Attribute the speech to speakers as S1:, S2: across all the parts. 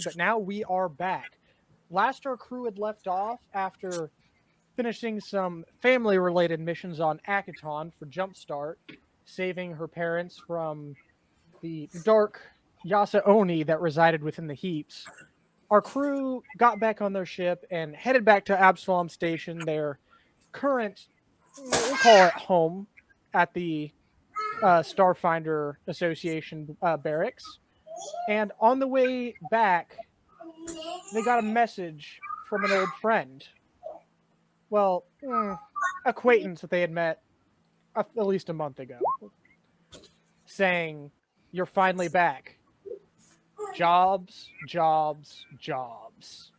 S1: but now we are back. Last our crew had left off after finishing some family related missions on Akaton for Jumpstart, saving her parents from the dark Yasa Oni that resided within the heaps. Our crew got back on their ship and headed back to Absalom Station, their current, we'll call it home, at the Starfinder Association barracks. And on the way back, they got a message from an old friend. Well, acquaintance that they had met at least a month ago, saying, "You're finally back. Jobs, jobs, jobs."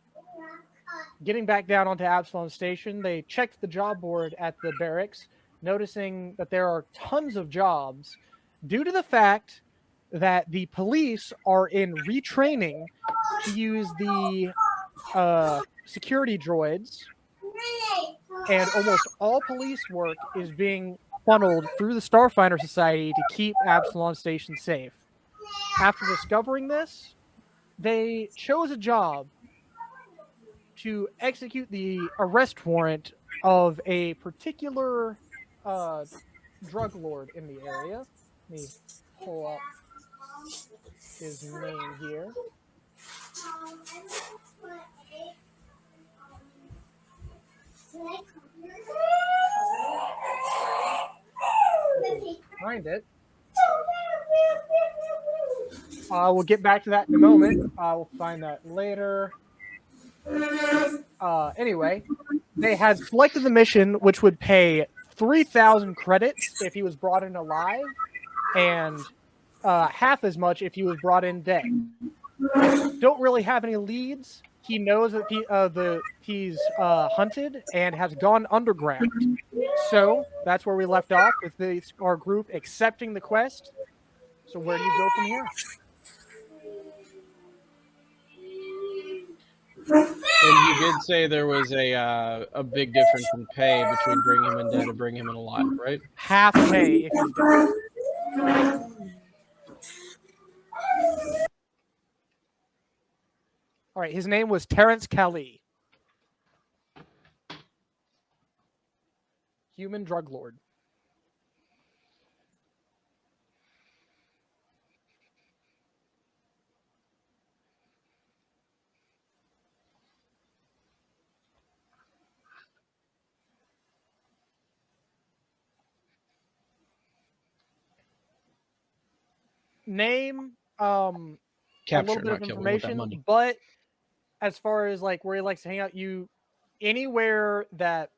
S1: Getting back down onto Absalom Station, they checked the job board at the barracks, noticing that there are tons of jobs due to the fact that the police are in retraining to use the security droids, and almost all police work is being funneled through the Starfinder Society to keep Absalom Station safe. After discovering this, they chose a job to execute the arrest warrant of a particular uh, drug lord in the area. Let me pull up his name here. Find it. We'll get back to that in a moment. We'll find that later. Anyway, they had selected the mission, which would pay 3,000 credits if he was brought in alive, and half as much if he was brought in dead. Don't really have any leads. He knows that he's hunted and has gone underground. So that's where we left off with our group accepting the quest. So where do you go from here?
S2: And you did say there was a big difference in pay between bringing him in dead and bringing him in alive, right?
S1: Half pay if he's dead. All right, his name was Terrence Kelly. Human drug lord. Name, a little
S2: Capture,
S1: bit of
S2: not kill. We want that
S1: information,
S2: money.
S1: but as far as like where he likes to hang out, anywhere that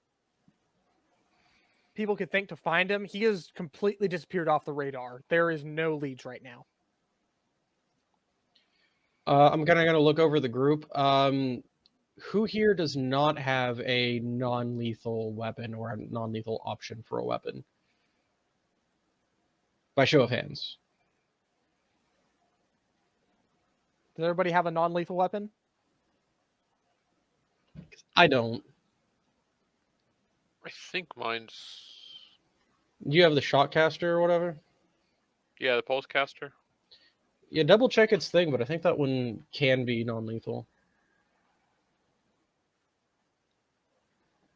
S1: people could think to find him, he has completely disappeared off the radar. There is no leads right now.
S2: I'm kind of going to look over the group. Who here does not have a non-lethal weapon or a non-lethal option for a weapon? By show of hands.
S1: Does everybody have a non-lethal weapon?
S2: I don't.
S3: I think mine's...
S2: Do you have the shotcaster or whatever?
S3: Yeah, the pulsecaster.
S2: Yeah, double check its thing, but I think that one can be non-lethal.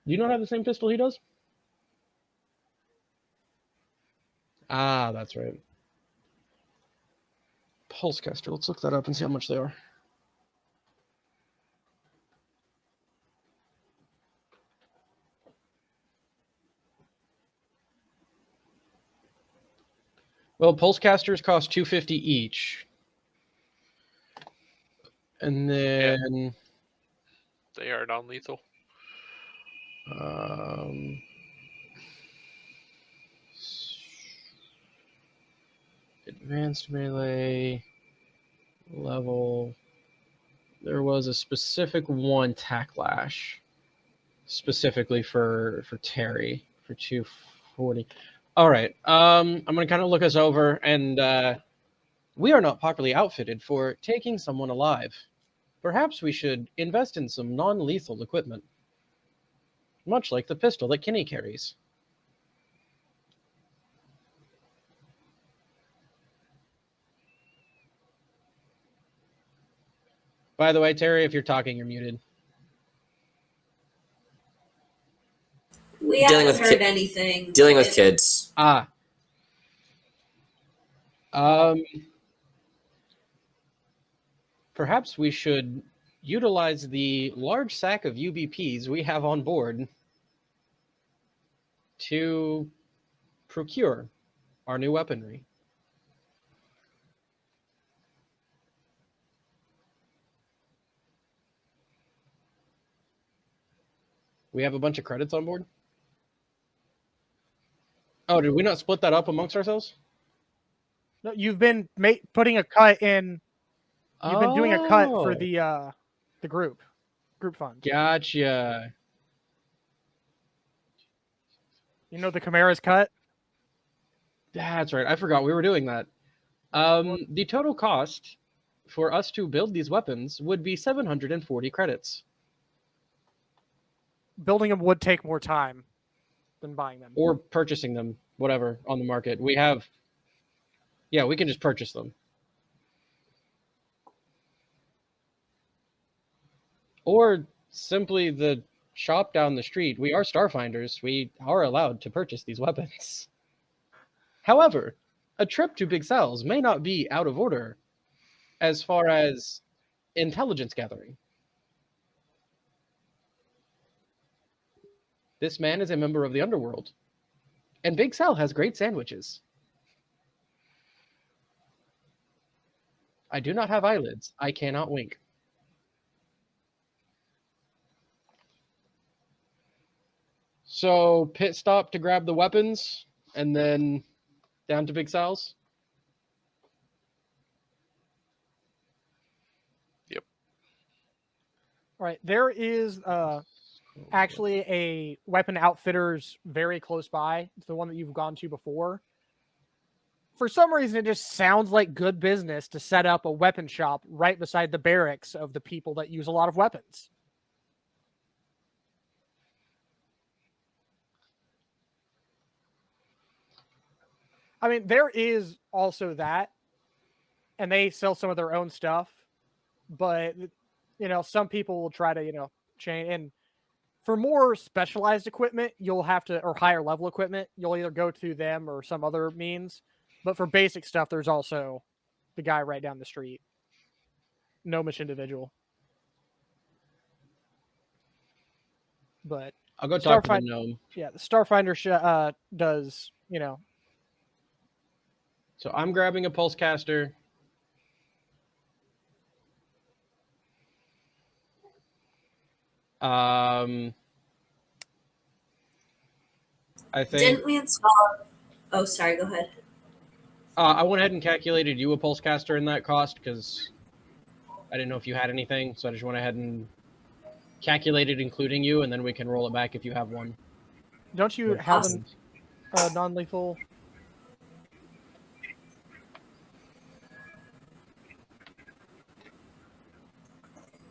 S2: Do you not have the same pistol he does? Ah, that's right. Pulsecaster. Let's look that up and see how much they are. Well, pulsecasters cost $250 each. And then...
S3: They are non-lethal.
S2: Advanced melee level. There was a specific one Tacklash specifically for Terry for 240. All right. I'm gonna kind of look us over, and we are not properly outfitted for taking someone alive. Perhaps we should invest in some non-lethal equipment, much like the pistol that Kinney carries. By the way, Terry, if you're talking, you're muted.
S4: We
S5: Dealing
S4: haven't
S5: with
S4: heard anything.
S5: Dealing with kids.
S2: Ah. Perhaps we should utilize the large sack of UBPs we have on board to procure our new weaponry. We have a bunch of credits on board. Oh, did we not split that up amongst ourselves?
S1: No, you've been putting a cut in. You've been doing a cut for the group fund.
S2: Gotcha.
S1: You know the Chimera's cut?
S2: That's right. I forgot we were doing that. The total cost for us to build these weapons would be 740 credits.
S1: Building them would take more time than buying them.
S2: Or purchasing them, whatever, on the market. We have... Yeah, we can just purchase them. Or simply the shop down the street. We are Starfinders. We are allowed to purchase these weapons. However, a trip to Big Sal's may not be out of order as far as intelligence gathering. This man is a member of the underworld, and Big Sal has great sandwiches. I do not have eyelids. I cannot wink. So, pit stop to grab the weapons, and then down to Big Sal's?
S3: Yep.
S1: All right. There is actually a weapon outfitters very close by. It's the one that you've gone to before. For some reason, it just sounds like good business to set up a weapon shop right beside the barracks of the people that use a lot of weapons. I mean, there is also that, and they sell some of their own stuff, but, you know, some people will try to, you know, chain. And for more specialized equipment, you'll have to, or higher level equipment, you'll either go to them or some other means. But for basic stuff, there's also the guy right down the street. Gnomish individual. But
S2: I'll go talk to the
S1: Starfinder,
S2: gnome.
S1: yeah, the Starfinder does, you know.
S2: So I'm grabbing a pulse caster. I think
S4: Didn't we install? Oh, sorry. Go ahead.
S2: I went ahead and calculated you a pulse caster in that cost because I didn't know if you had anything, so I just went ahead and calculated including you, and then we can roll it back if you have one.
S1: Don't you have a non-lethal?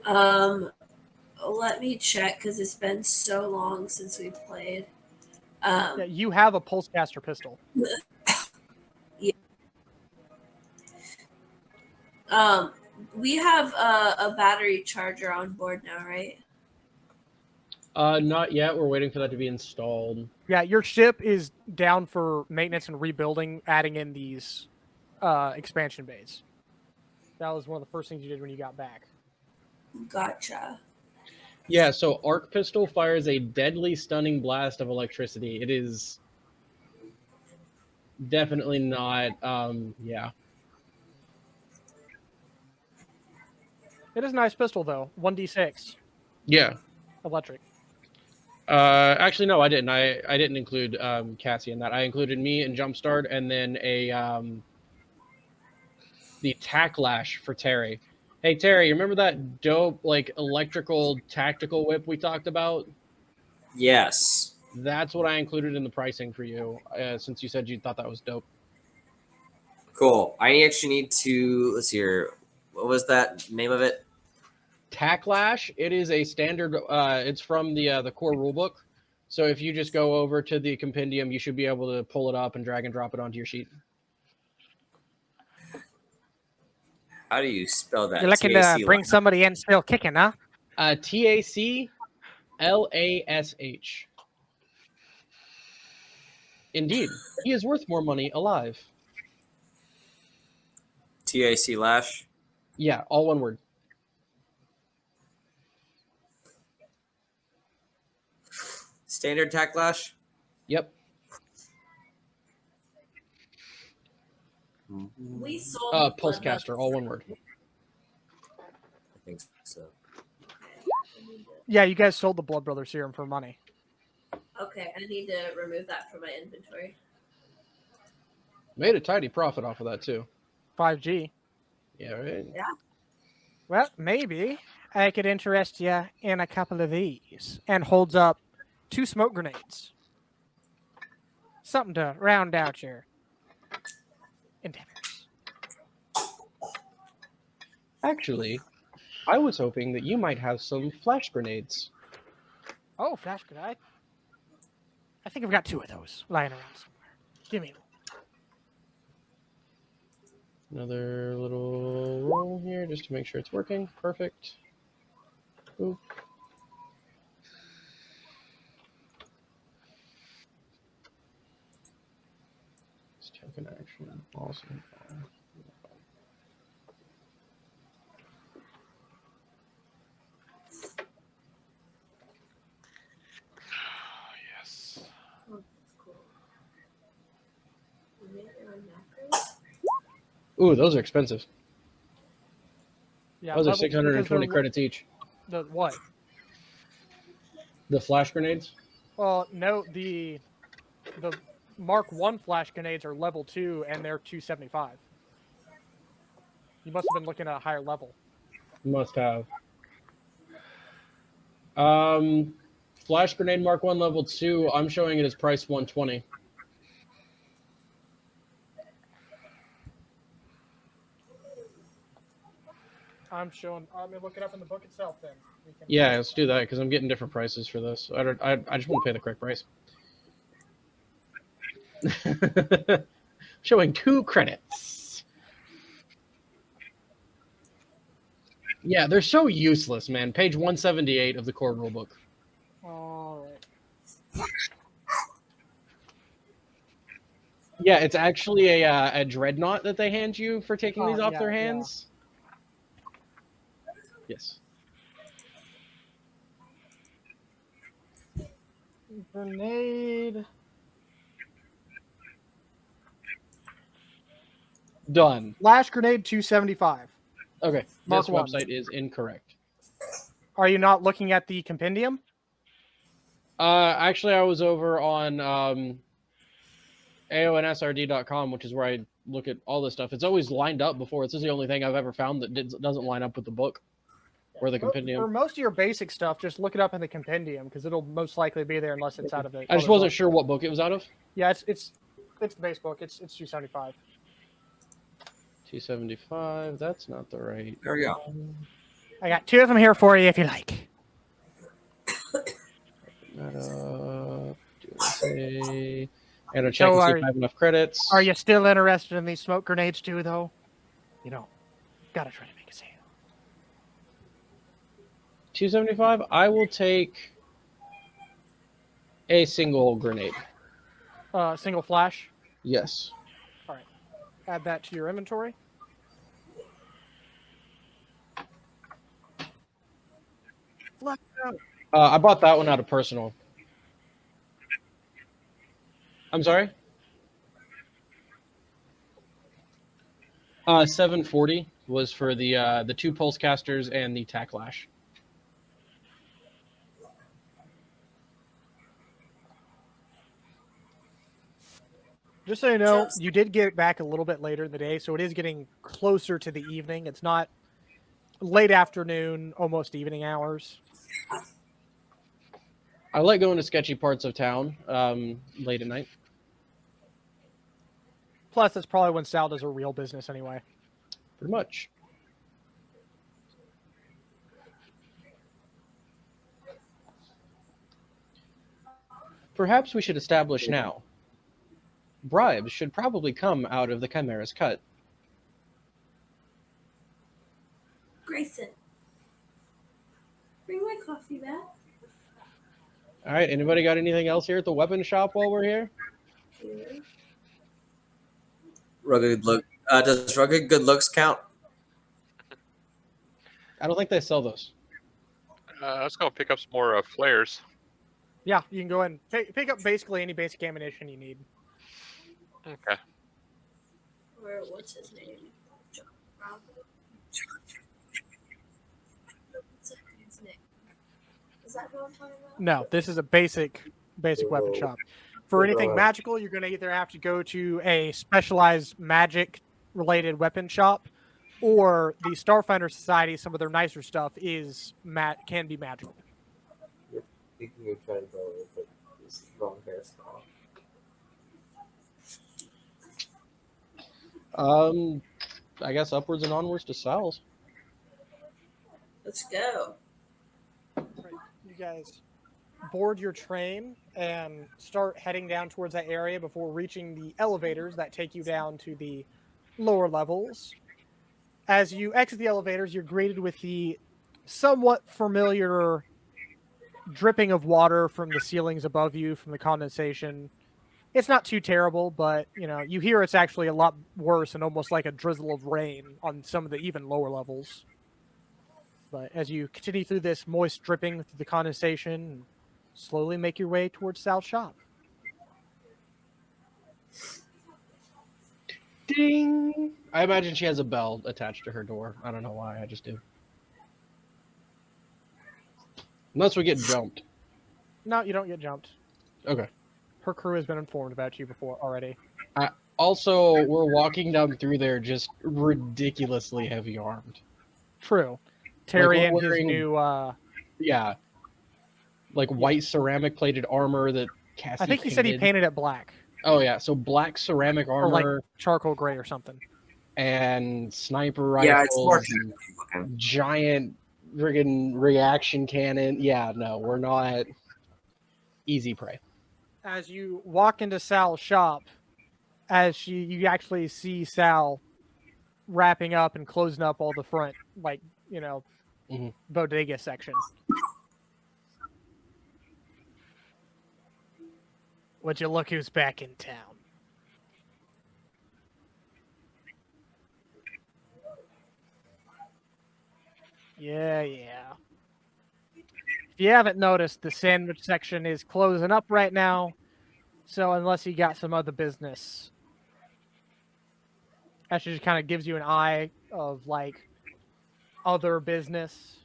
S4: Let me check because it's been so long since we played.
S1: Yeah, you have a pulse caster pistol.
S4: We have a battery charger on board now, right?
S2: Not yet. We're waiting for that to be installed.
S1: Yeah, your ship is down for maintenance and rebuilding, adding in these expansion bays. That was one of the first things you did when you got back.
S4: Gotcha.
S2: Yeah, so arc pistol fires a deadly stunning blast of electricity. It is definitely not, yeah.
S1: It is a nice pistol, though. 1d6
S2: Yeah.
S1: electric.
S2: Actually, no, I didn't. I didn't include Cassie in that. I included me and Jumpstart, and then the Tacklash for Terry. Hey, Terry, you remember that dope, like, electrical tactical whip we talked about?
S5: Yes.
S2: That's what I included in the pricing for you, since you said you thought that was dope.
S5: Cool. I actually need to, let's see here. What was that name of it?
S2: Tacklash. It is a standard. It's from the core rulebook. So if you just go over to the compendium, you should be able to pull it up and drag and drop it onto your sheet.
S5: How do you spell that?
S1: You're looking
S5: TAC
S1: to bring
S5: Lash.
S1: somebody in still kicking, huh?
S2: TACLASH. Indeed, he is worth more money alive.
S5: TAC Lash.
S2: Yeah, all one word.
S5: Standard tack lash.
S2: Yep.
S4: We sold
S2: Pulse caster, all one word.
S5: I think so.
S1: Yeah, you guys sold the Blood Brother serum for money.
S4: Okay, I need to remove that from my inventory.
S2: Made a tidy profit off of that too.
S1: 5G.
S2: Yeah, right.
S1: Well, maybe I could interest you in a couple of these. And holds up 2 smoke grenades. Something to round out your endeavors.
S2: Actually, I was hoping that you might have some flash grenades.
S1: Oh, flash grenade. I think I've got 2 of those lying around somewhere. Give me.
S2: Another little roll here just to make sure it's working. Perfect. Boop. Let's take an action. Awesome.
S3: Yes.
S4: Oh, that's cool. You made your own macros?
S2: Ooh, those are expensive.
S1: Yeah,
S2: Those are
S1: level 2 because
S2: 620
S1: they're-
S2: credits each.
S1: The what?
S2: The flash grenades?
S1: Well, no, the Mark 1 flash grenades are level 2 and they're 275. You must have been looking at a higher level.
S2: Must have. Flash grenade Mark 1 level 2, I'm showing it as price 120.
S1: I'm gonna look it up in the book itself then. We can-
S2: Yeah, let's do that because I'm getting different prices for this. I just want to pay the correct price. Showing 2 credits. Yeah, they're so useless, man. Page 178 of the core rulebook.
S1: All right.
S2: Yeah, it's actually a dreadnought that they hand you for taking these off
S1: yeah,
S2: their
S1: yeah.
S2: hands. Yes.
S1: Grenade.
S2: Done.
S1: Flash grenade 275.
S2: Okay,
S1: Mark
S2: this
S1: 1.
S2: website is incorrect.
S1: Are you not looking at the compendium?
S2: Actually, I was over on aonsrd.com, which is where I look at all this stuff. It's always lined up before. This is the only thing I've ever found that doesn't line up with the book or the
S1: For
S2: compendium.
S1: most of your basic stuff, just look it up in the compendium because it'll most likely be there unless it's out of the.
S2: I just
S1: other
S2: wasn't
S1: book.
S2: sure what book it was out of.
S1: Yeah, it's the base book. It's 275.
S2: 275. That's not the right.
S5: There we go.
S1: I got 2 of them here for you if you like.
S2: I gotta check
S1: So
S2: and see
S1: are-
S2: if I have enough credits.
S1: Are you still interested in these smoke grenades too, though? You know, gotta try to make a sale.
S2: 275? I will take a single grenade.
S1: Single flash.
S2: Yes.
S1: Add that to your inventory. Flash out.
S2: I bought that one out of personal. I'm sorry? 740 was for the 2 pulse casters and the tacklash.
S1: Just so you know, you did get it back a little bit later in the day, so it is getting closer to the evening. It's not late afternoon, almost evening hours.
S2: I like going to sketchy parts of town late at night.
S1: Plus, that's probably when Sal does her real business anyway.
S2: Pretty much. Perhaps we should establish now. Bribes should probably come out of the Chimera's cut.
S4: Grayson, bring my coffee back.
S2: All right. Anybody got anything else here at the weapon shop while we're here?
S4: Here.
S5: Rugged look. Does rugged good looks count?
S2: I don't think they sell those.
S3: Let's go pick up some more flares.
S1: Yeah, you can go ahead and pick up basically any basic ammunition you need.
S3: Okay.
S4: Or what's his name? John Rob. What's that guy's name? Is that who I'm talking about?
S1: No, this is a basic weapon shop. For anything magical, you're going to either have to go to a specialized magic related weapon shop, or the Starfinder Society. Some of their nicer stuff is can be magical.
S5: Thinking you're trying to go with this wrong hairstyle.
S2: I guess upwards and onwards to Sal's.
S4: Let's go.
S1: You guys board your train and start heading down towards that area before reaching the elevators that take you down to the lower levels. As you exit the elevators, you're greeted with the somewhat familiar dripping of water from the ceilings above you from the condensation. It's not too terrible, but you hear it's actually a lot worse and almost like a drizzle of rain on some of the even lower levels. But as you continue through this moist dripping through the condensation, slowly make your way towards Sal's shop.
S2: Ding! I imagine she has a bell attached to her door. I don't know why, I just do. Unless we get jumped.
S1: No, you don't get jumped.
S2: Okay.
S1: Her crew has been informed about you before already.
S2: Also, we're walking down through there just ridiculously heavy armed.
S1: True. Terry
S2: Like,
S1: and
S2: we're
S1: his
S2: wearing-
S1: new...
S2: Yeah. Like white ceramic plated armor that Cassie
S1: I think he said he painted it black.
S2: Oh yeah, so black ceramic
S1: Or like
S2: armor
S1: charcoal gray or something.
S2: and sniper rifles.
S5: Yeah, it's more
S2: and
S5: looking.
S2: giant friggin' reaction cannon. Yeah, no, we're not easy prey.
S1: As you walk into Sal's shop, you actually see Sal wrapping up and closing up all the front,
S2: Mhm.
S1: bodega section. Would you look who's back in town? Yeah. If you haven't noticed, the sandwich section is closing up right now. So unless you got some other business, actually just kind of gives you an eye of other business.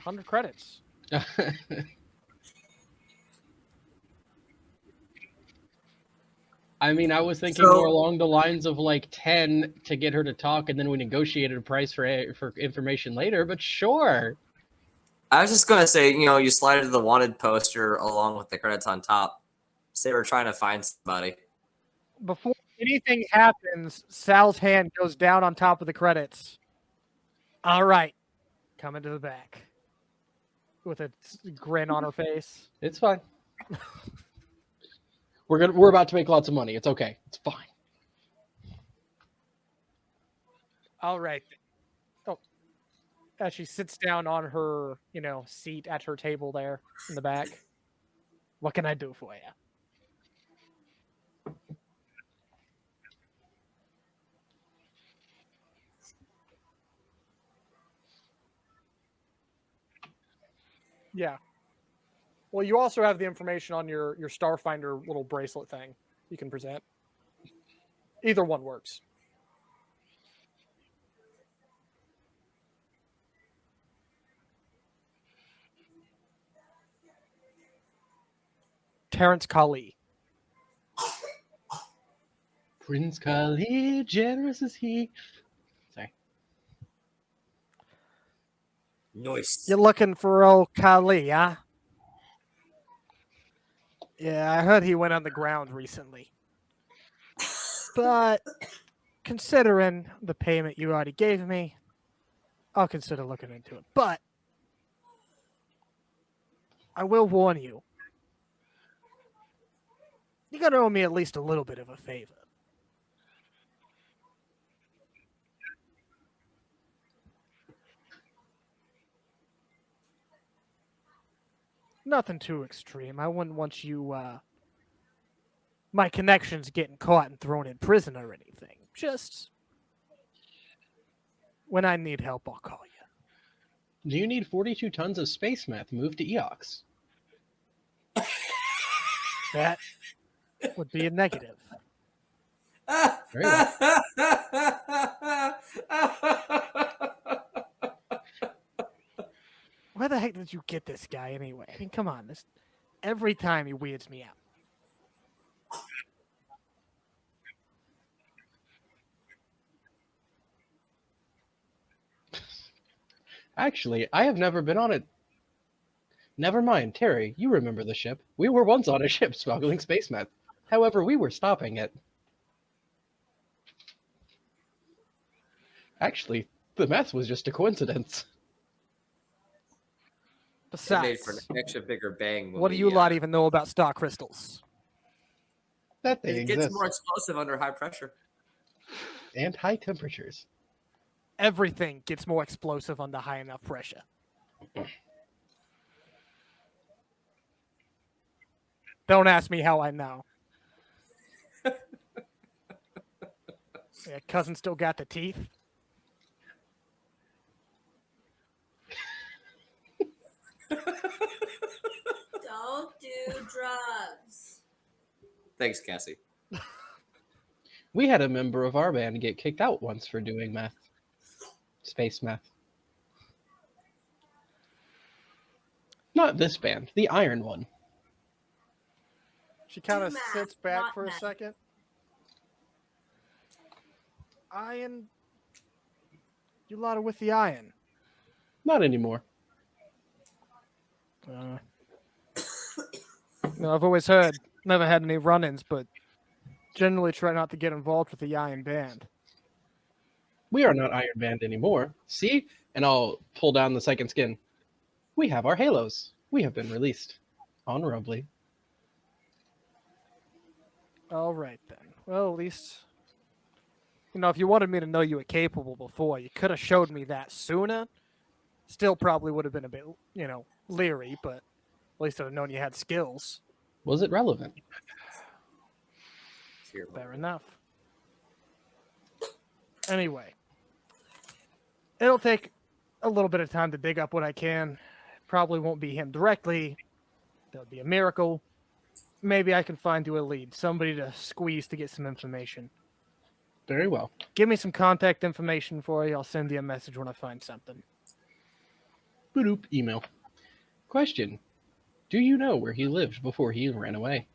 S1: $100 credits.
S2: I mean, I was thinking more along the lines of like 10 to get her to talk, and then we negotiated a price for information later. But sure.
S5: I was just gonna say, you slide the wanted poster along with the credits on top. Say we're trying to find somebody.
S1: Before anything happens, Sal's hand goes down on top of the credits. All right, coming to the back with a grin on her face.
S2: It's fine. We're about to make lots of money. It's okay. It's fine.
S1: All right. Oh, as she sits down on her, seat at her table there in the back. What can I do for you? Yeah. Well, you also have the information on your Starfinder little bracelet thing you can present. Either one works. Terrence Kali.
S2: Prince Kali, generous is he. Sorry.
S5: Nice.
S1: You're looking for old Kali, huh? Yeah, I heard he went on the ground recently. But considering the payment you already gave me, I'll consider looking into it. But I will warn you. You gotta owe me at least a little bit of a favor. Nothing too extreme. I wouldn't want you, my connections getting caught and thrown in prison or anything. Just when I need help, I'll call you.
S2: Do you need 42 tons of space meth moved to Eox?
S1: That would be a negative.
S2: Very well.
S1: Where the heck did you get this guy anyway? I mean, come on. Every time he weirds me out.
S2: Actually, I have never been on it. Never mind, Terry, you remember the ship. We were once on a ship smuggling space meth. However, we were stopping it. Actually, the meth was just a coincidence.
S5: It made
S1: Besides,
S5: for an extra bigger bang. when
S1: what do
S5: we,
S1: you lot even know about star crystals?
S2: That they
S5: It gets
S2: exist.
S5: more explosive under high pressure.
S2: And high temperatures.
S1: Everything gets more explosive under high enough pressure. Don't ask me how I know. Yeah, cousin still got the teeth.
S4: Don't do drugs.
S5: Thanks, Cassie.
S2: We had a member of our band get kicked out once for doing meth. Space meth. Not this band, the Iron one.
S1: She kind of
S4: Math,
S1: sits back
S4: not
S1: for a
S4: meth.
S1: second. Iron. You lot are with the Iron.
S2: Not anymore.
S1: No, I've always heard, never had any run-ins, but generally try not to get involved with the Iron Band.
S2: We are not Iron Band anymore. See? And I'll pull down the second skin. We have our halos. We have been released. Honorably.
S1: All right, then. Well, at least, if you wanted me to know you were capable before, you could have showed me that sooner. Still probably would have been a bit, leery, but at least I'd have known you had skills.
S2: Was it relevant?
S5: Here,
S1: Fair enough. Anyway, it'll take a little bit of time to dig up what I can. Probably won't be him directly. There'll be a miracle. Maybe I can find you a lead, somebody to squeeze to get some information.
S2: Very well.
S1: Give me some contact information for you. I'll send you a message when I find something.
S2: Boop, email. Question. Do you know where he lived before he ran away?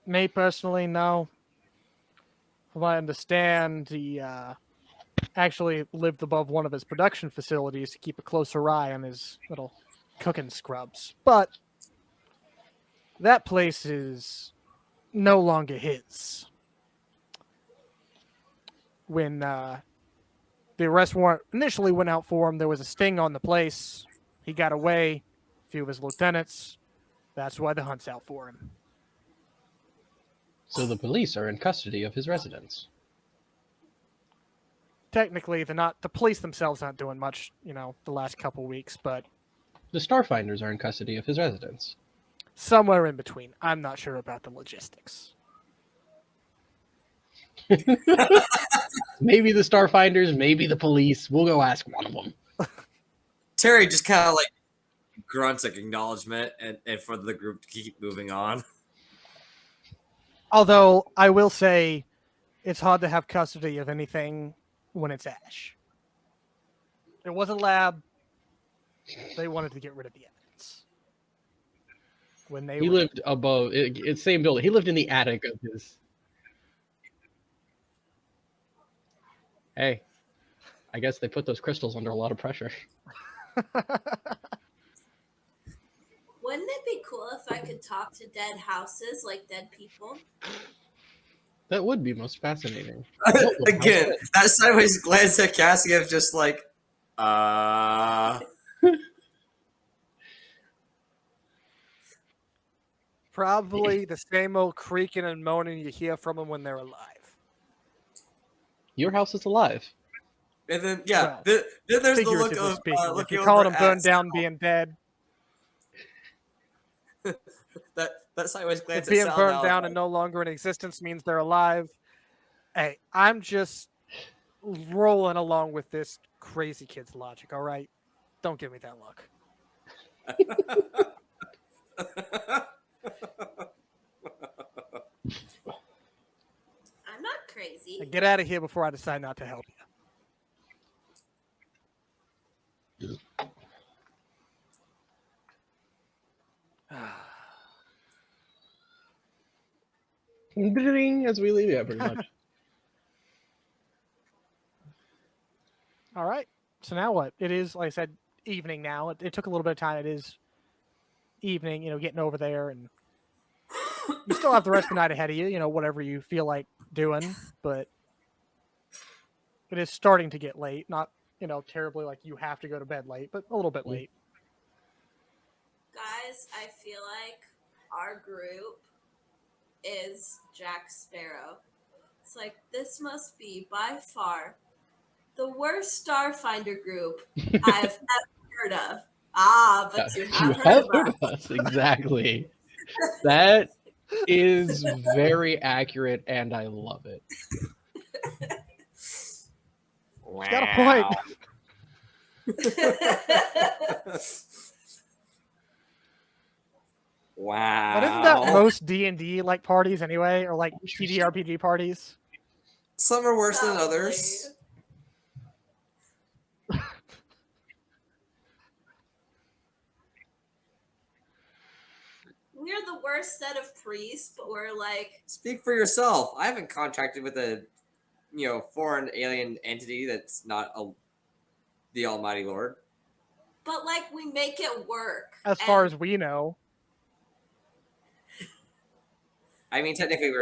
S1: Me personally, no. From what I understand, he actually lived above one of his production facilities to keep a closer eye on his little cooking scrubs. But that place is no longer his. When the arrest warrant initially went out for him, there was a sting on the place. He got away. A few of his lieutenants. That's why the hunt's out for him.
S2: So the police are in custody of his residence.
S1: Technically, they're not. The police themselves aren't doing much, the last couple weeks, but
S2: The Starfinders are in custody of his residence.
S1: somewhere in between. I'm not sure about the logistics.
S2: Maybe the Starfinders, maybe the police. We'll go ask one of them.
S5: Terry just kind of like grunts like acknowledgement and for the group to keep moving on.
S1: Although I will say, it's hard to have custody of anything when it's Ash. It was a lab. They wanted to get rid of the evidence. When they
S2: He lived above, it's same building. He lived in the attic of his. Hey, I guess they put those crystals under a lot of pressure.
S4: Wouldn't it be cool if I could talk to dead houses like dead people?
S2: That would be most fascinating.
S5: Again, that sideways glance at Cassie of just like,
S1: Probably the same old creaking and moaning you hear from them when they're alive.
S2: Your house is alive.
S5: And then yeah,
S1: Well,
S5: then there's the look
S1: Figuratively
S5: of
S1: speaking, if
S5: looking
S1: you're calling
S5: over
S1: them burned
S5: at
S1: down, being dead,
S5: that sideways
S1: if
S5: glance at
S1: being
S5: Sal
S1: burned
S5: now,
S1: down
S5: like,
S1: and no longer in existence means they're alive. Hey, I'm just rolling along with this crazy kid's logic. All right, don't give me that look.
S4: I'm not crazy.
S1: Now get out of here before I decide not to help you.
S2: Ding, as we leave, yeah, pretty much.
S1: All right. So now what? It is, like I said, evening now. It took a little bit of time. It is evening, getting over there. And you still have the rest of the night ahead of you, whatever you feel like doing. But it is starting to get late. Not, terribly like you have to go to bed late, but a little bit late.
S4: Guys, I feel like our group is Jack Sparrow. It's like, this must be by far the worst Starfinder group I've ever heard of. Ah, but you have heard of us.
S2: Exactly. That is very accurate, and I love it.
S1: He's got a point.
S5: Wow.
S1: But isn't that most D&D like parties anyway, or like TTRPG parties?
S5: Some are worse than others.
S4: We're the worst set of priests, but we're like,
S5: Speak for yourself. I haven't contracted with a foreign alien entity that's not the Almighty Lord.
S4: but like we make it work.
S1: As far as we know.
S5: I mean, technically, we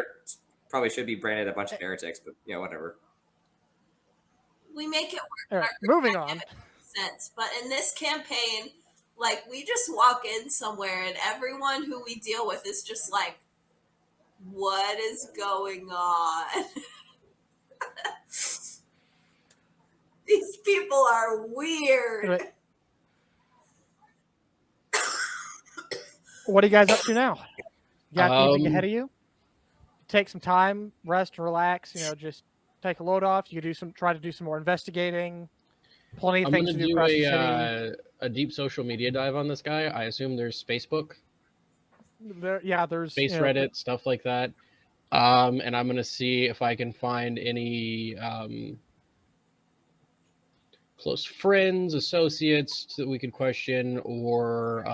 S5: probably should be branded a bunch of heretics, but whatever.
S4: We make it work.
S1: All right, moving on.
S4: Sense. But in this campaign, like, we just walk in somewhere and everyone who we deal with is just like, what is going on? These people are weird.
S1: Anyway, what are you guys up to now? You got the evening ahead of you? Take some time, rest, and relax. Just take a load off. You could try to do some more investigating. Plenty of things to do across the city.
S2: A deep social media dive on this guy. I assume there's Facebook.
S1: There's
S2: Space Reddit, stuff like that. And I'm gonna see if I can find any close friends, associates that we could question, or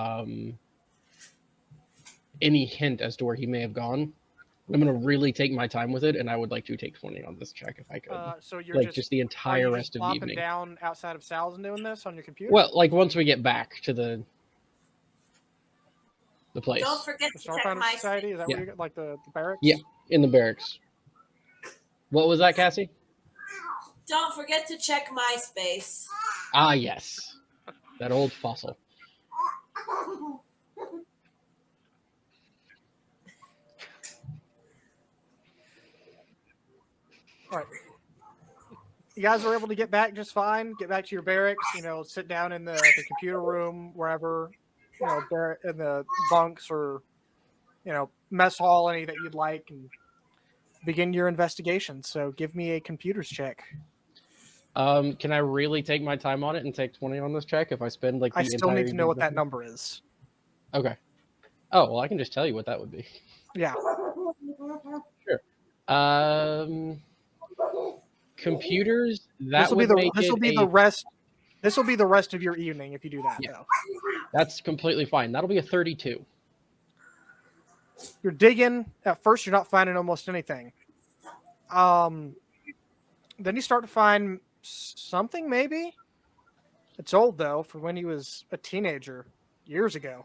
S2: any hint as to where he may have gone. I'm going to really take my time with it, and I would like to take 20 on this check if I could.
S1: So you're
S2: just the entire rest of the evening.
S1: Down outside of Sal's and doing this on your computer?
S2: Well, like once we get back to the place.
S4: Don't forget
S1: The
S4: to check
S1: Starfinder
S4: my
S1: Society? Is that
S2: Yeah.
S1: where you like the barracks?
S2: Yeah, in the barracks. What was that, Cassie?
S4: Don't forget to check MySpace.
S2: Ah, yes. That old fossil.
S1: All right. You guys were able to get back just fine. Get back to your barracks. Sit down in the computer room, wherever. In the bunks or, mess hall, any that you'd like, and begin your investigation. So give me a computers check.
S2: Can I really take my time on it and take 20 on this check if I spend like the
S1: I still
S2: entire
S1: need to know what that
S2: evening?
S1: number is.
S2: Okay. Oh, well, I can just tell you what that would be.
S1: Yeah.
S2: Computers.
S1: This will be the rest. This will be the rest of your evening if you do that.
S2: Yeah.
S1: Though.
S2: That's completely fine. That'll be a 32.
S1: You're digging. At first, you're not finding almost anything. Then you start to find something. Maybe it's old though, for when he was a teenager years ago.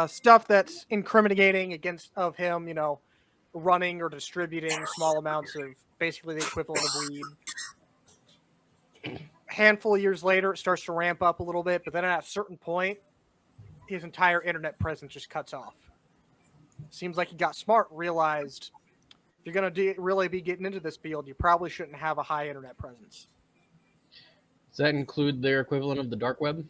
S1: Stuff that's incriminating of him. Running or distributing small amounts of basically the equivalent of weed. A handful of years later, it starts to ramp up a little bit, but then at a certain point, his entire internet presence just cuts off. Seems like he got smart, realized if you're going to really be getting into this field, you probably shouldn't have a high internet presence.
S2: Does that include their equivalent of the dark web?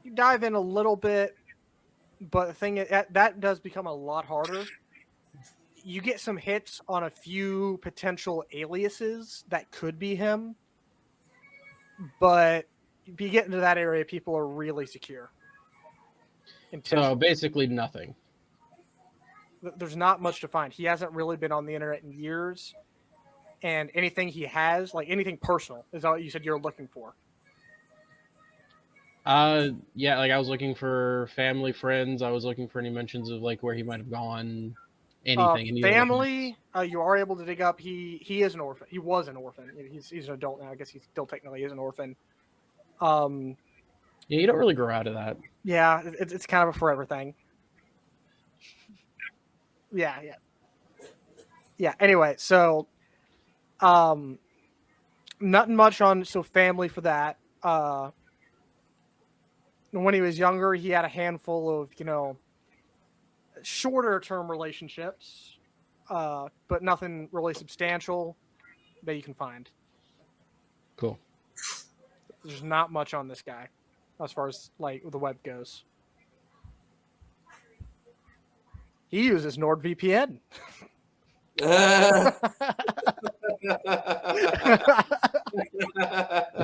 S1: You dive in a little bit, but the thing is, that does become a lot harder. You get some hits on a few potential aliases that could be him, but if you get into that area, people are really secure.
S2: So basically nothing.
S1: There's not much to find. He hasn't really been on the internet in years, and anything he has, like anything personal, is all you said you're looking for.
S2: Yeah, like I was looking for family, friends. I was looking for any mentions of like where he might have gone, anything. any
S1: Family, you are able to dig up. He is an orphan. He was an orphan. He's an adult now. I guess he still technically is an orphan.
S2: Yeah, you don't really grow out of that.
S1: Yeah, it's kind of a forever thing. Yeah. Anyway, so, nothing much on family for that. When he was younger, he had a handful of shorter term relationships, but nothing really substantial that you can find.
S2: Cool.
S1: There's not much on this guy as far as like the web goes. He uses NordVPN.
S2: I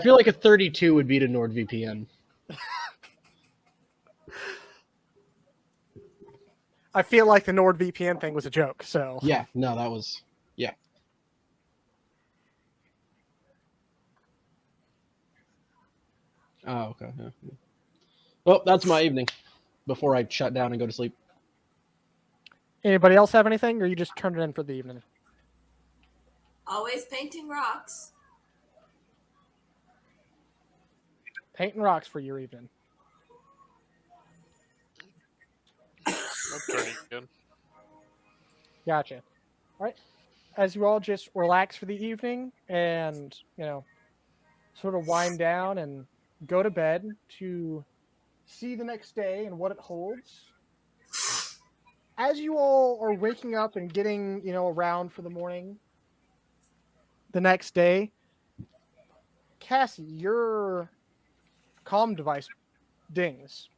S2: feel like a 32 would beat a NordVPN.
S1: I feel like the NordVPN thing was a joke. So
S2: yeah, no, that was yeah. Oh, okay. Yeah. Well, that's my evening before I shut down and go to sleep.
S1: Anybody else have anything, or you just turned it in for the evening?
S4: Always painting rocks.
S1: Painting rocks for your evening.
S3: That's pretty good.
S1: Gotcha. All right. As you all just relax for the evening and, sort of wind down and go to bed to see the next day and what it holds. As you all are waking up and getting, around for the morning the next day, Cassie, your comm device dings.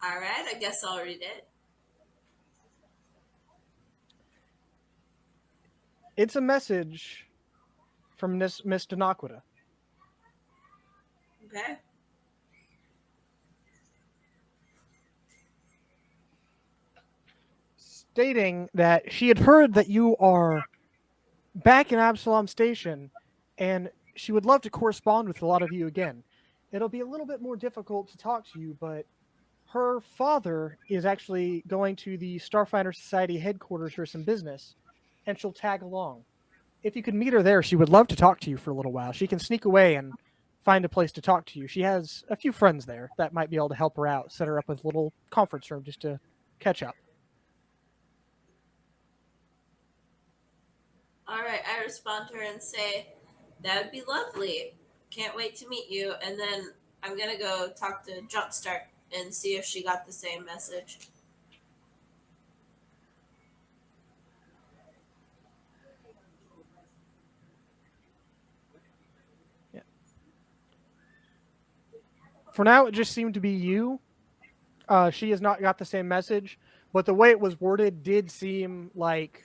S4: All right, I guess I'll read it.
S1: It's a message from Miss Denaquita.
S4: Okay.
S1: Stating that she had heard that you are back in Absalom Station, and she would love to correspond with a lot of you again. It'll be a little bit more difficult to talk to you, but her father is actually going to the Starfinder Society headquarters for some business, and she'll tag along. If you could meet her there, she would love to talk to you for a little while. She can sneak away and find a place to talk to you. She has a few friends there that might be able to help her out, set her up with a little conference room just to catch up.
S4: All right, I respond to her and say, that would be lovely. Can't wait to meet you. And then I'm going to go talk to Jumpstart and see if she got the same message.
S1: Yeah. For now, it just seemed to be you. She has not got the same message, but the way it was worded did seem like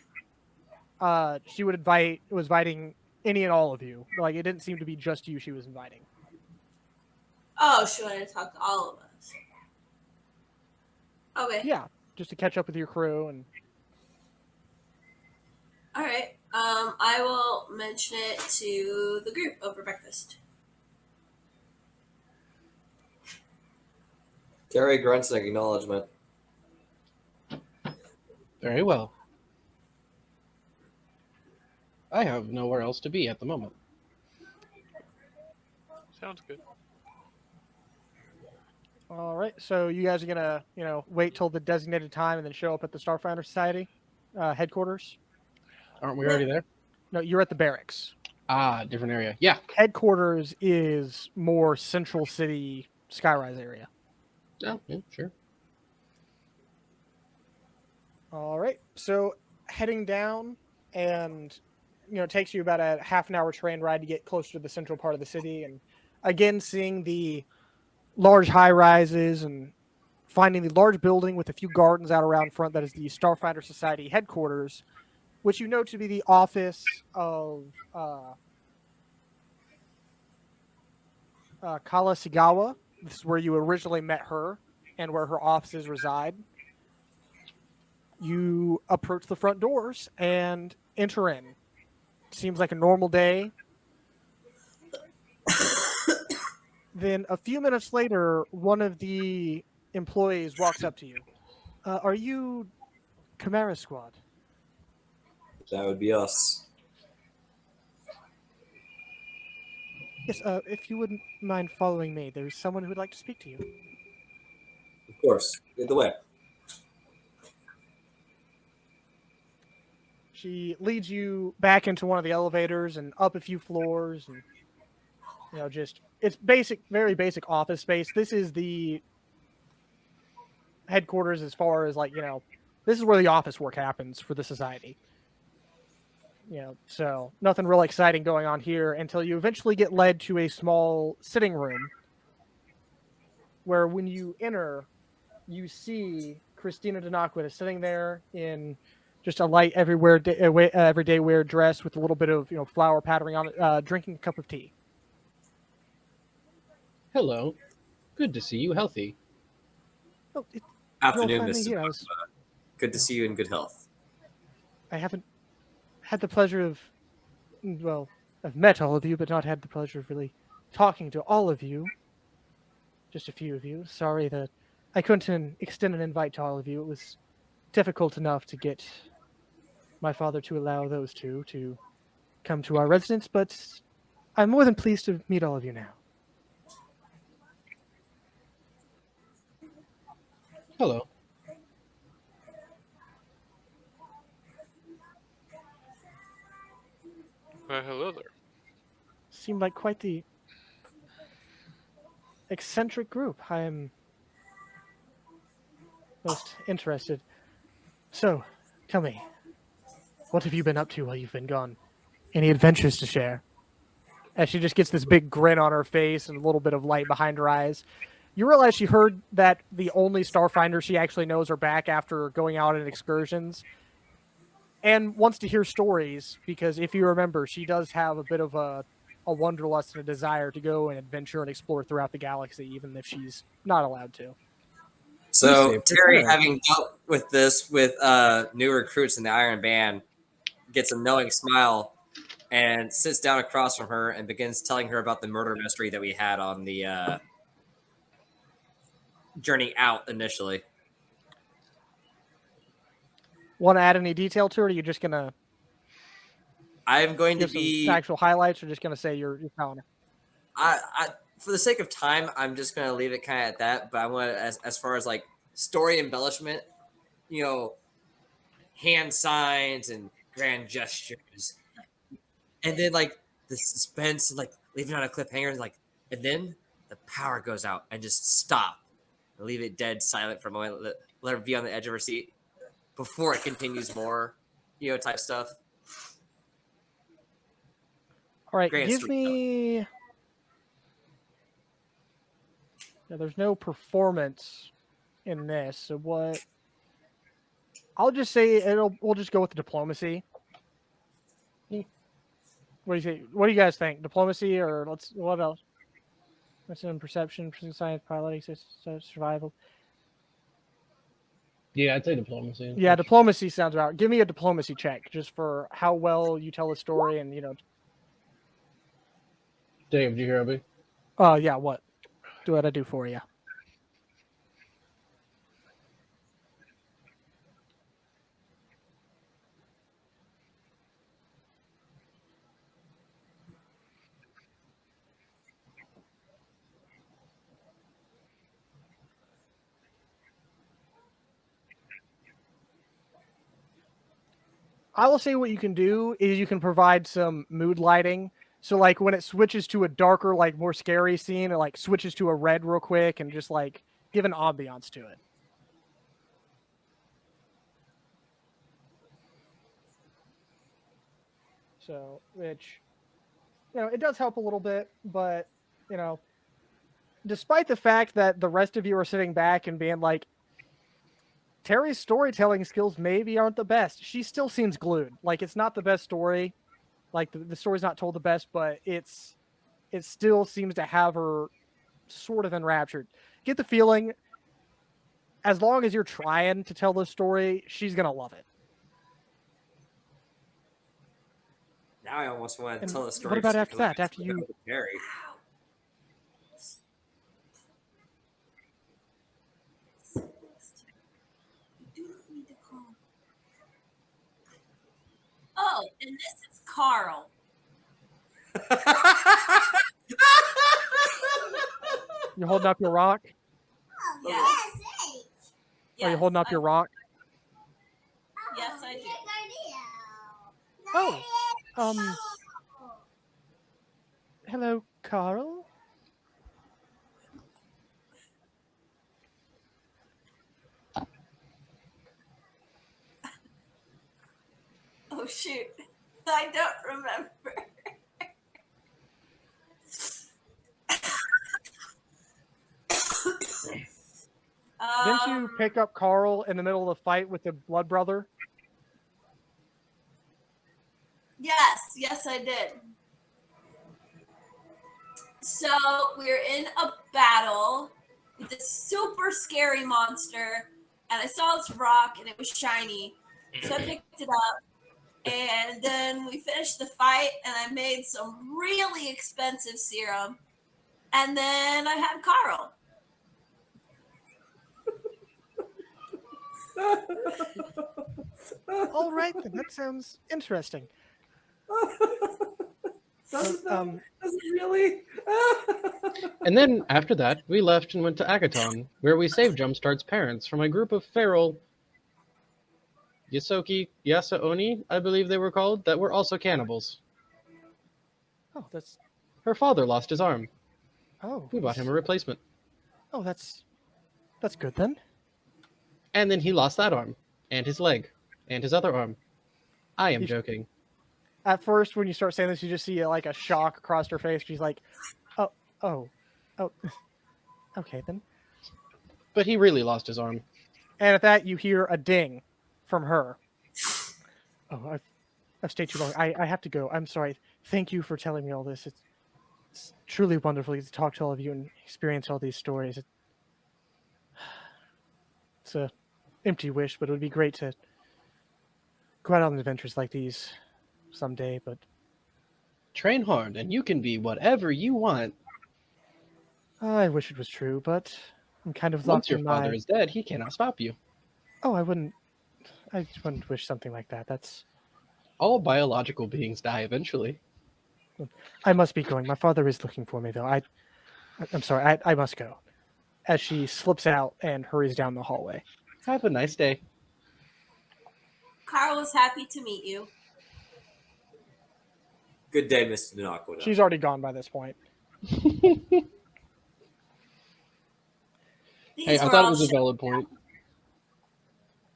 S1: she was inviting any and all of you. Like, it didn't seem to be just you she was inviting.
S4: Oh, she wanted to talk to all of us. Okay.
S1: Yeah, just to catch up with your crew. And
S4: All right. I will mention it to the group over breakfast.
S5: Terry grunts an acknowledgement.
S2: Very well. I have nowhere else to be at the moment.
S3: Sounds good.
S1: all right, so you guys are gonna, wait till the designated time and then show up at the Starfinder Society headquarters.
S2: Aren't we already there?
S1: No, you're at the barracks.
S2: Different area. Yeah.
S1: Headquarters is more central city skyrise area.
S2: Oh, yeah, sure.
S1: All right. So heading down, and it takes you about a half an hour train ride to get closer to the central part of the city, and again seeing the large high rises and finding the large building with a few gardens out around front that is the Starfighter Society headquarters, which you know to be the office of Kala Sigawa. This is where you originally met her and where her offices reside. You approach the front doors and enter in. Seems like a normal day. Then a few minutes later, one of the employees walks up to you. Are you Chimera Squad?
S5: That would be us.
S1: Yes, if you wouldn't mind following me, there's someone who would like to speak to you.
S5: Of course. Lead the way.
S1: She leads you back into one of the elevators and up a few floors, and just it's basic, very basic office space. This is the headquarters as far as this is where the office work happens for the society. So nothing real exciting going on here until you eventually get led to a small sitting room where when you enter, you see Christina Denakwita sitting there in just a light everyday wear dress with a little bit of flower patterning on it, drinking a cup of tea.
S2: Hello. Good to see you healthy.
S1: Oh,
S5: Afternoon,
S1: finally
S5: Mr.
S1: here.
S5: Good to see you in good health.
S1: I haven't had the pleasure of, I've met all of you, but not had the pleasure of really talking to all of you. Just a few of you. Sorry that I couldn't extend an invite to all of you. It was difficult enough to get my father to allow those two to come to our residence, but I'm more than pleased to meet all of you now.
S2: Hello.
S3: Hello there.
S1: Seemed like quite the eccentric group. I am most interested. So, tell me, what have you been up to while you've been gone? Any adventures to share? As she just gets this big grin on her face and a little bit of light behind her eyes. You realize she heard that the only Starfinder she actually knows are back after going out on excursions and wants to hear stories because if you remember, she does have a bit of a wanderlust and a desire to go and adventure and explore throughout the galaxy, even if she's not allowed to.
S5: So Terry,
S2: Prepare.
S5: having dealt with this with new recruits in the Iron Band, gets a knowing smile and sits down across from her and begins telling her about the murder mystery that we had on the journey out initially.
S1: Want to add any detail to it, or are you just going to
S5: I'm going to
S1: give some
S5: be
S1: actual highlights, or just going to say you're telling her?
S5: I for the sake of time, I'm just gonna leave it kind of at that. But I want to, as far as like story embellishment, hand signs and grand gestures, and then like the suspense, and like leaving on a cliffhanger, and then the power goes out and just stop, and leave it dead silent for a moment, let her be on the edge of her seat before it continues more, type stuff.
S1: All right,
S5: Grand
S1: give
S5: storytelling.
S1: me. Yeah, there's no performance in this, so what? I'll just say we'll just go with the diplomacy. What do you think? What do you guys think? Diplomacy, or what else? What's in perception, science, piloting, survival?
S2: Yeah, I'd say diplomacy.
S1: Yeah, diplomacy sounds about. Give me a diplomacy check, just for how well you tell a story, and
S2: Dave, did you hear Obi?
S1: Yeah. What do I do for you? I will say what you can do is you can provide some mood lighting. So like when it switches to a darker, like more scary scene, it like switches to a red real quick and just like give an ambiance to it. So, which, it does help a little bit, but, despite the fact that the rest of you are sitting back and being like, Terry's storytelling skills maybe aren't the best. She still seems glued. Like, it's not the best story. Like, the story's not told the best, but it still seems to have her sort of enraptured. Get the feeling, as long as you're trying to tell the story, she's going to love it.
S5: Now I almost want to
S1: And
S5: tell a story.
S1: what about
S5: just
S1: after
S5: because I
S1: that? After you...
S5: know Terry.
S4: Oh, and this is Carl.
S1: You holding up your rock?
S4: Yes.
S1: Are you holding up your rock?
S4: Yes, I do.
S1: Oh, hello, Carl.
S4: Oh shoot, I don't remember.
S1: Didn't you pick up Carl in the middle of the fight with the blood brother?
S4: Yes, I did. So we're in a battle with this super scary monster, and I saw this rock, and it was shiny, so I picked it up. And then we finished the fight, and I made some really expensive serum, and then I had Carl.
S1: All right, then. That sounds interesting.
S5: Does it really?
S2: And then, after that, we left and went to Agaton, where we saved Jumpstart's parents from a group of feral Yasaoni, I believe they were called, that were also cannibals.
S1: Oh, that's...
S2: Her father lost his arm.
S1: Oh.
S2: We bought him a replacement.
S1: Oh, that's good then.
S2: And then he lost that arm, and his leg, and his other arm. I am joking.
S1: At first, when you start saying this, you just see like a shock across her face. She's like, oh, okay then.
S2: But he really lost his arm.
S1: And at that, you hear a ding from her. Oh, I've stayed too long. I have to go. I'm sorry. Thank you for telling me all this. It's truly wonderful to talk to all of you and experience all these stories. It's a empty wish, but it would be great to go out on adventures like these someday. But
S2: Train hard, and you can be whatever you want.
S1: I wish it was true, but I'm kind of
S2: Once
S1: locked
S2: your
S1: in
S2: father is dead, he cannot stop you.
S1: Oh, I wouldn't wish something like that. That's...
S2: All biological beings die eventually.
S1: I must be going. My father is looking for me, though. I'm sorry. I must go. As she slips out and hurries down the hallway.
S2: Have a nice day.
S4: Carl was happy to meet you.
S5: Good day, Mr. Naquita.
S1: She's already gone by this point.
S2: Hey, I thought it was a valid point.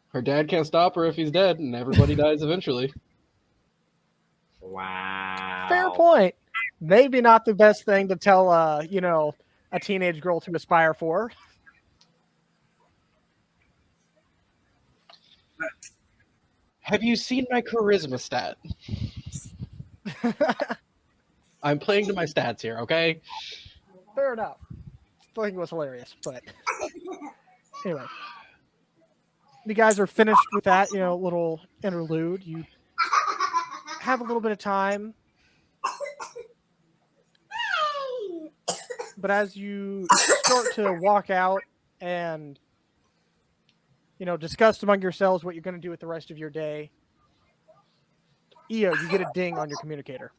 S2: Her dad can't stop her if he's dead, and everybody dies eventually.
S5: Wow.
S1: Fair point. Maybe not the best thing to tell, a teenage girl to aspire for.
S2: Have you seen my charisma stat? I'm playing to my stats here, okay?
S1: Fair enough. I think it was hilarious, but anyway. You guys are finished with that, little interlude. You have a little bit of time. But as you start to walk out and, discuss among yourselves what you're going to do with the rest of your day, Io, you get a ding on your communicator.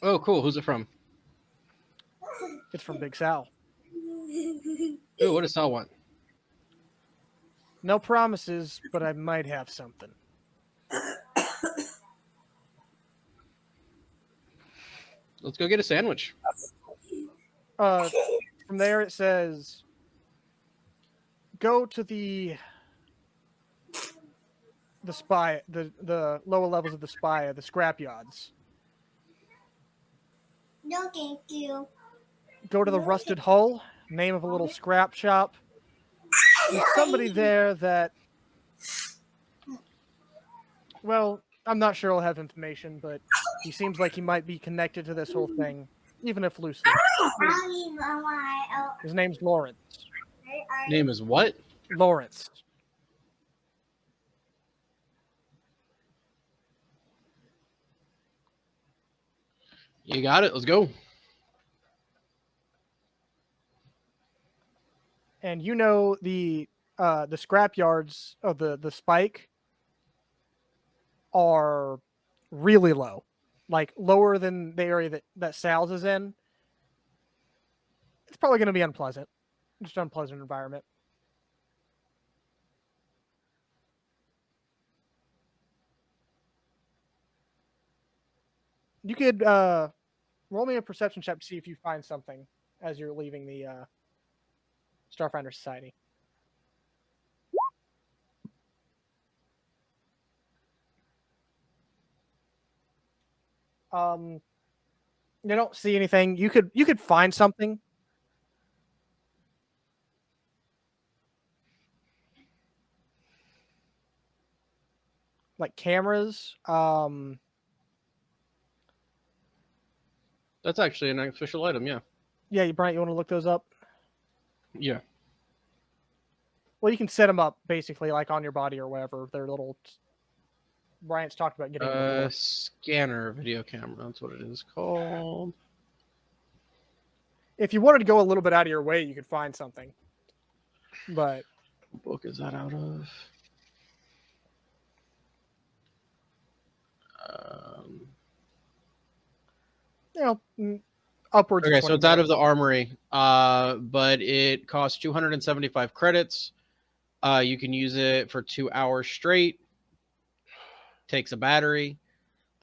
S2: Oh, cool. Who's it from?
S1: It's from Big Sal.
S2: Ooh, what does Sal want?
S1: No promises, but I might have something.
S2: Let's go get a sandwich.
S1: From there it says, go to the spy, the lower levels of the spy, the scrap yards.
S6: No, thank you.
S1: Go to the rusted hull, name of a little scrap shop. There's somebody there that, well, I'm not sure I'll have information, but he seems like he might be connected to this whole thing, even if loosely. His name's Lawrence.
S2: Name is what?
S1: Lawrence.
S2: You got it. Let's go.
S1: And you know the scrap yards of the spike are really low, like lower than the area that Sal's is in. It's probably going to be unpleasant, just an unpleasant environment. You could roll me a perception check to see if you find something as you're leaving the Starfinder Society. You don't see anything. You could find something. Like cameras.
S2: That's actually an official item, yeah.
S1: Yeah, Bryant, you want to look those up?
S2: Yeah.
S1: Well, you can set them up basically like on your body or whatever. They're little. Bryant's talked about getting them before.
S2: Scanner video camera. That's what it is called.
S1: If you wanted to go a little bit out of your way, you could find something. But
S2: What book is that out of?
S1: Upwards.
S2: Okay,
S1: of
S2: so it's out of the armory, but it costs 275 credits. You can use it for 2 hours straight. Takes a battery.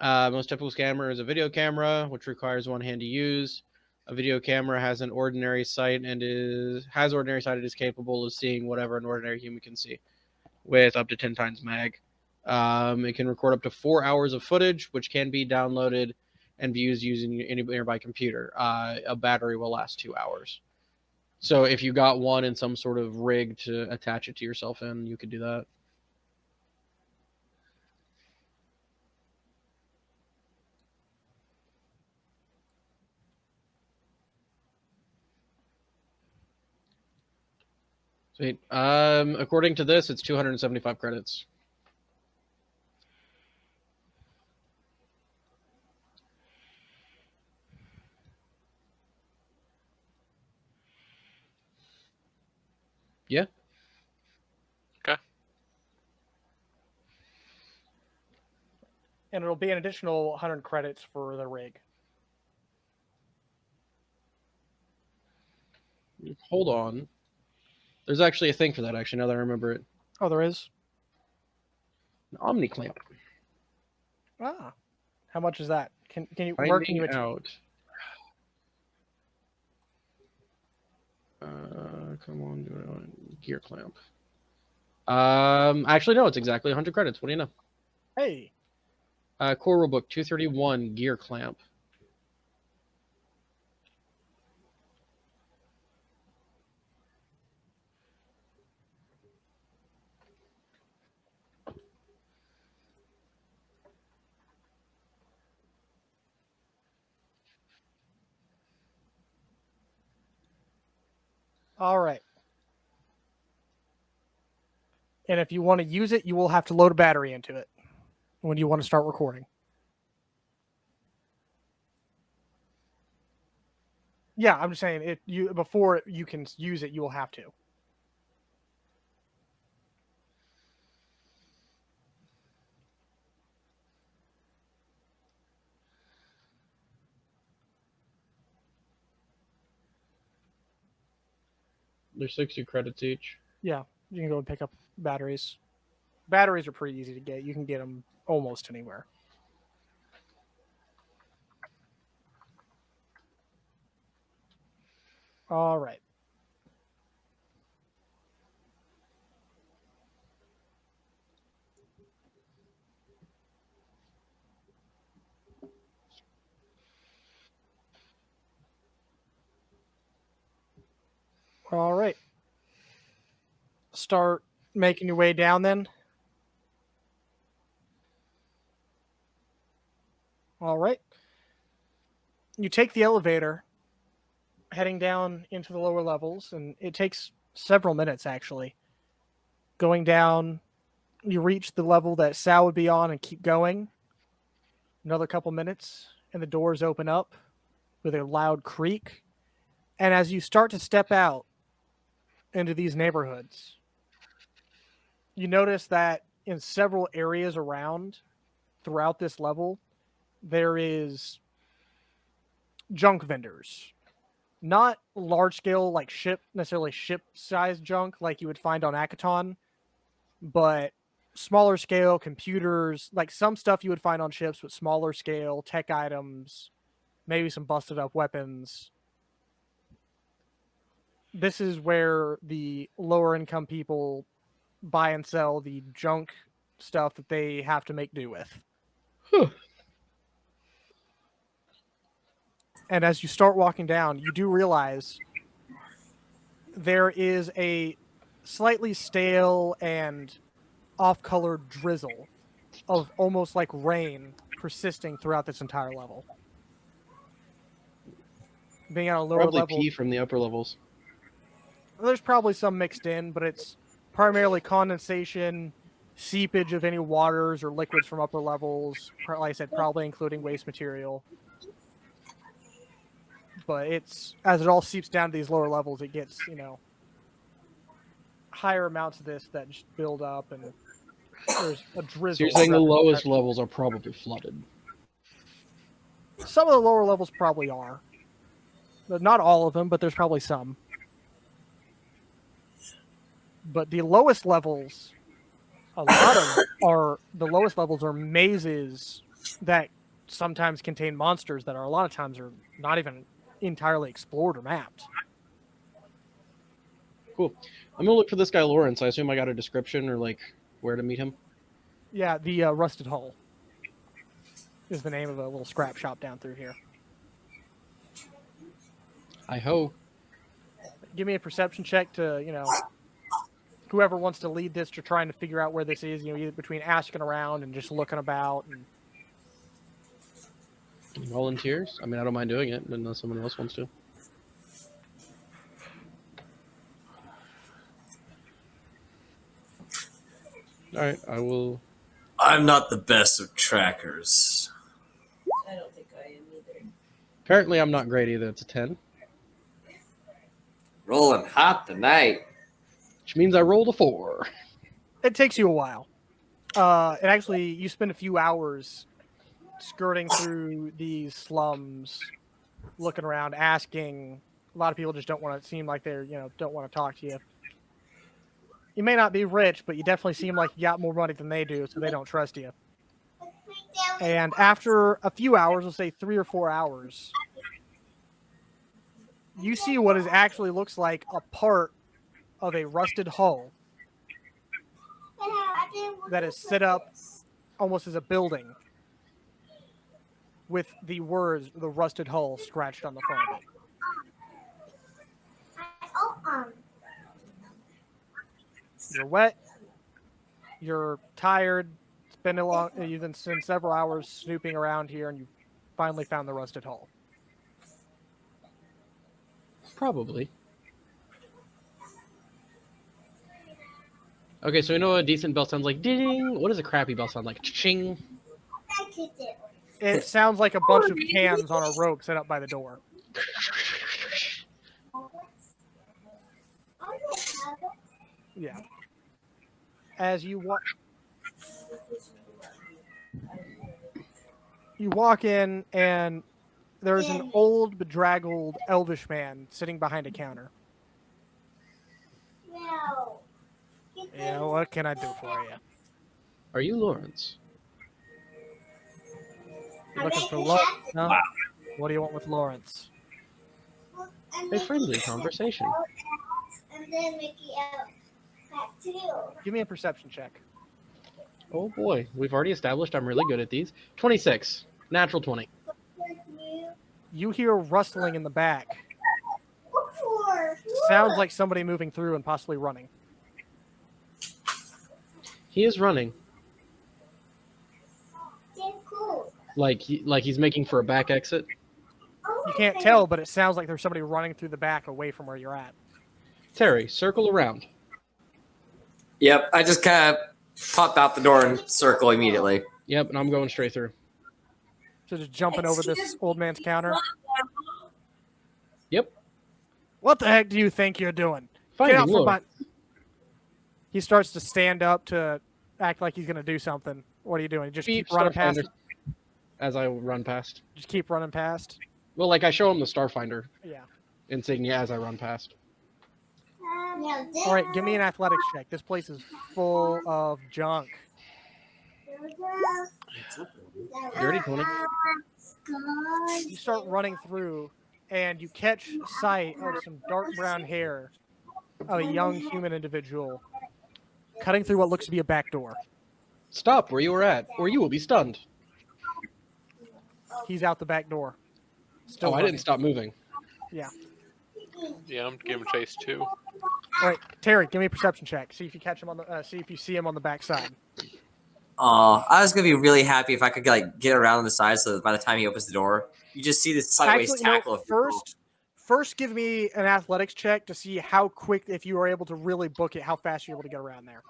S2: Most typical camera is a video camera, which requires one hand to use. A video camera has an ordinary sight and is capable of seeing whatever an ordinary human can see, with up to 10 times mag. It can record up to 4 hours of footage, which can be downloaded and views using any nearby computer. A battery will last 2 hours. So if you got one in some sort of rig to attach it to yourself in, you could do that. Sweet. According to this, it's 275 credits. Yeah.
S3: Okay.
S1: And it'll be an additional 100 credits for the rig.
S2: Hold on. There's actually a thing for that, actually, now that I remember it.
S1: Oh, there is?
S2: An Omni clamp.
S1: Ah. How much is that? Can you where can you
S2: out? Come on, do it. Gear clamp. Actually, no, it's exactly 100 credits. What do you know?
S1: Hey.
S2: Core rulebook 231 gear clamp.
S1: All right. And if you want to use it, you will have to load a battery into it when you want to start recording. Yeah, I'm just saying before you can use it, you will have to.
S2: There's 60 credits each.
S1: Yeah, you can go and pick up batteries. Batteries are pretty easy to get. You can get them almost anywhere. All right. All right. Start making your way down then. All right. You take the elevator heading down into the lower levels, and it takes several minutes actually. Going down, you reach the level that Sal would be on and keep going. Another couple minutes, and the doors open up with a loud creak. And as you start to step out into these neighborhoods, you notice that in several areas around throughout this level, there is junk vendors. Not large scale, like necessarily ship sized junk like you would find on Akaton, but smaller scale computers, like some stuff you would find on ships, but smaller scale tech items, maybe some busted up weapons. This is where the lower income people buy and sell the junk stuff that they have to make do with.
S2: Huh.
S1: And as you start walking down, you do realize there is a slightly stale and off-colored drizzle of almost like rain persisting throughout this entire level. Being on a lower
S2: Probably
S1: level,
S2: pee from the upper levels.
S1: there's probably some mixed in, but it's primarily condensation, seepage of any waters or liquids from upper levels. Like I said, probably including waste material. But it's as it all seeps down to these lower levels, it gets, higher amounts of this that just build up, and there's a drizzle.
S2: So you're saying the
S1: throughout
S2: lowest
S1: entire-
S2: levels are probably flooded.
S1: Some of the lower levels probably are. But not all of them, but there's probably some. But the lowest levels, the lowest levels are mazes that sometimes contain monsters that are a lot of times are not even entirely explored or mapped.
S2: Cool. I'm gonna look for this guy Lawrence. I assume I got a description or like where to meet him.
S1: Yeah, the Rusted Hull is the name of a little scrap shop down through here.
S2: I ho.
S1: Give me a perception check to, whoever wants to lead this to trying to figure out where this is, either between asking around and just looking about. And
S2: Volunteers? I mean, I don't mind doing it, unless someone else wants to. All right, I will.
S5: I'm not the best of trackers.
S4: I don't think I am either.
S2: Apparently, I'm not great either. It's a 10,
S5: Rolling hot tonight.
S2: which means I rolled a 4.
S1: it takes you a while. And actually, you spend a few hours skirting through these slums, looking around, asking. A lot of people just don't want to seem like they're, don't want to talk to you. You may not be rich, but you definitely seem like you got more money than they do, so they don't trust you. And after a few hours, we'll say 3 or 4 hours, you see what is actually looks like a part of a rusted hull that is set up almost as a building with the words "the rusted hull" scratched on the front of it. You're wet. You're tired. You've been spent several hours snooping around here, and you finally found the rusted hull.
S2: Probably. Okay, so we know a decent bell sounds like ding. What does a crappy bell sound like? Ching.
S1: It sounds like a bunch of cans on a rope set up by the door. Yeah. As you walk in, and there's an old, bedraggled, elvish man sitting behind a counter. Yeah, what can I do for you?
S2: Are you Lawrence?
S1: You looking for Lawrence? No? What do you want with Lawrence?
S2: A friendly conversation.
S6: And then Mickey out back to you.
S1: Give me a perception check.
S2: Oh boy, we've already established I'm really good at these. 26. Natural 20.
S1: You hear rustling in the back.
S6: Look for.
S1: Sounds like somebody moving through and possibly running.
S2: He is running.
S6: They're cool.
S2: Like he's making for a back exit.
S1: You can't tell, but it sounds like there's somebody running through the back away from where you're at.
S2: Terry, circle around.
S5: Yep, I just kind of pop out the door and circle immediately.
S2: Yep, and I'm going straight through.
S1: So just jumping over this old man's counter.
S2: Yep.
S1: What the heck do you think you're doing?
S2: Finding
S1: Get out from
S2: load.
S1: behind. He starts to stand up to act like he's going to do something. What are you doing? Just
S2: Beep,
S1: keep running past.
S2: Starfinder. As I run past.
S1: Just keep running past.
S2: Well, like I show him the Starfinder
S1: Yeah.
S2: insignia as I run past.
S1: All right, give me an athletics check. This place is full of junk.
S2: Dirty 20.
S1: You start running through, and you catch sight of some dark brown hair of a young human individual cutting through what looks to be a back door.
S2: Stop where you were at, or you will be stunned.
S1: He's out the back door. Still
S2: Oh, I
S1: running.
S2: didn't stop moving.
S3: Yeah, I'm giving chase too.
S1: All right, Terry, give me a perception check. See if you catch him on the. See if you see him on the back side.
S5: I was gonna be really happy if I could like get around on the side so that by the time he opens the door, you just see this sideways
S1: Actually, no,
S5: tackle. of people.
S1: first, give me an athletics check to see how quick, if you are able to really book it, how fast you're able to get around there.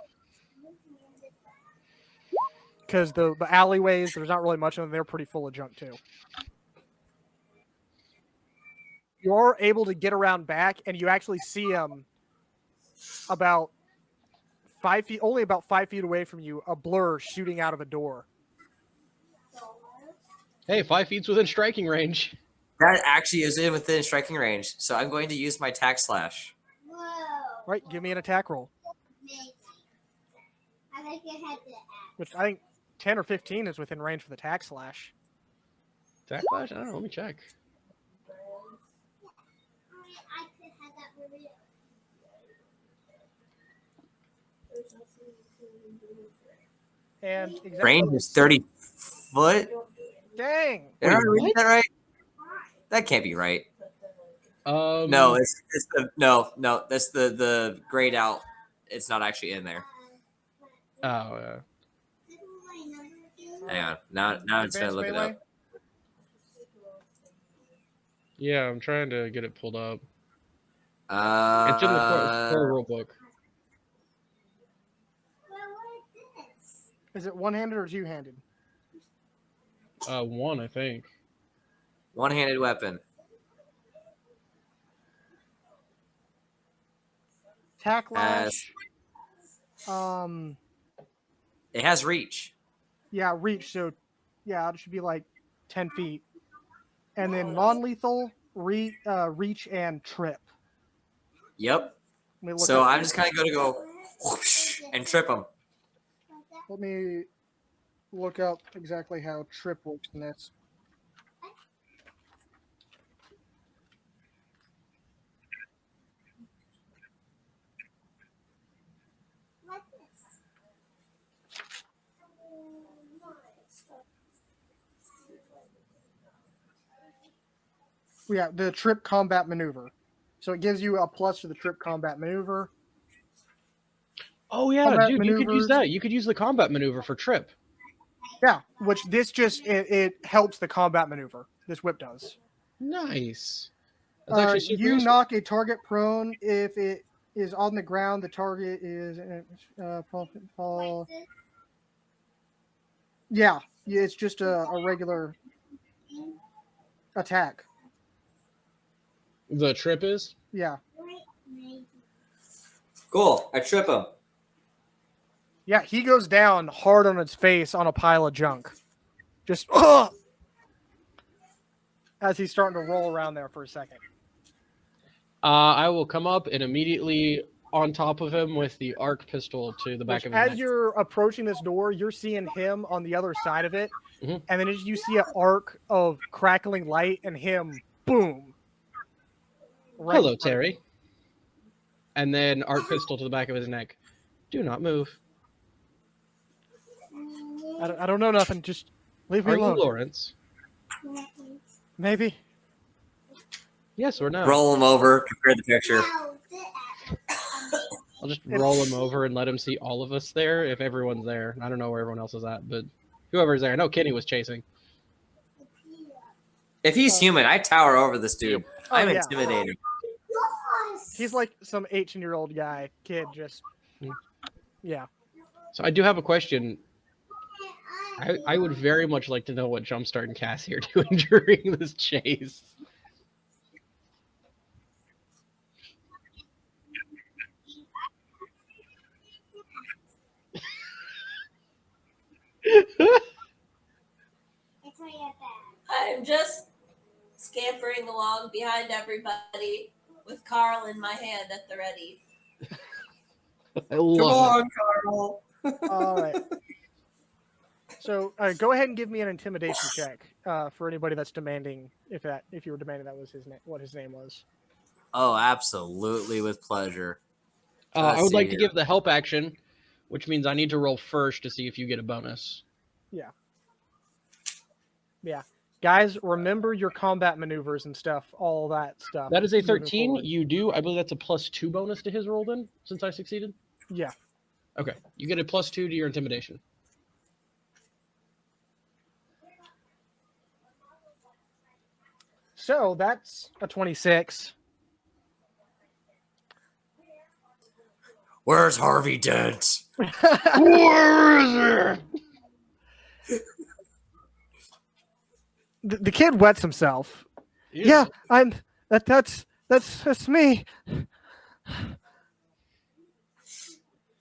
S1: Because the alleyways, there's not really much of them. They're pretty full of junk too. You are able to get around back, and you actually see him about 5 feet, only about 5 feet away from you, a blur shooting out of a door.
S2: Hey, 5 feet's within striking range.
S5: That actually is within striking range, so I'm going to use my tack slash.
S6: Whoa.
S1: All right, give me an attack roll,
S6: Amazing. I like your head to act.
S1: which I think 10 or 15 is within range for the attack slash.
S2: Attack flash? I don't know. Let me check.
S6: I could have that for you.
S1: And exactly,
S5: Range is 30 foot.
S1: dang.
S5: Did I
S2: Wait,
S5: read
S2: what?
S5: that right? That can't be right. No, it's the no. That's the grayed out. It's not actually in there.
S2: Oh, yeah.
S5: Hang on. Now I'm just gonna
S1: Advanced
S5: look it
S1: melee?
S5: up.
S2: Yeah, I'm trying to get it pulled up. It's in the core rule book.
S1: Is it one-handed or two-handed?
S2: One, I think.
S5: One-handed weapon.
S1: Tack
S5: As-
S1: lash.
S5: It has reach.
S1: Yeah, reach. So, yeah, it should be like 10 feet. And then non-lethal, reach, and trip.
S5: Yep.
S1: Let me look
S5: So
S1: up-
S5: I'm just kind of going to go whoosh and trip him.
S1: Let me look up exactly how trip works in this. Yeah, the trip combat maneuver. So it gives you a plus for the trip combat maneuver.
S2: Oh, yeah,
S1: Combat
S2: dude, you could use
S1: maneuvers.
S2: that. You could use the combat maneuver for trip.
S1: Yeah, which this just it helps the combat maneuver. This whip does.
S2: Nice. That's actually super
S1: You
S2: useful.
S1: knock a target prone if it is on the ground. The target is fall. Yeah, it's just a regular attack.
S2: The trip is?
S1: Yeah,
S5: Cool. I trip him.
S1: yeah. He goes down hard on his face on a pile of junk. Just as he's starting to roll around there for a second.
S2: I will come up and immediately on top of him with the arc pistol to the back
S1: Which,
S2: of his
S1: as
S2: neck.
S1: you're approaching this door, you're seeing him on the other side of it,
S2: Mhm.
S1: and then as you see an arc of crackling light and him, boom, right
S2: Hello,
S1: in front of him.
S2: Terry. And then arc pistol to the back of his neck. Do not move.
S1: I don't know nothing. Just leave me
S2: Are you
S1: alone.
S2: Lawrence?
S1: Maybe.
S2: Yes or no?
S5: Roll him over. Compare the picture.
S2: I'll just roll him over and let him see all of us there if everyone's there. I don't know where everyone else is at, but whoever's there. I know Kenny was chasing.
S5: If he's human, I tower over this dude.
S1: Oh,
S5: I'm
S1: yeah.
S5: intimidated.
S1: He's like some 18-year-old kid, just yeah.
S2: So I do have a question. I would very much like to know what Jumpstart and Cassie are doing during this chase.
S4: I'm just scampering along behind everybody with Carl in my hand at the ready.
S2: I love it.
S5: Carl.
S1: All right. So go ahead and give me an intimidation check for anybody that's demanding if you were demanding that was his name, what his name was.
S5: Oh, absolutely, with pleasure.
S2: I
S5: Let's
S2: would
S5: see
S2: like to
S5: here.
S2: give the help action, which means I need to roll first to see if you get a bonus.
S1: Yeah. Guys, remember your combat maneuvers and stuff, all that stuff.
S2: That is a
S1: moving
S2: 13.
S1: forward.
S2: You do. I believe that's a +2 bonus to his roll then, since I succeeded.
S1: Yeah.
S2: Okay. You get a +2 to your intimidation.
S1: So that's a 26.
S5: Where's Harvey Dent?
S2: Where is it?
S1: The kid wets himself. Yeah, I'm. That's me.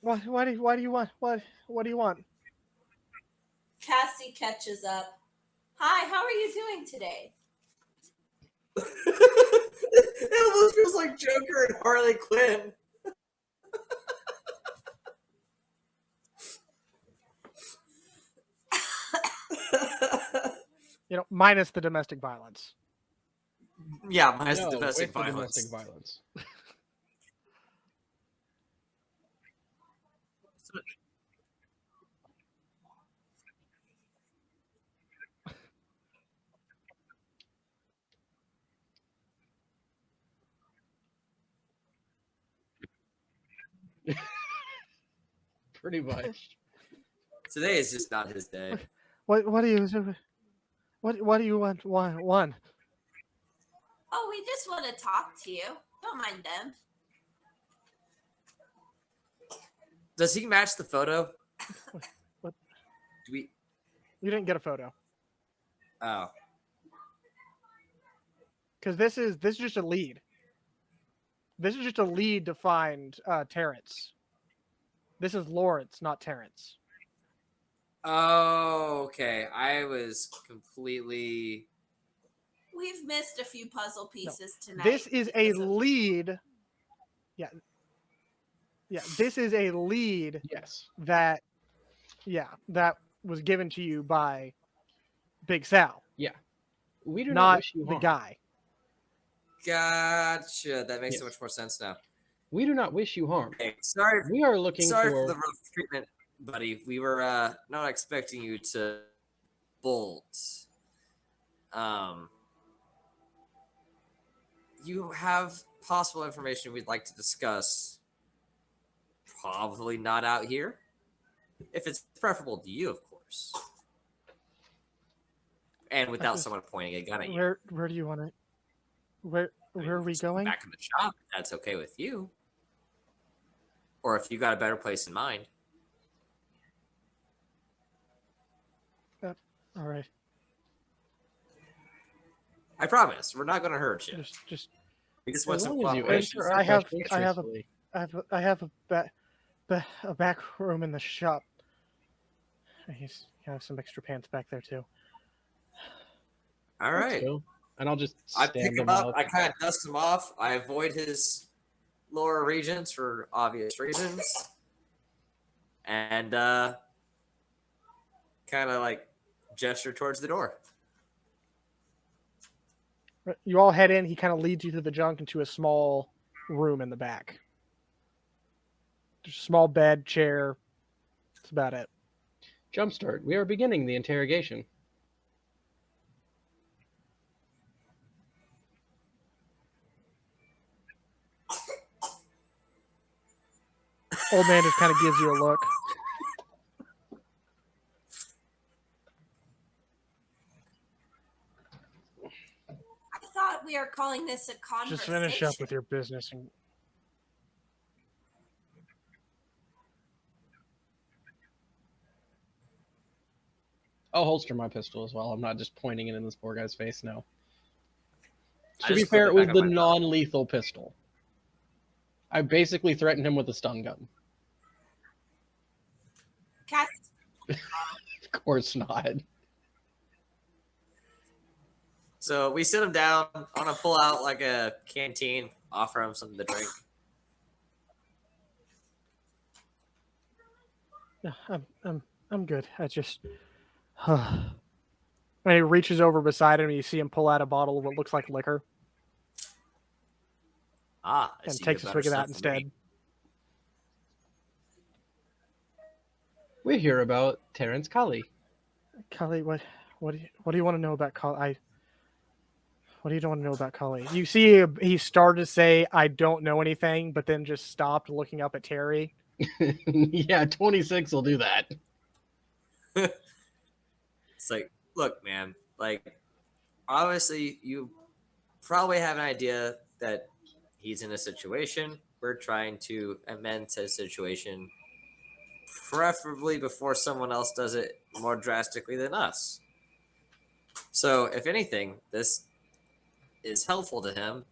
S1: Why do you want? What do you want?
S4: Cassie catches up. Hi, how are you doing today?
S5: It almost feels like Joker and Harley Quinn.
S1: Minus the domestic violence.
S5: Yeah, minus
S2: No,
S5: domestic
S2: with the
S5: violence.
S2: domestic violence. Pretty much.
S5: Today is just not his day.
S1: What do you want?
S4: Oh, we just want to talk to you. Don't mind them.
S5: Does he match the photo?
S1: What?
S5: Do we?
S1: You didn't get a photo
S5: Oh,
S1: because this is just a lead. This is just a lead to find Terrence. This is Lawrence, not Terrence.
S5: oh, okay. I was completely.
S4: We've missed a few puzzle pieces tonight.
S1: This is a
S4: because of-
S1: lead. Yeah. This is a lead
S2: Yes.
S1: that was given to you by Big Sal,
S2: We do not
S1: not
S2: wish you
S1: the
S2: harm.
S1: guy.
S5: Gotcha. That makes so
S2: Yes.
S5: much more sense now.
S2: We do not wish you harm.
S5: Okay, sorry.
S2: We are looking
S5: Sorry
S2: for
S5: for the rough treatment, buddy. We were not expecting you to bolt. You have possible information we'd like to discuss. Probably not out here. If it's preferable to you, of course. And without
S1: Okay.
S5: someone pointing a gun at you.
S1: Where do you want it? Where are we going?
S5: Back in the shop, if that's okay with you. Or if you got a better place in mind.
S1: All right.
S5: I promise, we're not going to hurt you.
S1: Just
S5: We just
S2: as
S5: want some
S2: long as you
S5: cooperation.
S2: answer our
S1: I have-
S2: questions
S1: I have a-
S2: truthfully.
S1: I have a back room in the shop. You have some extra pants back there too.
S5: All right.
S2: So, and I'll just
S5: I
S2: stand
S5: pick him
S2: them
S5: up. I kind of dust him off. I avoid his lower regions for obvious reasons. And kind of like gesture towards the door.
S1: You all head in. He kind of leads you through the junk into a small room in the back. There's a small bed, chair. That's about it.
S2: Jumpstart, we are beginning the interrogation.
S1: Old man just kind of gives you a look.
S4: I thought we are calling this a conversation.
S1: Just finish up with your business. And
S2: I'll holster my pistol as well. I'm not just pointing it in this poor guy's face, no.
S5: I
S2: To be
S5: just put
S2: fair,
S5: it
S2: it was
S5: back
S2: the
S5: on my belt.
S2: non-lethal pistol. I basically threatened him with a stun gun.
S4: Cass,
S2: Of course not.
S5: So we sit him down. I want to pull out like a canteen, offer him something to drink.
S1: No, I'm good. I just. And he reaches over beside him, and you see him pull out a bottle of what looks like liquor,
S5: Ah, I
S1: and
S5: see
S1: takes a
S5: you have
S1: swig of
S5: better
S1: that
S5: stuff than me.
S1: instead.
S2: We hear about Terrence Cully.
S1: Cully, what do you want to know about Cully? What do you want to know about Cully? You see, he started to say, "I don't know anything," but then just stopped, looking up at Terry.
S2: Yeah, 26 will do that.
S5: It's like, look, man, like, obviously you probably have an idea that he's in a situation. We're trying to amend his situation, preferably before someone else does it more drastically than us. So, if anything, this is helpful to him,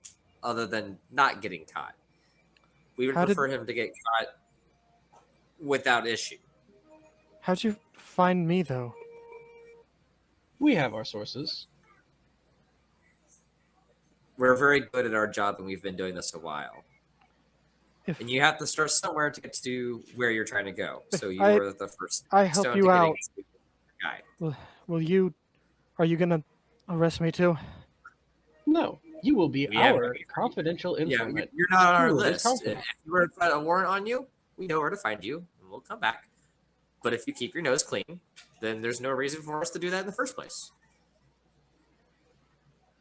S5: other than not getting caught. We would
S1: How did-
S5: prefer him to get caught without issue.
S1: How'd you find me, though?
S2: We have our sources.
S5: We're very good at our job, and we've been doing this a while.
S1: If
S5: And you have to start somewhere to get to where you're trying to go. So you
S1: I-
S5: were the first
S1: I help
S5: stone
S1: you
S5: to
S1: out,
S5: getting to the guy.
S1: are you gonna arrest me too?
S2: No, you will be
S5: We have
S2: our
S5: it.
S2: confidential
S5: Yeah,
S2: informant.
S5: you're not on our
S2: Truly
S5: list. If
S2: confident.
S5: you were to find a warrant on you, we know where to find you, and we'll come back. But if you keep your nose clean, then there's no reason for us to do that in the first place.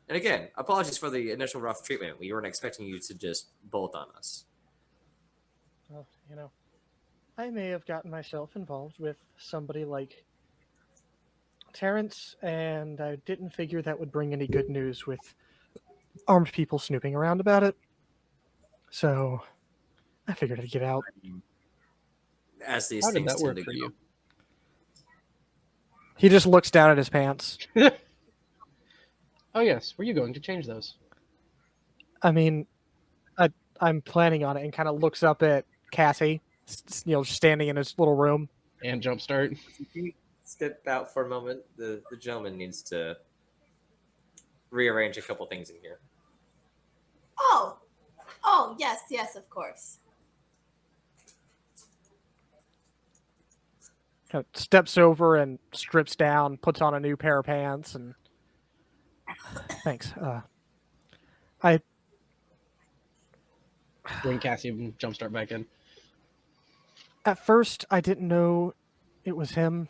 S5: And again, apologies for the initial rough treatment. We weren't expecting you to just bolt on us.
S1: Well, I may have gotten myself involved with somebody like Terrence, and I didn't figure that would bring any good news with armed people snooping around about it. So I figured I'd get out.
S5: As these
S2: How did
S5: things
S2: that
S5: tend
S2: work
S5: to
S2: for
S5: go.
S2: you?
S1: He just looks down at his pants.
S2: Oh yes, were you going to change those?
S1: I mean, I'm planning on it, and kind of looks up at Cassie, standing in his little room.
S2: And jumpstart?
S5: If you step out for a moment, the gentleman needs to rearrange a couple things in here.
S4: oh, yes, of course.
S1: Kind of steps over and strips down, puts on a new pair of pants, and thanks.
S2: Bring Cassie and jumpstart back in.
S1: At first, I didn't know it was him.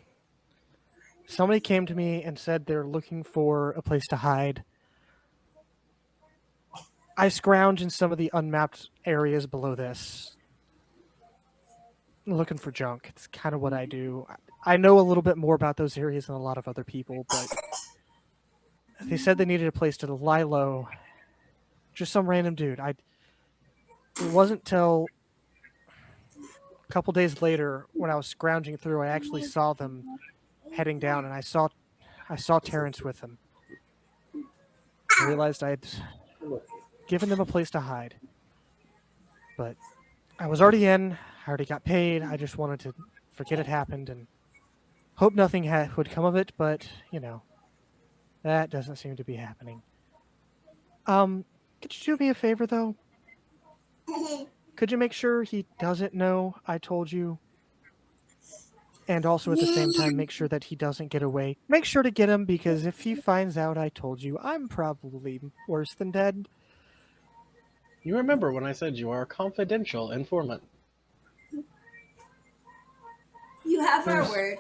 S1: Somebody came to me and said they're looking for a place to hide. I scrounge in some of the unmapped areas below this, looking for junk. It's kind of what I do. I know a little bit more about those areas than a lot of other people, but they said they needed a place to lie low. Just some random dude. It wasn't till a couple days later when I was scrounging through, I actually saw them heading down, and I saw Terrence with them. I realized I had given them a place to hide, but I was already in. I already got paid. I just wanted to forget it happened and hope nothing would come of it. But that doesn't seem to be happening. Could you do me a favor though? Could you make sure he doesn't know I told you And also at the same time, make sure that he doesn't get away. Make sure to get him, because if he finds out I told you, I'm probably worse than dead.
S2: You remember when I said you are a confidential informant?
S4: You have our
S1: There's-
S4: word.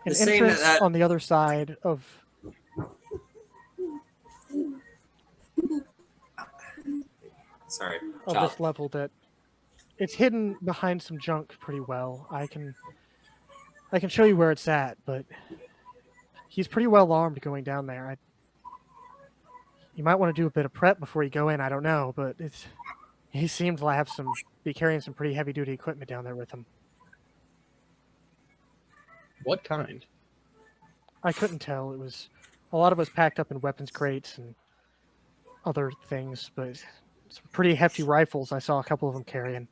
S1: An
S5: Saying
S1: entrance
S5: that-
S1: on the other side of
S5: Sorry.
S1: of
S5: Chop.
S1: this level that it's hidden behind some junk pretty well. I can show you where it's at, but he's pretty well armed going down there. You might want to do a bit of prep before you go in. I don't know, but he seemed to be carrying some pretty heavy duty equipment down there with him.
S2: What kind?
S1: I couldn't tell. It was a lot of us packed up in weapons crates and other things, but some pretty hefty rifles. I saw a couple of them carrying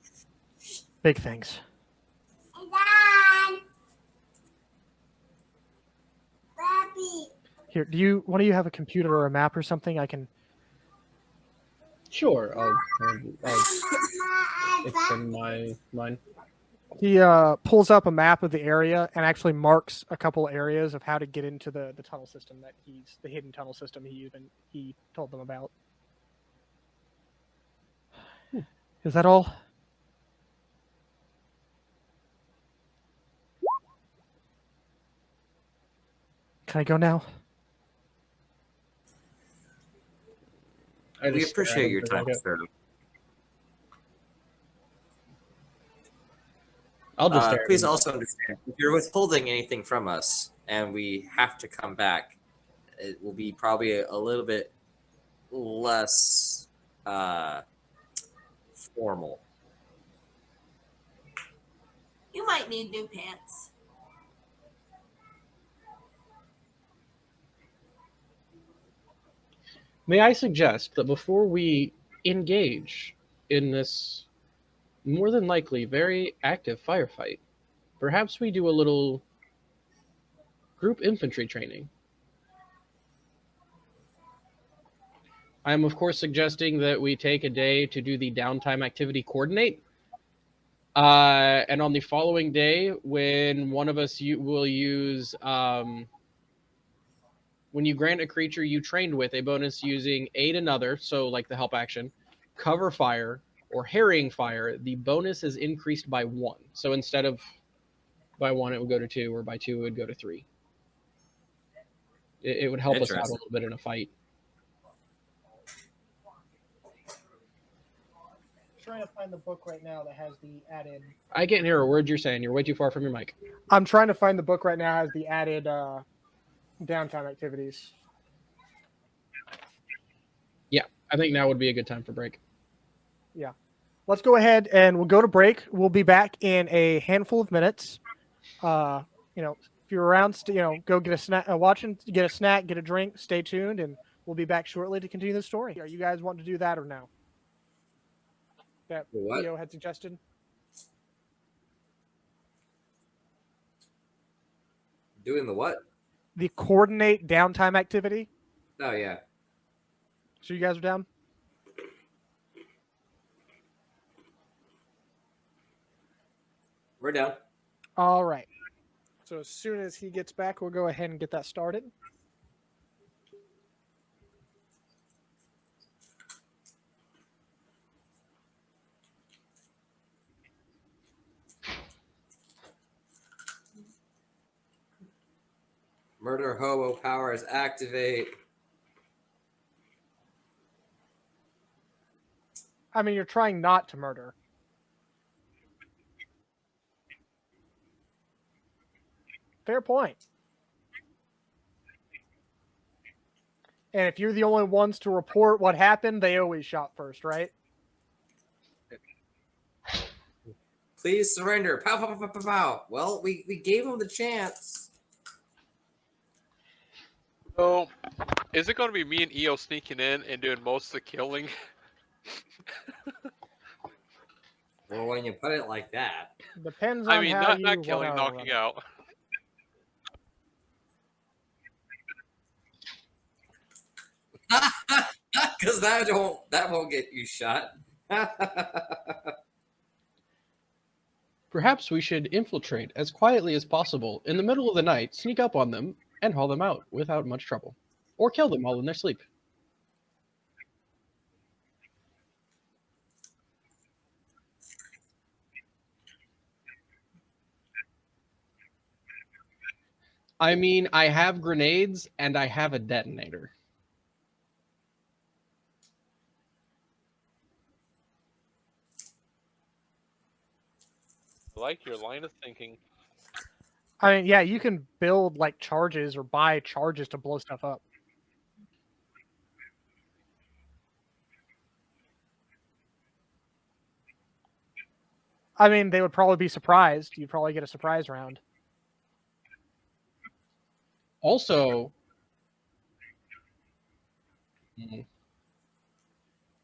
S1: big things.
S6: Dad. Papi.
S1: Here, one of you have a computer or a map or something? I can.
S2: Sure, I'll
S6: Mama,
S2: extend mine.
S1: He pulls up a map of the area and actually marks a couple areas of how to get into the tunnel system the hidden tunnel system he told them about. Is that all? Can I go now?
S2: I
S5: We
S2: just stare at
S5: appreciate
S2: him
S5: your
S2: for a
S5: time,
S2: second.
S5: sir.
S2: I'll just stare at
S5: Please
S2: him.
S5: also understand, if you're withholding anything from us and we have to come back, it will be probably a little bit less formal.
S4: You might need new pants.
S2: May I suggest that before we engage in this more than likely very active firefight, perhaps we do a little group infantry training? I am, of course, suggesting that we take a day to do the downtime activity coordinate. And on the following day, when one of us will use, when you grant a creature you trained with a bonus using aid another, so like the help action, cover fire, or harrying fire, the bonus is increased by 1. So instead of by 1, it would go to 2, or by 2, it would go to 3. It would help us out a little bit in a fight.
S1: Trying to find the book right now that has the added.
S2: I can't hear a word you're saying. You're way too far from your mic.
S1: I'm trying to find the book right now that has the added downtime activities.
S2: Yeah, I think now would be a good time for break.
S1: Yeah. Let's go ahead and we'll go to break. We'll be back in a handful of minutes. If you're around, go get a snack, get a snack, get a drink, stay tuned, and we'll be back shortly to continue the story. Are you guys wanting to do that or no? That
S5: What?
S1: Theo had suggested.
S5: Doing the what?
S1: The coordinate downtime activity.
S5: Oh, yeah.
S1: So you guys are down?
S5: We're down.
S1: All right. So as soon as he gets back, we'll go ahead and get that started.
S5: Murder hobo powers activate.
S1: I mean, you're trying not to murder. Fair point. And if you're the only ones to report what happened, they always shot first, right?
S5: Please surrender. Pow, pow, pow, pow, pow, pow. Well, we gave him the chance.
S3: So, is it going to be me and EO sneaking in and doing most of the killing?
S5: Well, when you put it like that.
S1: Depends on
S3: I mean,
S1: how
S3: not
S1: you
S3: killing,
S1: wanna
S3: knocking
S1: run
S3: out.
S5: Because that won't get you shot.
S2: Perhaps we should infiltrate as quietly as possible in the middle of the night, sneak up on them, and haul them out without much trouble. Or kill them all in their sleep. I mean, I have grenades and I have a detonator.
S3: I like your line of thinking.
S1: I mean, yeah, you can build like charges or buy charges to blow stuff up. I mean, they would probably be surprised. You'd probably get a surprise round.
S2: Also,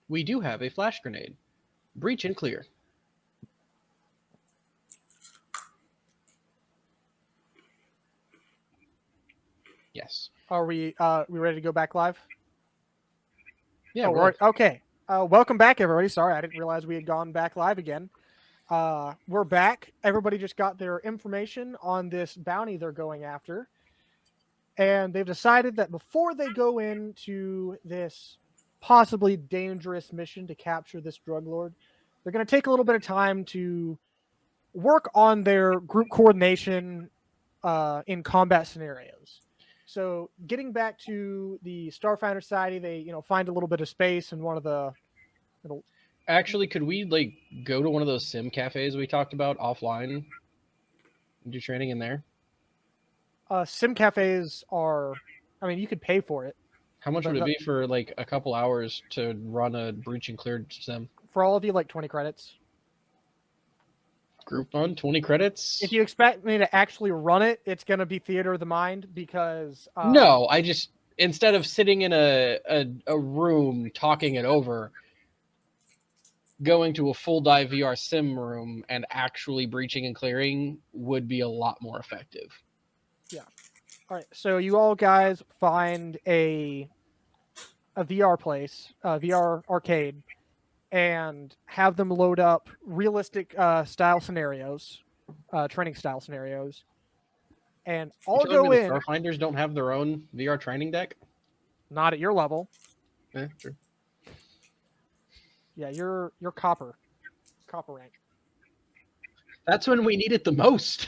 S2: we do have a flash grenade. Breach and clear. Yes.
S1: Are we ready to go back live?
S2: Yeah,
S1: Oh,
S2: we're
S1: we're, okay. Welcome back, everybody. Sorry, I didn't realize we had gone back live again. We're back. Everybody just got their information on this bounty they're going after. And they've decided that before they go into this possibly dangerous mission to capture this drug lord, they're going to take a little bit of time to work on their group coordination in combat scenarios. So getting back to the Starfinder Society, they find a little bit of space in one of the little.
S2: Actually, could we like go to one of those sim cafes we talked about offline and do training in there?
S1: Sim cafes are, I mean, you could pay for it.
S2: How much
S1: But
S2: would it
S1: the-
S2: be for like a couple hours to run a breach and cleared sim?
S1: For all of you, like 20 credits.
S2: Group fun, 20 credits?
S1: If you expect me to actually run it, it's going to be theater of the mind because
S2: No, I just instead of sitting in a room talking it over, going to a full dive VR sim room and actually breaching and clearing would be a lot more effective.
S1: All right, so you all guys find a VR place, VR arcade, and have them load up realistic style scenarios, training style scenarios, and all
S2: You telling
S1: go
S2: me the
S1: in.
S2: Starfinders don't have their own VR training deck?
S1: Not at your level.
S2: True.
S1: Yeah, you're copper rank.
S2: That's when we need it the most.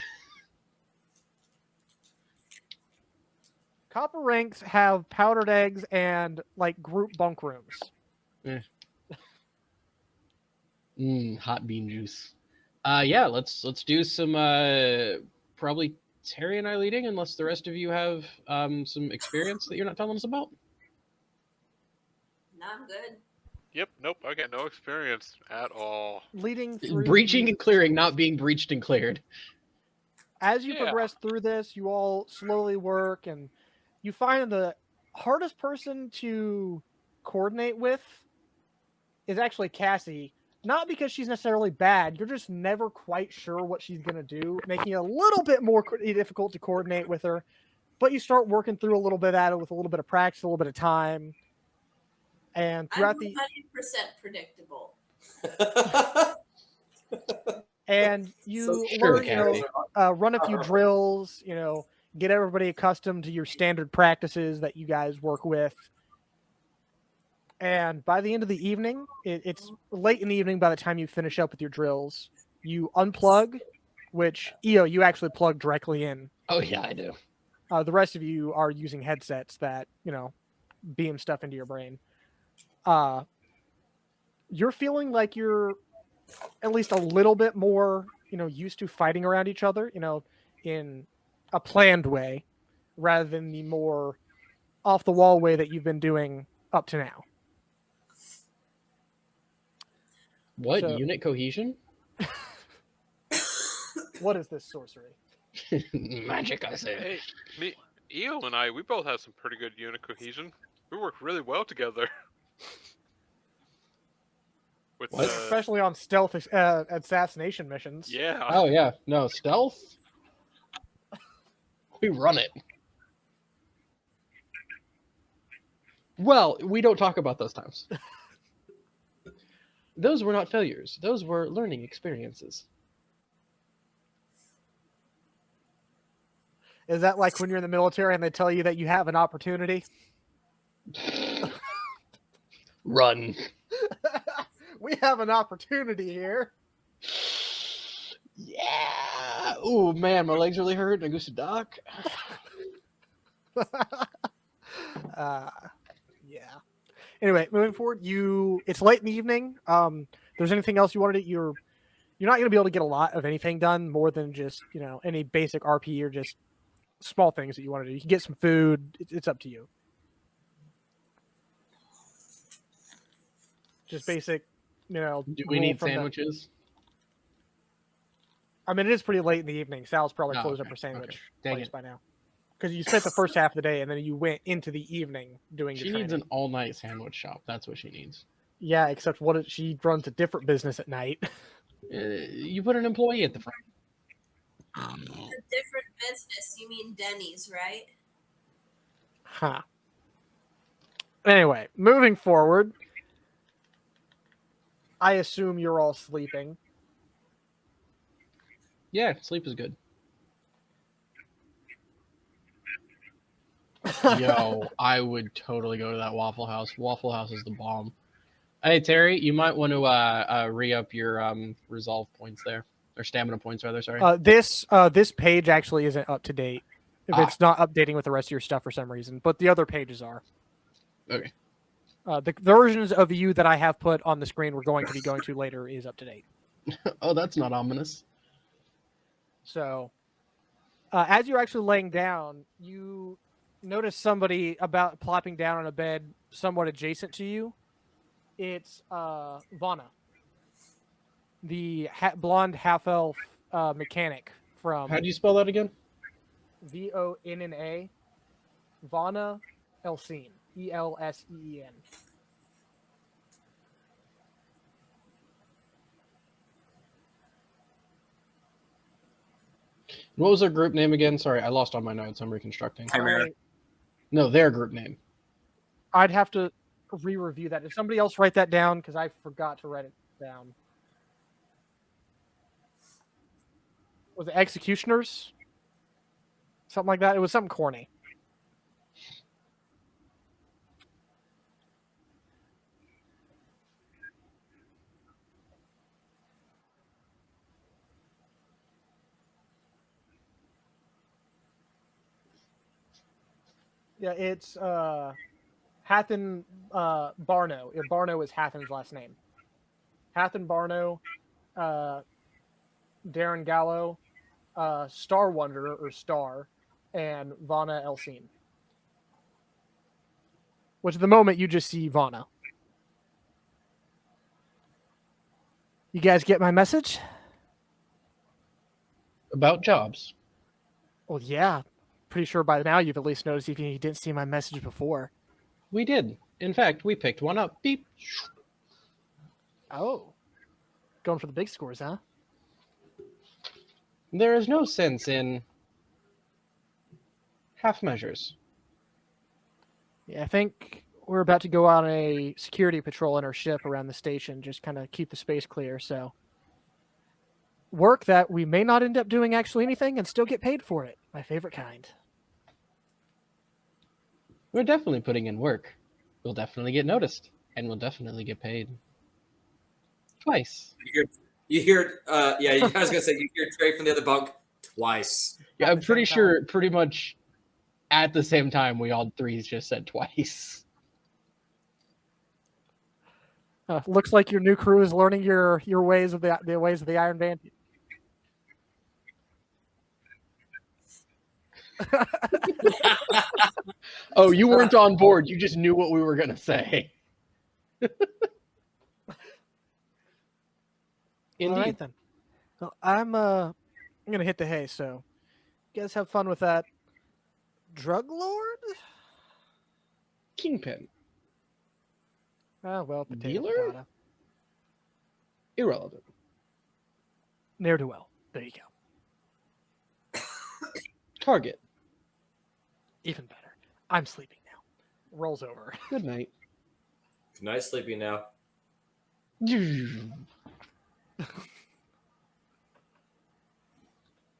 S1: Copper ranks have powdered eggs and like group bunk rooms.
S2: Hot bean juice. Yeah, let's do some probably Terry and I leading, unless the rest of you have some experience that you're not telling us about.
S4: No, I'm good.
S3: Yep, nope, I got no experience at all.
S1: Leading through
S2: Breaching and clearing, not being breached and cleared.
S1: as you
S3: Yeah.
S1: progress through this, you all slowly work, and you find the hardest person to coordinate with is actually Cassie. Not because she's necessarily bad, you're just never quite sure what she's going to do, making it a little bit more difficult to coordinate with her. But you start working through a little bit at it with a little bit of practice, a little bit of time. And
S4: I'm
S1: throughout
S4: 100% predictable.
S1: and you
S2: Sure,
S1: learn,
S2: Cassie.
S1: run a few drills, get everybody accustomed to your standard practices that you guys work with. And by the end of the evening, it's late in the evening by the time you finish up with your drills. You unplug, which, EO, you actually plug directly in.
S2: Oh yeah, I do.
S1: The rest of you are using headsets that, beam stuff into your brain. You're feeling like you're at least a little bit more, used to fighting around each other, in a planned way, rather than the more off the wall way that you've been doing up to now.
S2: What
S1: So-
S2: unit cohesion?
S1: What is this sorcery?
S2: Magic, I say.
S3: Hey, EO and I, we both have some pretty good unit cohesion. We work really well together. With
S2: What?
S1: Especially on stealth assassination missions.
S3: yeah.
S2: Oh yeah, no stealth. We run it. Well, we don't talk about those times. Those were not failures. Those were learning experiences.
S1: Is that like when you're in the military and they tell you that you have an opportunity?
S2: Run.
S1: We have an opportunity here.
S2: Yeah. Oh man, my legs really hurt. I go to doc.
S1: Yeah. Anyway, moving forward, it's late in the evening. There's anything else you wanted to you're not going to be able to get a lot of anything done more than just, any basic RP or just small things that you want to do. You can get some food. It's up to you. Just basic,
S2: Do we
S1: roll
S2: need
S1: from
S2: sandwiches?
S1: I mean, it is pretty late in the evening. Sal's probably
S2: Oh,
S1: closed
S2: okay,
S1: up her sandwich
S2: okay. Dang
S1: place
S2: it.
S1: by now. Because you spent the first half of the day and then you went into the evening doing
S2: She
S1: your
S2: needs
S1: training.
S2: an all-night sandwich shop. That's what she needs.
S1: Yeah, except she runs a different business at night.
S2: You put an employee at the front.
S4: A different business. You mean Denny's, right?
S1: Huh. Anyway, moving forward, I assume you're all sleeping.
S2: Yeah, sleep is good. Yo, I would totally go to that Waffle House. Waffle House is the bomb. Hey Terry, you might want to re-up your resolve points there, or stamina points rather. Sorry.
S1: This page actually isn't up to date. If it's not updating with the rest of your stuff for some reason, but the other pages are.
S2: Okay.
S1: The versions of you that I have put on the screen we're going to be going to later is up to date.
S2: Oh, that's not ominous.
S1: So, as you're actually laying down, you notice somebody about plopping down on a bed somewhat adjacent to you. It's Vana, the blonde half-elf mechanic from
S2: How do you spell that again?
S1: Vonna, Vana Elseen, Elseen.
S2: What was their group name again? Sorry, I lost all my notes. I'm reconstructing.
S5: Chimera.
S2: No, their group name.
S1: I'd have to re-review that. Did somebody else write that down? Because I forgot to write it down. Was it Executioners? Something like that? It was something corny. Yeah, it's Hathen Barno. Barno is Hathen's last name. Hathen Barno, Darren Gallo, Star Wanderer or Star, and Vana Elseen. Which at the moment you just see Vana. You guys get my message?
S2: About jobs.
S1: Well, yeah. Pretty sure by now you've at least noticed if you didn't see my message before.
S2: We did. In fact, we picked one up. Beep.
S1: Oh. Going for the big scores, huh?
S2: There is no sense in half measures.
S1: Yeah, I think we're about to go on a security patrol in our ship around the station, just kind of keep the space clear, so work that we may not end up doing actually anything and still get paid for it. My favorite kind.
S2: We're definitely putting in work. We'll definitely get noticed, and we'll definitely get paid. Twice.
S5: You hear, I was gonna say you hear Trey from the other bunk twice.
S2: Yeah,
S1: At
S2: I'm
S1: the
S2: pretty
S1: same
S2: sure pretty much at the same time we all three just said twice.
S1: Looks like your new crew is learning your ways of the ways of the Iron Band.
S2: Oh, you weren't on board. You just knew what we were gonna say. Indeed.
S1: All right then. Well, I'm gonna hit the hay. So, you guys have fun with that. Drug lord?
S2: Kingpin.
S1: Ah, well, potato,
S2: Dealer?
S1: potato.
S2: Irrelevant.
S1: Ne'er do well. There you go.
S2: Target.
S1: Even better. I'm sleeping now. Rolls over.
S2: Good night.
S5: Nice sleeping now.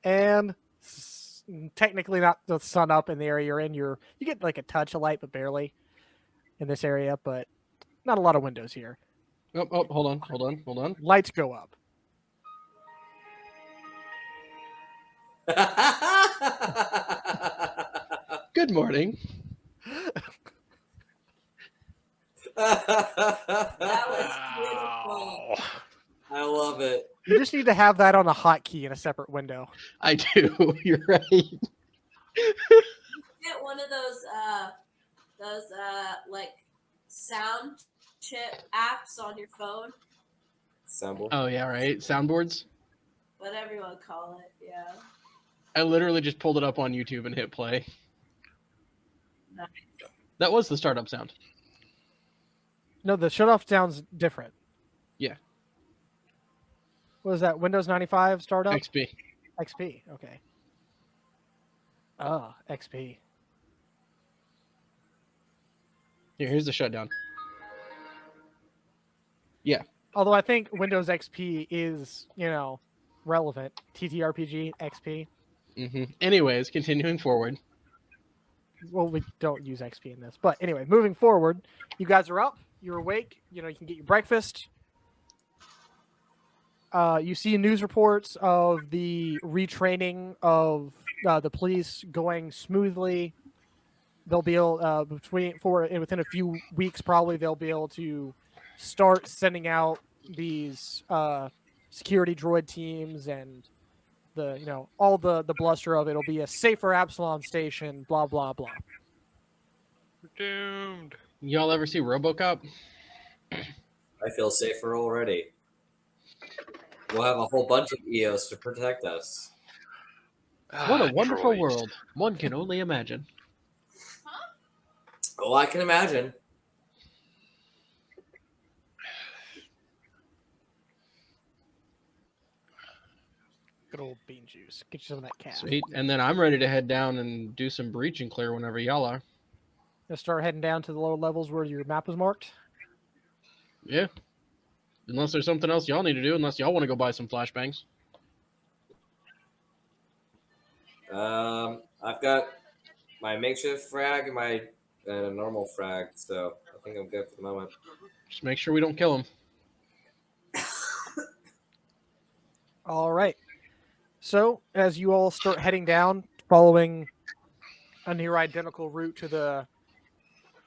S1: And technically not the sun up in the area you're in. You get like a touch of light, but barely in this area. But not a lot of windows here.
S2: Oh, hold on.
S1: Lights go up.
S2: Good morning.
S4: That was beautiful.
S3: Wow.
S5: I love it.
S1: You just need to have that on a hotkey in a separate window.
S2: I do. You're right.
S4: Get one of those like sound chip apps on your phone,
S5: Symbol.
S2: Oh yeah, right. Soundboards.
S4: whatever you want to call it. Yeah.
S2: I literally just pulled it up on YouTube and hit play.
S4: Nice.
S2: That was the startup sound.
S1: No, the shut off sounds different.
S2: Yeah.
S1: What is that? Windows 95 startup?
S2: XP.
S1: XP. Okay. Oh, XP.
S2: Here's the shutdown.
S1: Although I think Windows XP is, relevant. TTRPG XP.
S2: Anyways, continuing forward.
S1: Well, we don't use XP in this. But anyway, moving forward, you guys are up. You're awake. You can get your breakfast. You see news reports of the retraining of the police going smoothly. They'll be able within a few weeks, probably they'll be able to start sending out these security droid teams and all the bluster of it'll be a safer Absalom station. Blah blah blah.
S3: We're doomed.
S2: Y'all ever see RoboCop?
S5: I feel safer already. We'll have a whole bunch of EOS to protect us.
S2: What a wonderful
S3: Droids.
S2: world. One can only imagine.
S5: Oh, I can imagine.
S1: Good old bean juice. Get you some of that calf.
S2: Sweet. And then I'm ready to head down and do some breach and clear whenever y'all are.
S1: You'll start heading down to the lower levels where your map was marked.
S2: Yeah. Unless there's something else y'all need to do, unless y'all want to go buy some flashbangs.
S5: I've got my makeshift frag and a normal frag, so I think I'm good for the moment.
S2: Just make sure we don't kill them.
S1: All right. So as you all start heading down, following a near identical route to the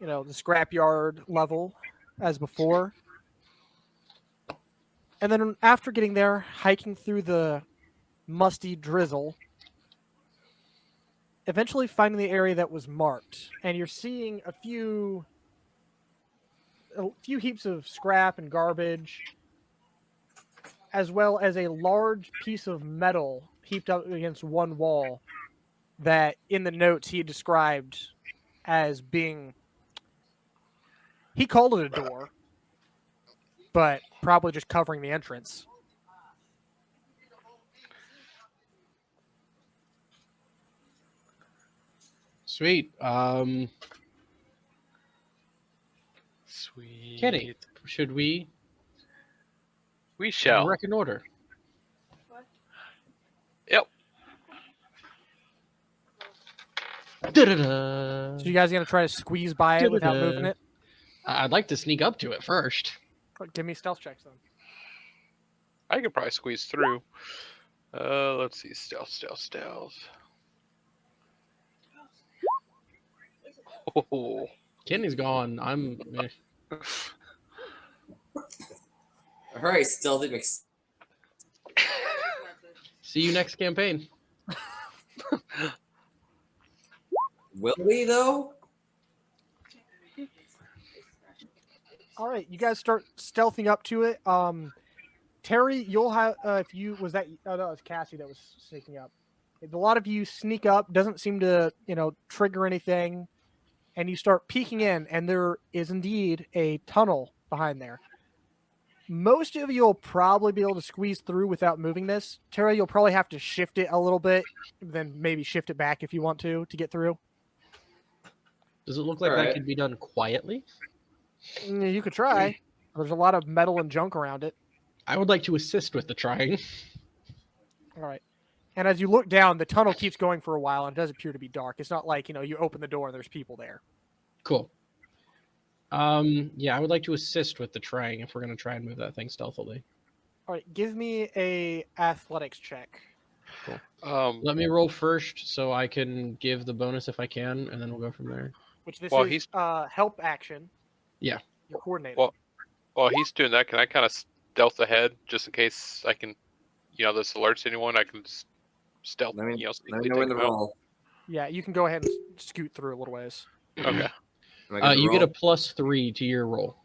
S1: scrapyard level as before. And then after getting there, hiking through the musty drizzle, eventually finding the area that was marked. And you're seeing a few heaps of scrap and garbage, as well as a large piece of metal heaped up against one wall that in the notes he described as being, he called it a door, but probably just covering the entrance.
S2: Sweet.
S3: Sweet.
S2: Kenny, should we
S3: We shall.
S2: reconnoiter?
S3: Yep.
S2: Da-da-da.
S1: So you guys gonna try to squeeze by it without moving it?
S2: I'd like to sneak up to it first.
S1: Give me stealth checks then.
S3: I could probably squeeze through. Let's see. Stealth. Oh.
S2: Kenny's gone. I'm.
S5: All right, stealthy mix.
S2: See you next campaign.
S5: Will we though?
S1: All right, you guys start stealthing up to it. Terry, you'll have if you was that oh no, it's Cassie that was sneaking up. A lot of you sneak up, doesn't seem to trigger anything, and you start peeking in, and there is indeed a tunnel behind there. Most of you will probably be able to squeeze through without moving this. Terry, you'll probably have to shift it a little bit, then maybe shift it back if you want to get through.
S2: Does it look like that
S5: Alright.
S2: could be done quietly?
S1: You could try. There's a lot of metal and junk around it.
S2: I would like to assist with the trying.
S1: All right. And as you look down, the tunnel keeps going for a while, and it does appear to be dark. It's not like, you open the door and there's people there.
S2: Cool. Yeah, I would like to assist with the trying if we're going to try and move that thing stealthily.
S1: All right, give me a athletics check.
S2: Let me roll first so I can give the bonus if I can, and then we'll go from there.
S1: Which this
S3: Well,
S1: is help action.
S2: Yeah.
S1: You're coordinating.
S3: Well, while he's doing that, can I kind of stealth ahead just in case I can, this alerts anyone? I can just stealth,
S5: Let me
S3: sneakily
S5: know when
S3: take
S5: to
S3: him out.
S5: roll.
S1: Yeah, you can go ahead and scoot through a little ways.
S3: Okay.
S5: Am I good to
S2: You get a
S5: roll?
S2: +3 to your roll.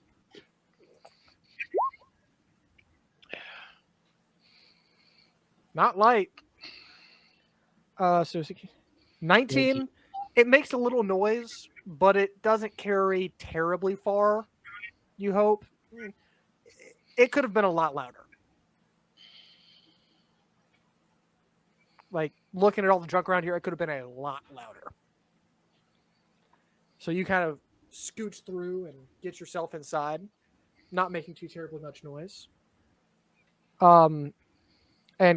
S1: Not light. So 19. It makes a little noise, but it doesn't carry terribly far. You hope. It could have been a lot louder. Like looking at all the junk around here, it could have been a lot louder. So you kind of scooch through and get yourself inside, not making too terribly much noise. And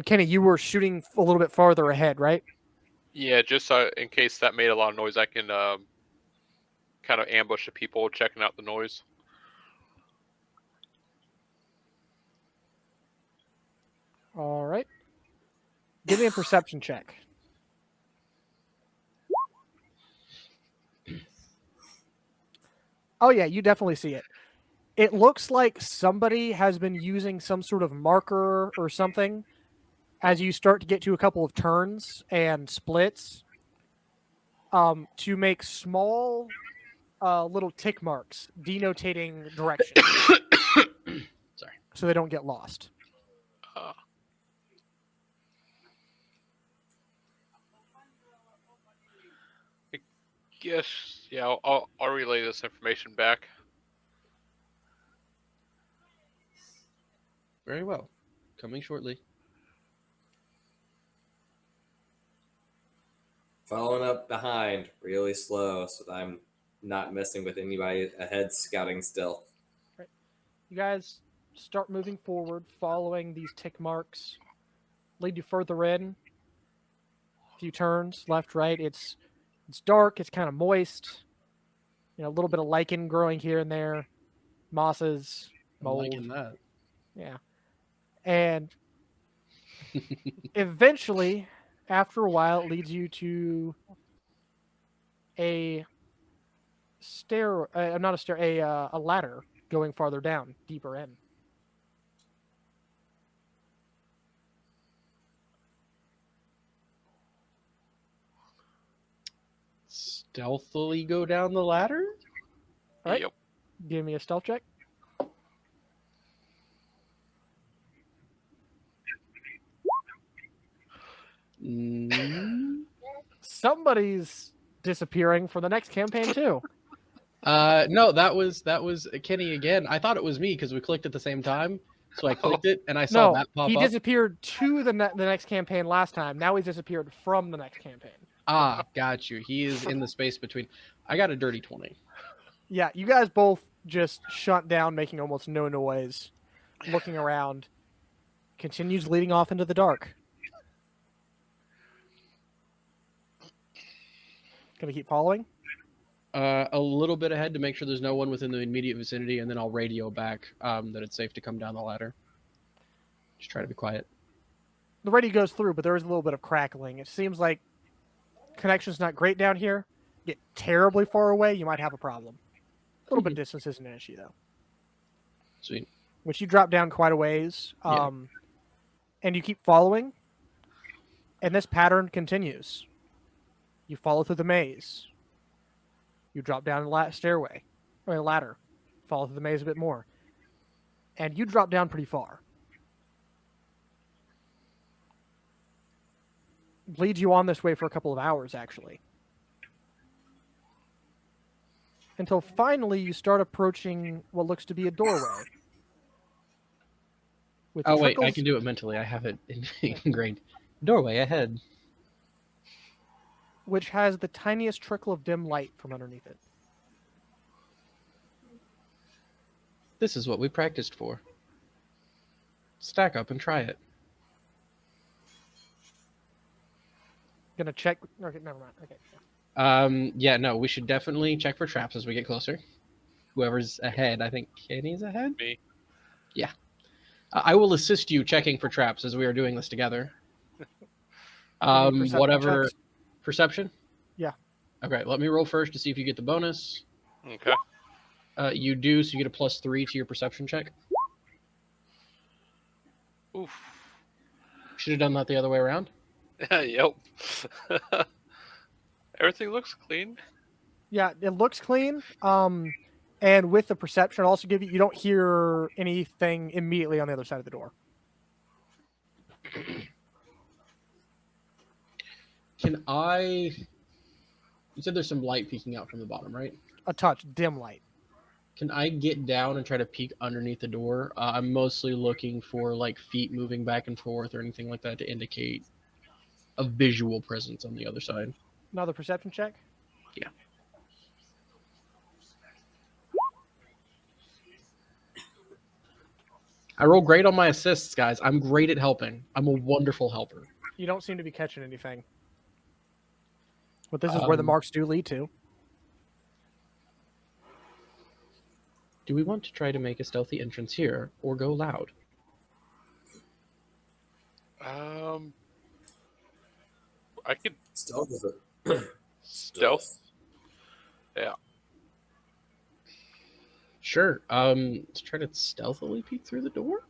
S1: Kenny, you were shooting a little bit farther ahead, right?
S3: Yeah, just in case that made a lot of noise, I can kind of ambush the people checking out the noise.
S1: All right. Give me a perception check. Oh, yeah, you definitely see it. It looks like somebody has been using some sort of marker or something as you start to get to a couple of turns and splits to make small little tick marks denotating direction.
S2: Sorry.
S1: So they don't get lost.
S3: Yes, yeah, I'll relay this information back.
S2: Very well. Coming shortly.
S5: Following up behind really slow so that I'm not messing with anybody ahead scouting stealth.
S1: You guys start moving forward, following these tick marks. Lead you further in. A few turns, left, right. It's dark. It's kind of moist. A little bit of lichen growing here and there. Mosses,
S2: I'm
S1: mold.
S2: liking that.
S1: Yeah. And eventually, after a while, it leads you to a a ladder going farther down, deeper in.
S2: Stealthily go down the ladder?
S1: All right.
S3: Yep.
S1: Give me a stealth check. Somebody's disappearing for the next campaign too.
S2: No, that was Kenny again. I thought it was me because we clicked at the same time. So I clicked it and I saw
S1: No,
S2: that pop
S1: he
S2: up.
S1: disappeared to the next campaign last time. Now he's disappeared from the next campaign.
S2: Ah, got you. He is in the space between. I got a dirty 20.
S1: Yeah, you guys both just shut down, making almost no noise, looking around. Continues leading off into the dark. Gonna keep following?
S2: A little bit ahead to make sure there's no one within the immediate vicinity, and then I'll radio back that it's safe to come down the ladder. Just try to be quiet.
S1: The radio goes through, but there is a little bit of crackling. It seems like connection's not great down here. Get terribly far away, you might have a problem. A little bit of distance isn't an issue, though.
S2: Sweet.
S1: Which you drop down quite a ways,
S2: Yeah.
S1: and you keep following, and this pattern continues. You follow through the maze. You drop down the stairway, or a ladder. Follow through the maze a bit more. And you drop down pretty far. Leads you on this way for a couple of hours, actually. Until finally you start approaching what looks to be a doorway. With
S2: Oh, wait, I
S1: trickles-
S2: can do it mentally. I have it ingrained. Doorway ahead.
S1: which has the tiniest trickle of dim light from underneath it.
S2: This is what we practiced for. Stack up and try it.
S1: Gonna check. Okay, never mind. Okay.
S2: Yeah, no, we should definitely check for traps as we get closer. Whoever's ahead, I think Kenny's ahead.
S3: Me.
S2: Yeah. I will assist you checking for traps as we are doing this together.
S1: Give me perception
S2: Whatever
S1: checks.
S2: perception.
S1: Yeah.
S2: Okay, let me roll first to see if you get the bonus.
S3: Okay.
S2: You do, so you get a +3 to your perception check.
S3: Oof.
S2: Should have done that the other way around.
S3: Yep. Everything looks clean.
S1: Yeah, it looks clean. And with the perception, it'll also give you don't hear anything immediately on the other side of the door.
S2: Can I? You said there's some light peeking out from the bottom, right?
S1: A touch, dim light.
S2: Can I get down and try to peek underneath the door? I'm mostly looking for like feet moving back and forth or anything like that to indicate a visual presence on the other side.
S1: Another perception check.
S2: Yeah. I roll great on my assists, guys. I'm great at helping. I'm a wonderful helper.
S1: You don't seem to be catching anything. But this is where the marks do lead to.
S2: Do we want to try to make a stealthy entrance here or go loud?
S3: I could
S5: Stealth is
S3: stealth. Yeah.
S2: Sure. Let's try to stealthily peek through the door.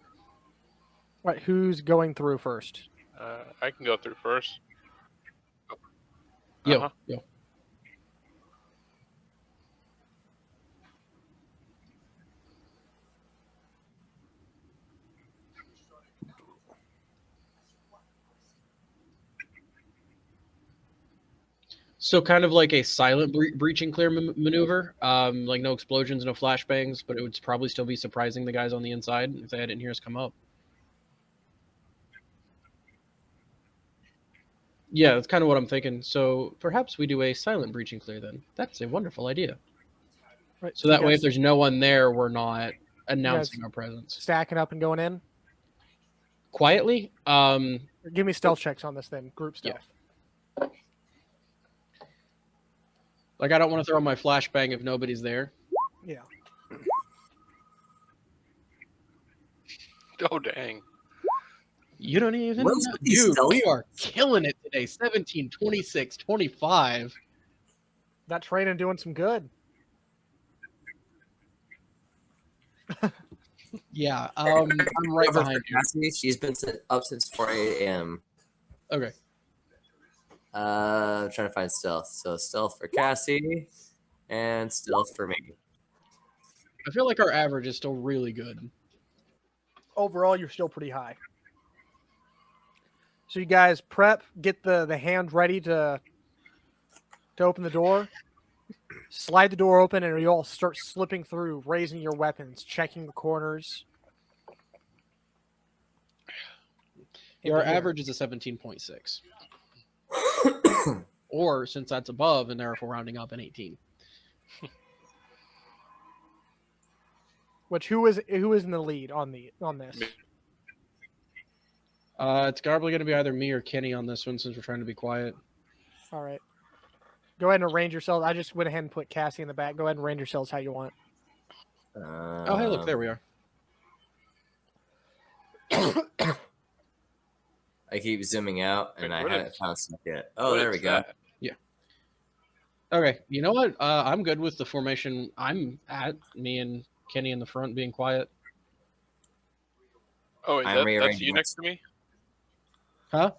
S1: Right, who's going through first?
S3: I can go through first.
S2: Yo,
S3: Uh-huh.
S2: yo. So kind of like a silent breach and clear maneuver, like no explosions, no flashbangs, but it would probably still be surprising the guys on the inside if they didn't hear us come up. Yeah, that's kind of what I'm thinking. So perhaps we do a silent breach and clear then. That's a wonderful idea.
S1: Right,
S2: So that
S1: you
S2: way,
S1: guys
S2: if there's no one there, we're not announcing our presence.
S1: stacking up and going in.
S2: Quietly,
S1: Give me stealth checks on this then. Group stealth.
S2: like I don't want to throw my flashbang if nobody's there.
S1: Yeah.
S3: Oh dang.
S2: You don't even
S5: What's
S2: know.
S5: with these
S2: Dude,
S5: stealth?
S2: we are killing it today. 17, 26, 25.
S1: That training doing some good.
S2: Yeah, I'm right
S5: Cover
S2: behind
S5: for
S2: you.
S5: Cassie. She's been up since 4 a.m.
S2: Okay.
S5: I'm trying to find stealth. So stealth for Cassie and stealth for me.
S2: I feel like our average is still really good.
S1: Overall, you're still pretty high. So you guys prep, get the hand ready to open the door. Slide the door open, and you all start slipping through, raising your weapons, checking the corners.
S2: Yeah, our
S1: Into here.
S2: average is a 17.6. Or since that's above, and therefore rounding up an 18.
S1: Which who is in the lead on this?
S3: Me.
S2: It's probably going to be either me or Kenny on this one since we're trying to be quiet.
S1: All right. Go ahead and arrange yourselves. I just went ahead and put Cassie in the back. Go ahead and arrange yourselves how you want.
S2: Oh, hey, look, there we are.
S5: I keep zooming out, and I
S3: What
S5: haven't
S3: is-
S5: found stuff yet. Oh,
S3: What
S5: there
S3: is
S5: we go.
S3: that?
S2: Okay, you know what? I'm good with the formation I'm at, me and Kenny in the front being quiet.
S3: Oh, wait,
S5: I'm
S3: that's
S5: rearranging
S3: you
S5: my-
S3: next to me?
S2: Huh?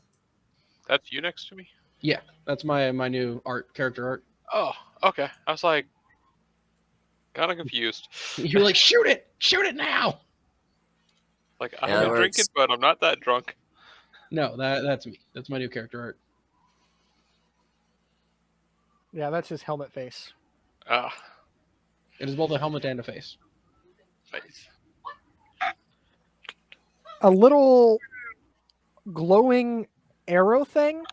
S3: That's you next to me?
S2: Yeah, that's my new character art.
S3: Oh, okay. I was like, kind of confused.
S2: You're like, shoot it now.
S3: Like,
S5: Yeah,
S3: I've
S5: that
S3: been drinking,
S5: works.
S3: but I'm not that drunk.
S2: No, that's me. That's my new character art.
S1: Yeah, that's his helmet face.
S3: Ah,
S2: It is both a helmet and a face.
S3: nice.
S1: A little glowing arrow thing.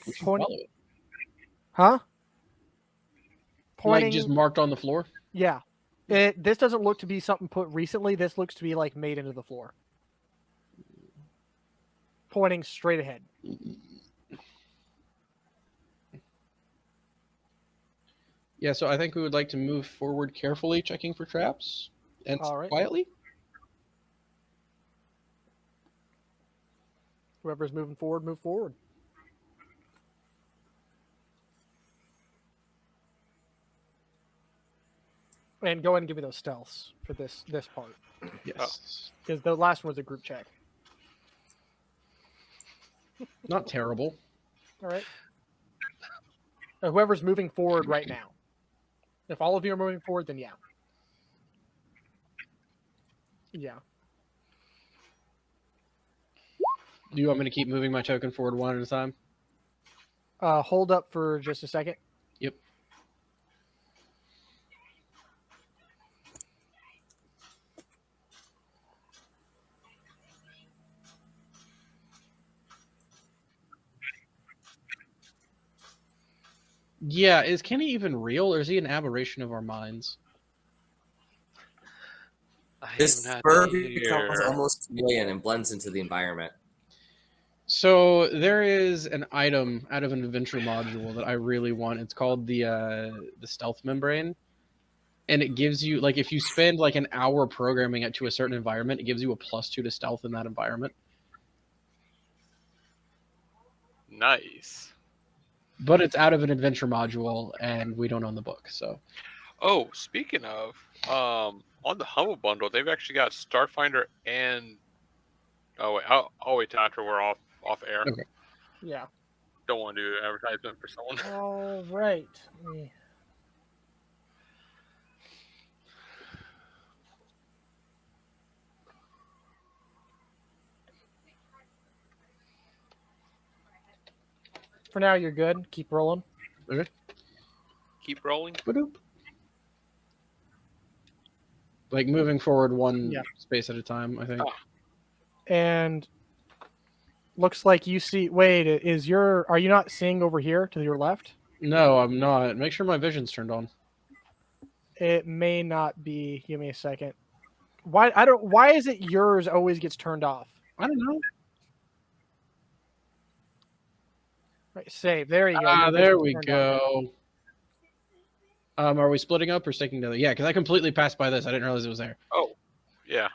S2: We should
S1: Point-
S2: follow it.
S1: Huh? Pointing.
S2: Like just marked on the floor.
S1: Yeah. This doesn't look to be something put recently. This looks to be like made into the floor. pointing straight ahead.
S2: Yeah, so I think we would like to move forward carefully, checking for traps, and
S1: All right.
S2: quietly.
S1: Whoever's moving forward, move forward. And go ahead and give me those stealths for this part,
S2: Yes.
S1: because the last one was a group check.
S2: Not terrible.
S1: All right. Whoever's moving forward right now. If all of you are moving forward, then yeah. Yeah.
S2: Do you want me to keep moving my token forward one at a time?
S1: Hold up for just a second.
S2: Yep. Yeah, is Kenny even real, or is he an aberration of our minds?
S3: I
S5: This
S3: am not
S5: bird becomes
S3: here.
S5: almost chameleon and blends into the environment.
S2: So there is an item out of an adventure module that I really want. It's called the stealth membrane, and it gives you, like, if you spend like an hour programming it to a certain environment, it gives you a +2 to stealth in that environment.
S3: Nice.
S2: But it's out of an adventure module, and we don't own the book, so.
S3: Oh, speaking of, on the Humble Bundle, they've actually got Starfinder and. Oh wait, I'll wait till after we're off air.
S2: Okay.
S1: Yeah.
S3: Don't want to do advertisement for someone.
S1: All right. For now, you're good. Keep rolling.
S3: Keep rolling.
S2: Ba-doop. Like moving forward one
S1: Yeah.
S2: space at a time, I think.
S3: Oh.
S1: And looks like you see. Wait, are you not seeing over here to your left?
S2: No, I'm not. Make sure my vision's turned on.
S1: It may not be. Give me a second. Why is it yours always gets turned off?
S2: I don't know.
S1: Right, save. There you go.
S2: Ah,
S1: Your
S2: there
S1: vision's
S2: we
S1: turned on.
S2: go. Are we splitting up or sticking together? Yeah, because I completely passed by this. I didn't realize it was there.
S3: Oh, yeah.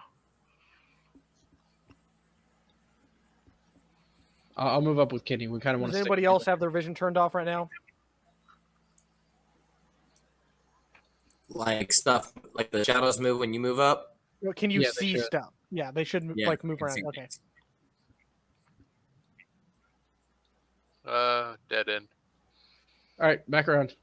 S2: I'll move up with Kenny. We kind of want
S1: Does
S2: to.
S1: anybody else have their vision turned off right now?
S5: Like stuff, like the shadows move when you move up.
S1: Or can you
S2: Yeah, they
S1: see
S2: should.
S1: stuff? Yeah, they should
S5: Yeah,
S1: like move
S5: I can
S1: around.
S5: see
S1: Okay.
S5: things.
S3: Dead end.
S2: All right, back around.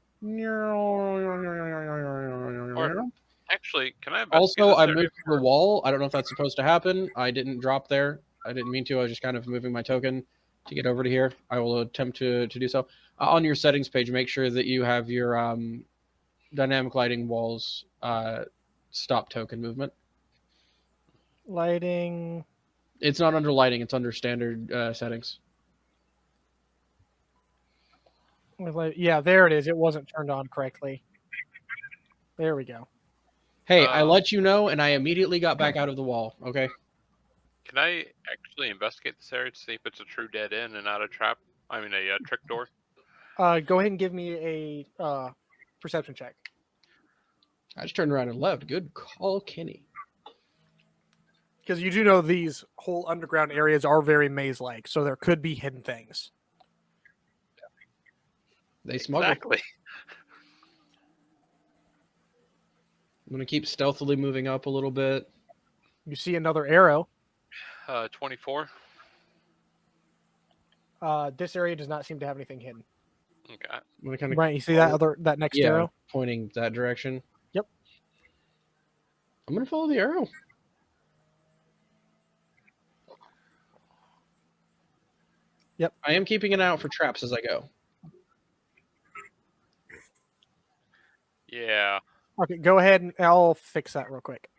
S3: Actually, can I investigate
S2: Also,
S3: this
S2: I
S3: area?
S2: moved to the wall. I don't know if that's supposed to happen. I didn't drop there. I didn't mean to. I was just kind of moving my token to get over to here. I will attempt to do so. On your settings page, make sure that you have your dynamic lighting walls stop token movement.
S1: Lighting.
S2: It's not under lighting. It's under standard settings.
S1: Yeah, there it is. It wasn't turned on correctly. There we go.
S2: Hey, I let you know, and I immediately got back out of the wall. Okay.
S3: Can I actually investigate this area to see if it's a true dead end and not a trap? I mean, a trick door.
S1: Go ahead and give me a perception check.
S2: I just turned around and left. Good call, Kenny.
S1: Because you do know these whole underground areas are very maze-like, so there could be hidden things.
S2: They smuggle.
S3: Exactly.
S2: I'm gonna keep stealthily moving up a little bit.
S1: You see another arrow.
S3: 24.
S1: This area does not seem to have anything hidden.
S3: Okay.
S2: I'm gonna kind of
S1: Right, you see that next arrow?
S2: pointing that direction.
S1: Yep.
S2: I'm gonna follow the arrow.
S1: Yep.
S2: I am keeping an eye out for traps as I go.
S3: Yeah.
S1: Okay, go ahead and I'll fix that real quick.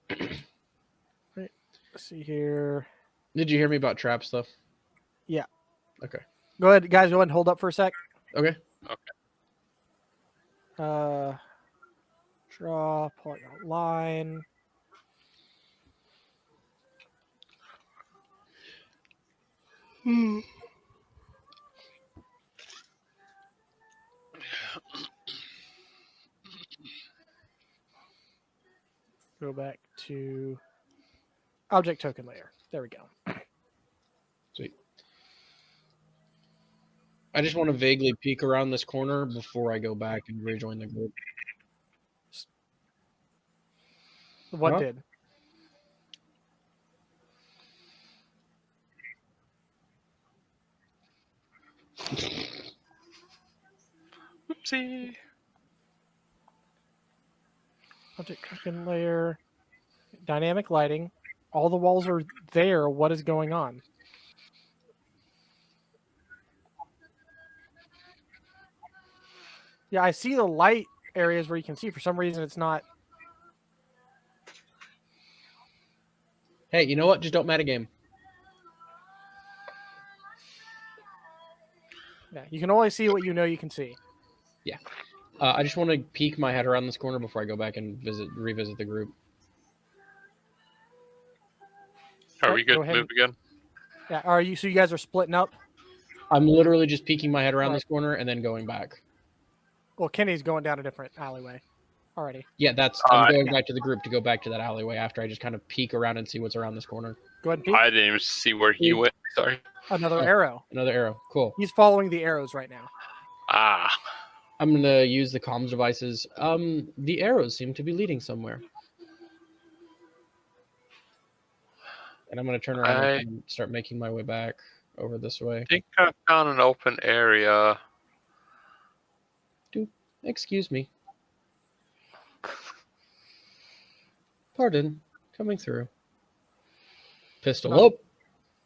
S1: Right, let's see here.
S2: Did you hear me about traps though?
S1: Yeah.
S2: Okay.
S1: Go ahead, guys. Go ahead and hold up for a sec.
S2: Okay.
S1: Draw, point out line. Go back to object token layer. There we go.
S2: Sweet. I just want to vaguely peek around this corner before I go back and rejoin the group.
S1: What
S2: Huh?
S1: did?
S3: Oopsie.
S1: Object token layer. Dynamic lighting. All the walls are there. What is going on? Yeah, I see the light areas where you can see. For some reason, it's not.
S2: Hey, you know what? Just don't metagame.
S1: Yeah, you can only see what you know you can see.
S2: I just want to peek my head around this corner before I go back and revisit the group.
S3: Are
S1: Right,
S3: we good
S1: go
S3: to
S1: ahead
S3: move again?
S1: Yeah, are you? So you guys are splitting up?
S2: I'm literally just peeking my head around
S1: Right.
S2: this corner and then going back.
S1: Well, Kenny's going down a different alleyway already.
S2: Yeah, I'm going
S1: yeah.
S2: back to the group to go back to that alleyway after I just kind of peek around and see what's around this corner.
S1: Go ahead and peek.
S3: I didn't even see where he went. Sorry.
S1: Another
S2: Oh.
S1: arrow.
S2: Another arrow. Cool.
S1: He's following the arrows right now.
S3: Ah.
S2: I'm going to use the comms devices. The arrows seem to be leading somewhere. And I'm going to turn around and start making my way back over this way.
S3: I think I found an open area.
S2: Excuse me. Pardon. Coming through. Pistol
S1: No.
S2: up.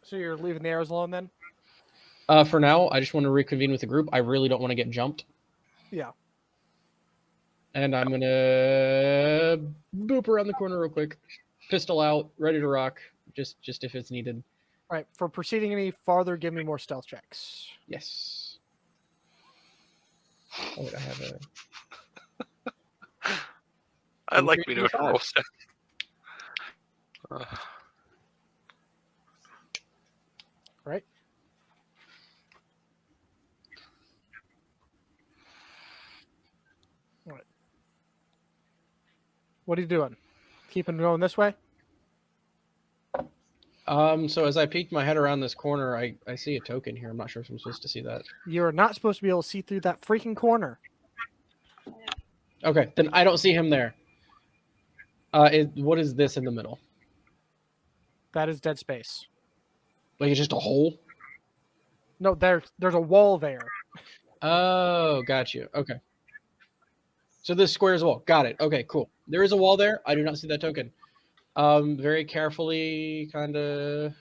S1: So you're leaving the arrows alone then?
S2: For now, I just want to reconvene with the group. I really don't want to get jumped.
S1: Yeah.
S2: And I'm going to boop around the corner real quick. Pistol out, ready to rock. Just if it's needed.
S1: All right. For proceeding any farther, give me more stealth checks.
S2: Yes. Oh, wait, I have a...
S3: I'd like me to
S2: 3D5.
S3: roll set.
S1: Right. All right. What are you doing? Keeping going this way?
S2: So as I peek my head around this corner, I see a token here. I'm not sure if I'm supposed to see that.
S1: You're not supposed to be able to see through that freaking corner.
S2: Okay, then I don't see him there. What is this in the middle?
S1: That is dead space.
S2: Like it's just a hole?
S1: No, there's a wall there.
S2: Oh, got you. Okay. So this square is a wall. Got it. Okay, cool. There is a wall there. I do not see that token. Very carefully kind of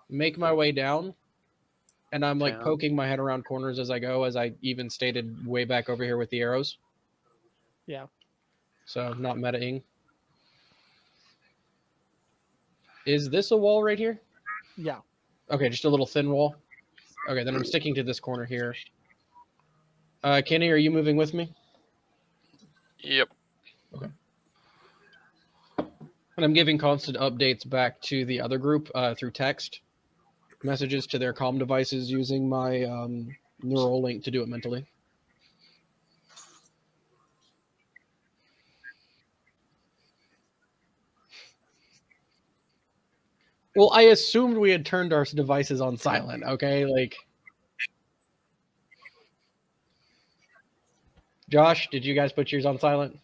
S2: make my way down. And I'm like
S3: Down.
S2: poking my head around corners as I go, as I even stated way back over here with the arrows.
S1: Yeah.
S2: So not meta-ing. Is this a wall right here?
S1: Yeah.
S2: Okay, just a little thin wall. Okay, then I'm sticking to this corner here. Kenny, are you moving with me?
S3: Yep.
S2: And I'm giving constant updates back to the other group through text messages to their comm devices using my neural link to do it mentally. Well, I assumed we had turned our devices on silent, okay? Like, Josh, did you guys put yours on silent?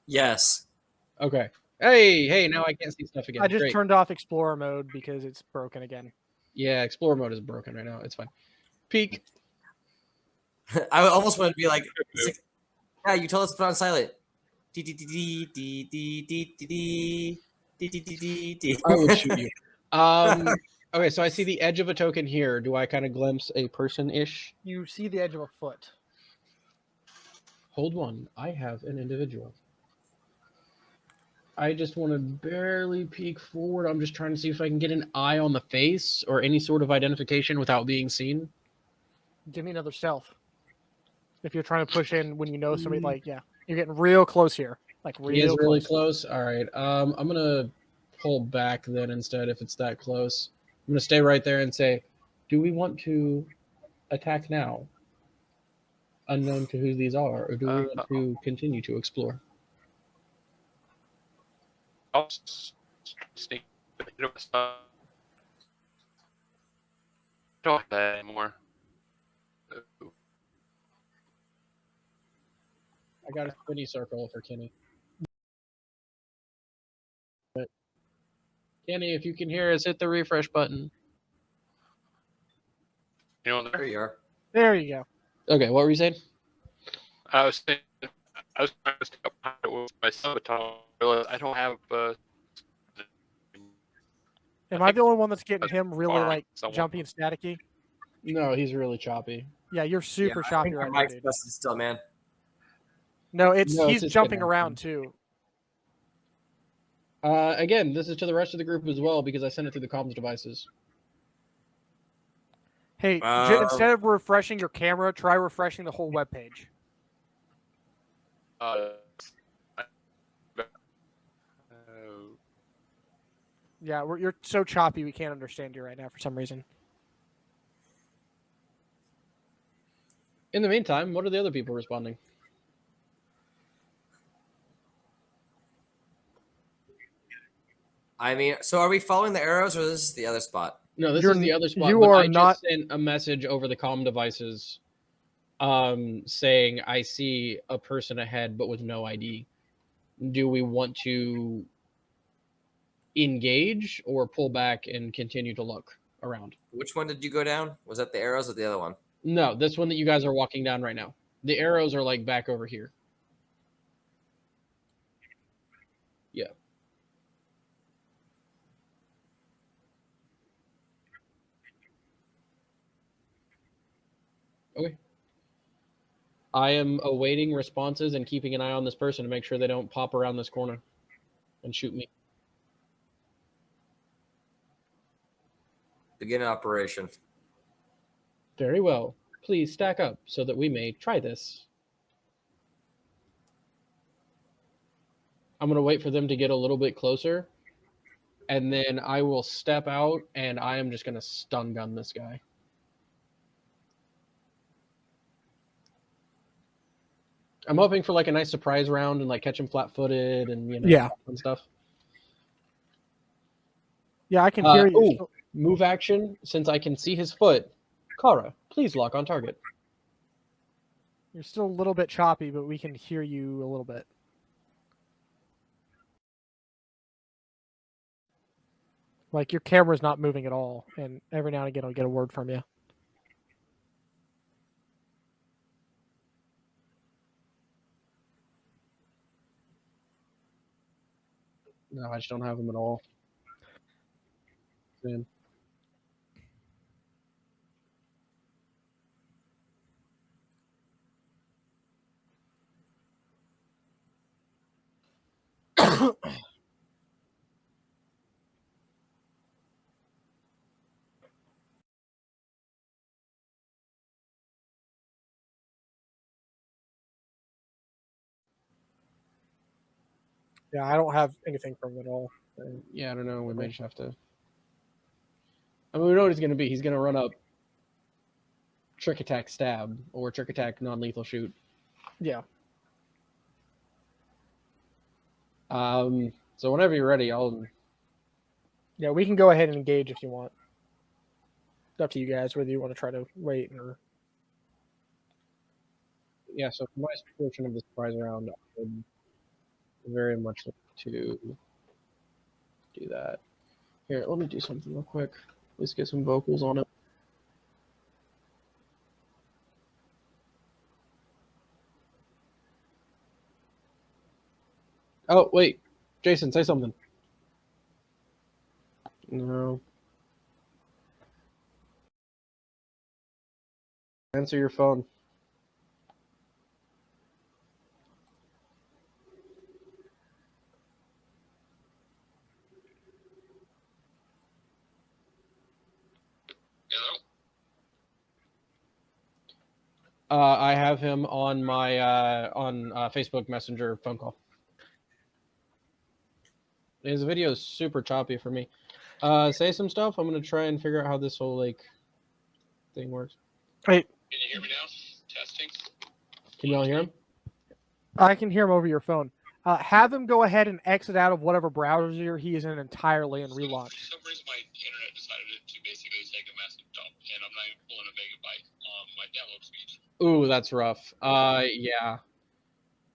S5: Yes.
S2: Okay. Hey, now I can't see stuff again.
S1: I just
S2: Great.
S1: turned off Explorer mode because it's broken again.
S2: Yeah, Explorer mode is broken right now. It's fine. Peek.
S5: I almost wanted to be like, it's like, yeah, you told us to put on silent. Dee, dee, dee, dee, dee, dee, dee, dee, dee, dee, dee, dee, dee.
S2: I would shoot you. Okay, so I see the edge of a token here. Do I kind of glimpse a person-ish?
S1: You see the edge of a foot.
S2: Hold one. I have an individual. I just want to barely peek forward. I'm just trying to see if I can get an eye on the face or any sort of identification without being seen.
S1: Give me another stealth. If you're trying to push in when you know somebody, like, yeah, you're getting real close here. Like,
S2: He is
S1: real
S2: really
S1: close.
S2: close. All right. I'm gonna pull back then instead if it's that close. I'm going to stay right there and say, do we want to attack now, unknown to who these are, or do we want to continue to explore?
S3: I'll sneak. Don't have that anymore.
S2: I got a spinny circle for Kenny. But Kenny, if you can hear us, hit the refresh button.
S3: You know,
S5: There you are.
S1: There you go.
S2: Okay, what were you saying?
S3: I was trying to stick up with my sabotage. I realized I don't have.
S1: Am I the only one that's getting him really
S3: Arm
S1: like
S3: somewhere.
S1: jumpy and staticky?
S2: No, he's really choppy.
S1: Yeah, you're super
S5: I
S1: choppy
S5: think
S1: right
S5: my
S1: now,
S5: mic's
S1: dude.
S5: busted still, man.
S1: No,
S2: No, it's
S1: he's
S2: just
S1: jumping
S2: gonna
S1: around too.
S2: Again, this is to the rest of the group as well because I sent it through the comms devices.
S1: Hey, instead of refreshing your camera, try refreshing the whole web page. Yeah, you're so choppy we can't understand you right now for some reason.
S2: In the meantime, what are the other people responding?
S5: I mean, so are we following the arrows, or this is the other spot?
S2: No, this
S1: You're
S2: is the other spot.
S1: you
S2: but
S1: are
S2: I
S1: not-
S2: just sent a message over the comm devices saying I see a person ahead but with no ID. Do we want to engage or pull back and continue to look around?
S5: Which one did you go down? Was that the arrows or the other one?
S2: No, this one that you guys are walking down right now. The arrows are like back over here. Yeah. Okay. I am awaiting responses and keeping an eye on this person to make sure they don't pop around this corner and shoot me.
S5: Begin operation.
S2: Very well. Please stack up so that we may try this. I'm going to wait for them to get a little bit closer, and then I will step out, and I am just going to stun gun this guy. I'm hoping for like a nice surprise round and like catch him flat-footed and
S1: Yeah.
S2: and stuff.
S1: Yeah, I can hear you.
S2: Ooh, move action. Since I can see his foot, Kara, please lock on target.
S1: You're still a little bit choppy, but we can hear you a little bit. Like your camera's not moving at all, and every now and again I'll get a word from you.
S2: No, I just don't have him at all. Man.
S1: Yeah, I don't have anything from him at all.
S2: Yeah, I don't know. We may just have to. I mean, we know what he's going to be. He's going to run up, trick attack, stab, or trick attack, non-lethal shoot.
S1: Yeah.
S2: So whenever you're ready, I'll.
S1: Yeah, we can go ahead and engage if you want. It's up to you guys whether you want to try to wait or.
S2: Yeah. So for my portion of the surprise round, I would very much like to do that. Here, let me do something real quick. Let's get some vocals on it. Oh, wait. Jason, say something. No. Answer your phone. I have him on my Facebook Messenger phone call. His video is super choppy for me. Say some stuff. I'm gonna try and figure out how this whole like thing works.
S1: Wait,
S3: Can you hear me now? Testing.
S2: Can y'all hear him?
S1: I can hear him over your phone. Have him go ahead and exit out of whatever browser he is in entirely and relaunch.
S3: For some reason, my internet decided to basically take a massive dump, and I'm not even pulling a megabyte on my download speed.
S2: Ooh, that's rough. Yeah.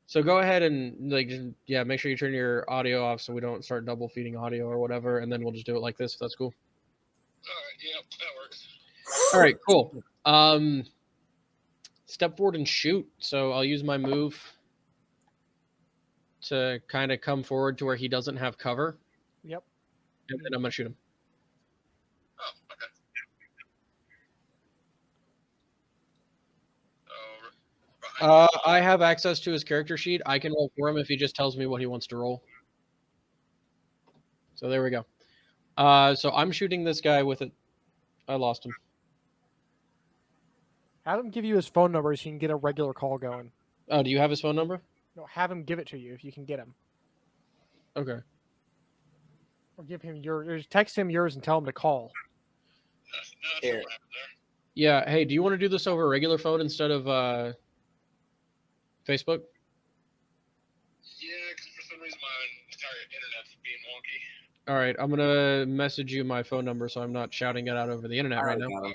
S2: So go ahead and like, yeah, make sure you turn your audio off so we don't start double feeding audio or whatever, and then we'll just do it like this. If that's cool.
S3: All right, yep, that works.
S2: All right, cool. Step forward and shoot. So I'll use my move to kind of come forward to where he doesn't have cover,
S1: Yep.
S2: and then I'm gonna shoot him.
S3: Oh, okay.
S2: I have access to his character sheet. I can roll for him if he just tells me what he wants to roll. So there we go. So I'm shooting this guy with it. I lost him.
S1: Have him give you his phone number so you can get a regular call going.
S2: Oh, do you have his phone number?
S1: No, have him give it to you if you can get him.
S2: Okay.
S1: Or give him or text him yours and tell him to call.
S5: Here.
S2: Yeah. Hey, do you want to do this over a regular phone instead of Facebook?
S3: Yeah, because for some reason my entire internet's being wonky.
S2: All right. I'm gonna message you my phone number so I'm not shouting it out over the internet right now.
S3: Oh, okay.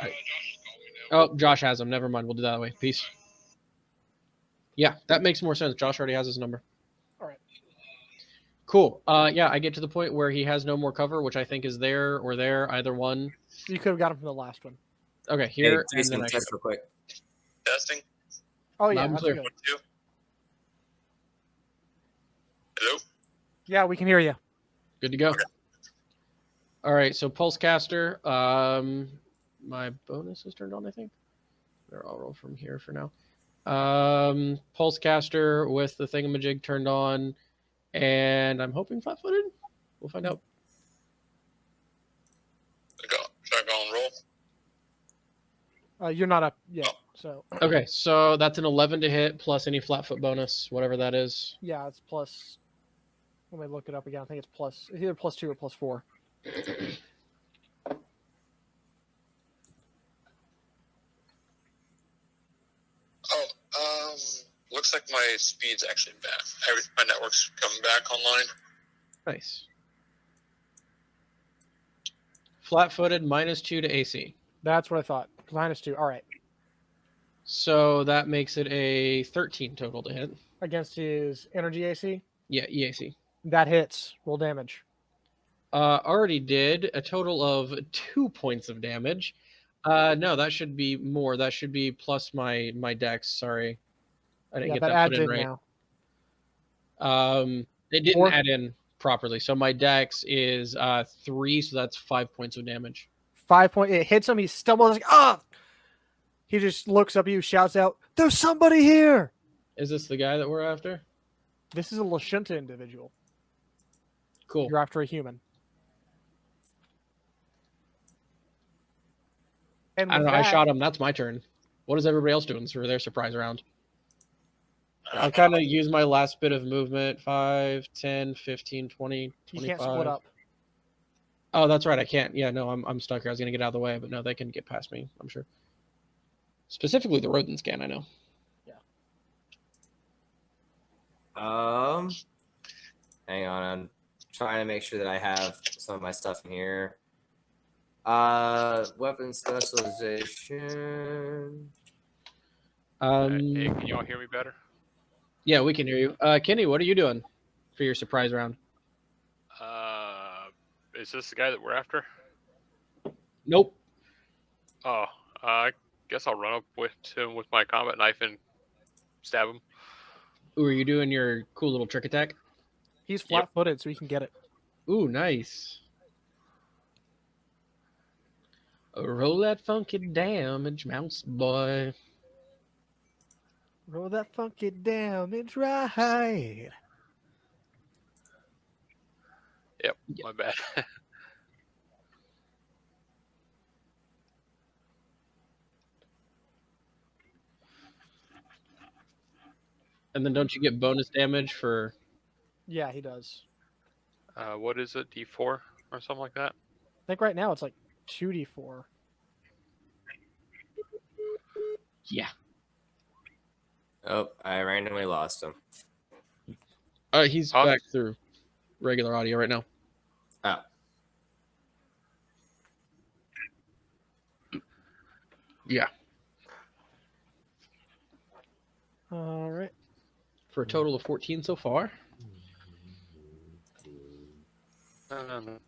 S3: Oh,
S2: Alright.
S3: Josh is calling me now.
S2: Oh, Josh has him. Never mind. We'll do that way. Peace. Yeah, that makes more sense. Josh already has his number.
S1: All right.
S2: Cool. Yeah, I get to the point where he has no more cover, which I think is there or there, either one.
S1: You could have got him from the last one.
S2: Okay, here
S5: Hey,
S2: and
S5: Jason,
S2: then I
S5: test
S2: shoot.
S5: real quick.
S3: Testing.
S1: Oh yeah,
S2: Loud and
S1: that's
S2: clear.
S1: good.
S3: 1, 2. Hello.
S1: Yeah, we can hear you.
S2: Good to go. All right, so Pulsecaster. My bonus is turned on, I think. Or I'll roll from here for now. Pulsecaster with the thingamajig turned on, and I'm hoping flat-footed. We'll find out.
S3: Should I go and roll?
S1: You're not up yet, so
S2: Okay, so that's an 11 to hit plus any flat-foot bonus, whatever that is.
S1: yeah, it's plus. Let me look it up again. I think it's plus. It's either +2 or +4.
S3: Oh, looks like my speed's actually back. My network's coming back online.
S2: Nice. Flat-footed -2 to AC.
S1: That's what I thought. -2. All right.
S2: So that makes it a 13 total to hit.
S1: Against his energy AC,
S2: Yeah, EAC.
S1: that hits. Roll damage.
S2: Already did a total of 2 points of damage. No, that should be more. That should be plus my dex. Sorry, I didn't
S1: Yeah,
S2: get
S1: that
S2: that
S1: adds
S2: put in
S1: in
S2: right.
S1: now.
S2: It didn't
S1: 4?
S2: add in properly. So my dex is 3, so that's 5 points of damage.
S1: 5 point. It hits him. He stumbles. Like, ah! He just looks up at you, shouts out, "There's somebody here!"
S2: Is this the guy that we're after?
S1: This is a Lashunta individual.
S2: Cool.
S1: You're after a human. And
S2: I don't
S1: with
S2: know. I
S1: that-
S2: shot him. That's my turn. What is everybody else doing for their surprise round? I'll kind of use my last bit of movement. 5, 10, 15, 20,
S1: You
S2: 25.
S1: can't split up.
S2: Oh, that's right. I can't. Yeah, no, I'm stuck here. I was going to get out of the way, but no, they can get past me, I'm sure. Specifically the rodent scan, I know.
S5: Hang on. I'm trying to make sure that I have some of my stuff in here. Weapon specialization.
S3: Hey, can you all hear me better?
S2: Yeah, we can hear you. Kenny, what are you doing for your surprise round?
S3: Is this the guy that we're after?
S2: Nope.
S3: Oh, I guess I'll run up with him with my combat knife and stab him.
S2: Ooh, are you doing your cool little trick attack?
S1: He's flat-footed, so he can get it.
S2: Ooh, nice. Roll that funky damage, mouse boy.
S1: Roll that funky damage right.
S3: Yep, my bad.
S2: And then don't you get bonus damage for...
S1: Yeah, he does.
S3: What is it? D4 or something like that?
S1: I think right now it's like 2d4.
S2: Yeah.
S5: Oh, I randomly lost him.
S2: He's
S3: Huh?
S2: back through regular audio right now.
S5: Oh,
S2: Yeah.
S1: All right.
S2: For a total of 14 so far.
S3: No.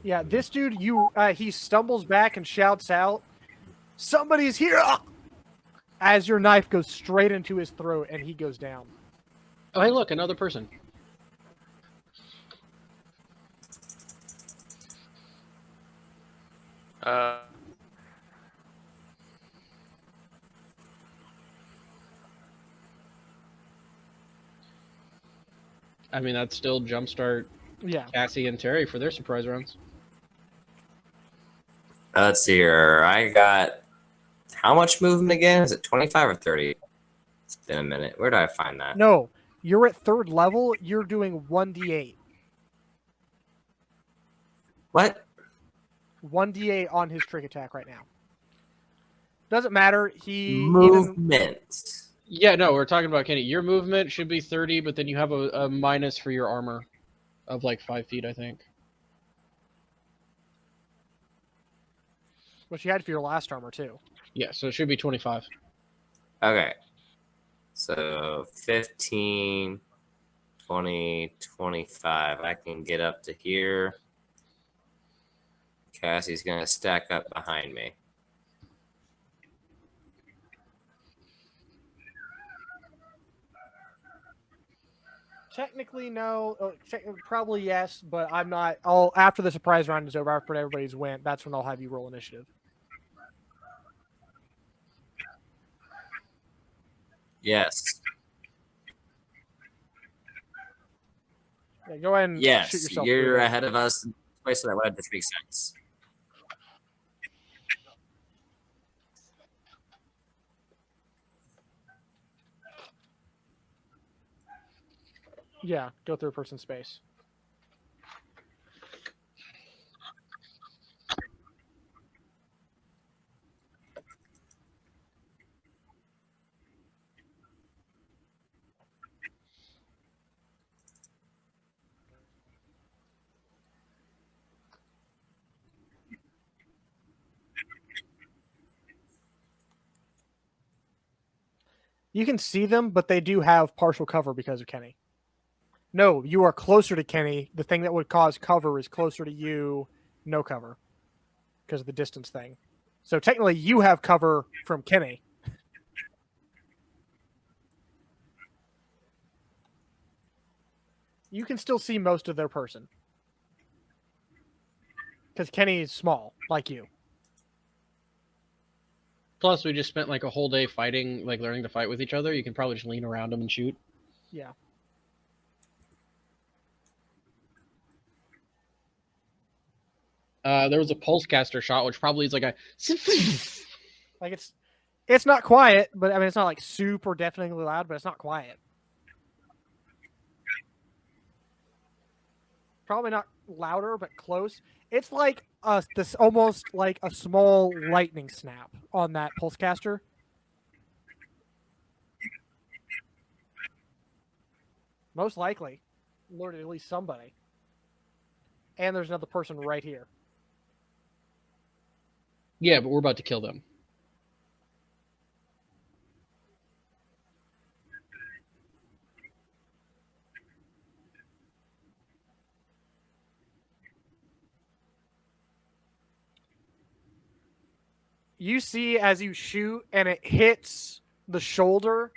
S1: Yeah, this dude, he stumbles back and shouts out, "Somebody's here!" As your knife goes straight into his throat and he goes down.
S2: Oh, hey, look, another person.
S3: Uh,
S2: I mean, that's still jumpstart
S1: Yeah.
S2: Cassie and Terry for their surprise rounds.
S5: let's see here. I got how much movement again? Is it 25 or 30? It's been a minute. Where did I find that?
S1: No, you're at 3rd level. You're doing 1d8.
S5: What?
S1: 1d8 on his trick attack right now. Doesn't matter. He even
S5: Movement.
S2: Yeah, no, we're talking about Kenny. Your movement should be 30, but then you have a minus for your armor of like 5 feet, I think.
S1: what you had for your last armor too.
S2: Yeah, so it should be 25.
S5: Okay. So 15, 20, 25. I can get up to here. Cassie's going to stack up behind me.
S1: Technically, no. Probably yes, but I'm not. I'll after the surprise round is over, after everybody's went, that's when I'll have you roll initiative.
S5: Yes.
S1: Yeah, go ahead and shoot
S5: Yes.
S1: yourself.
S5: You're
S1: through that.
S5: ahead of us. Place of that web, this makes sense.
S1: Yeah, go through a person's space. You can see them, but they do have partial cover because of Kenny. No, you are closer to Kenny. The thing that would cause cover is closer to you, no cover, because of the distance thing. So technically, you have cover from Kenny. You can still see most of their person. Because Kenny is small, like you.
S2: Plus, we just spent like a whole day fighting, like learning to fight with each other. You can probably just lean around them and shoot.
S1: Yeah.
S2: There was a pulse caster shot, which probably is like a.
S1: Like it's not quiet, but I mean it's not like super deafeningly loud, but it's not quiet. Probably not louder, but close. It's like this almost like a small lightning snap on that pulse caster. Most likely, alerted at least somebody. And there's another person right here.
S2: Yeah, but we're about to kill them.
S1: You see as you shoot and it hits the shoulder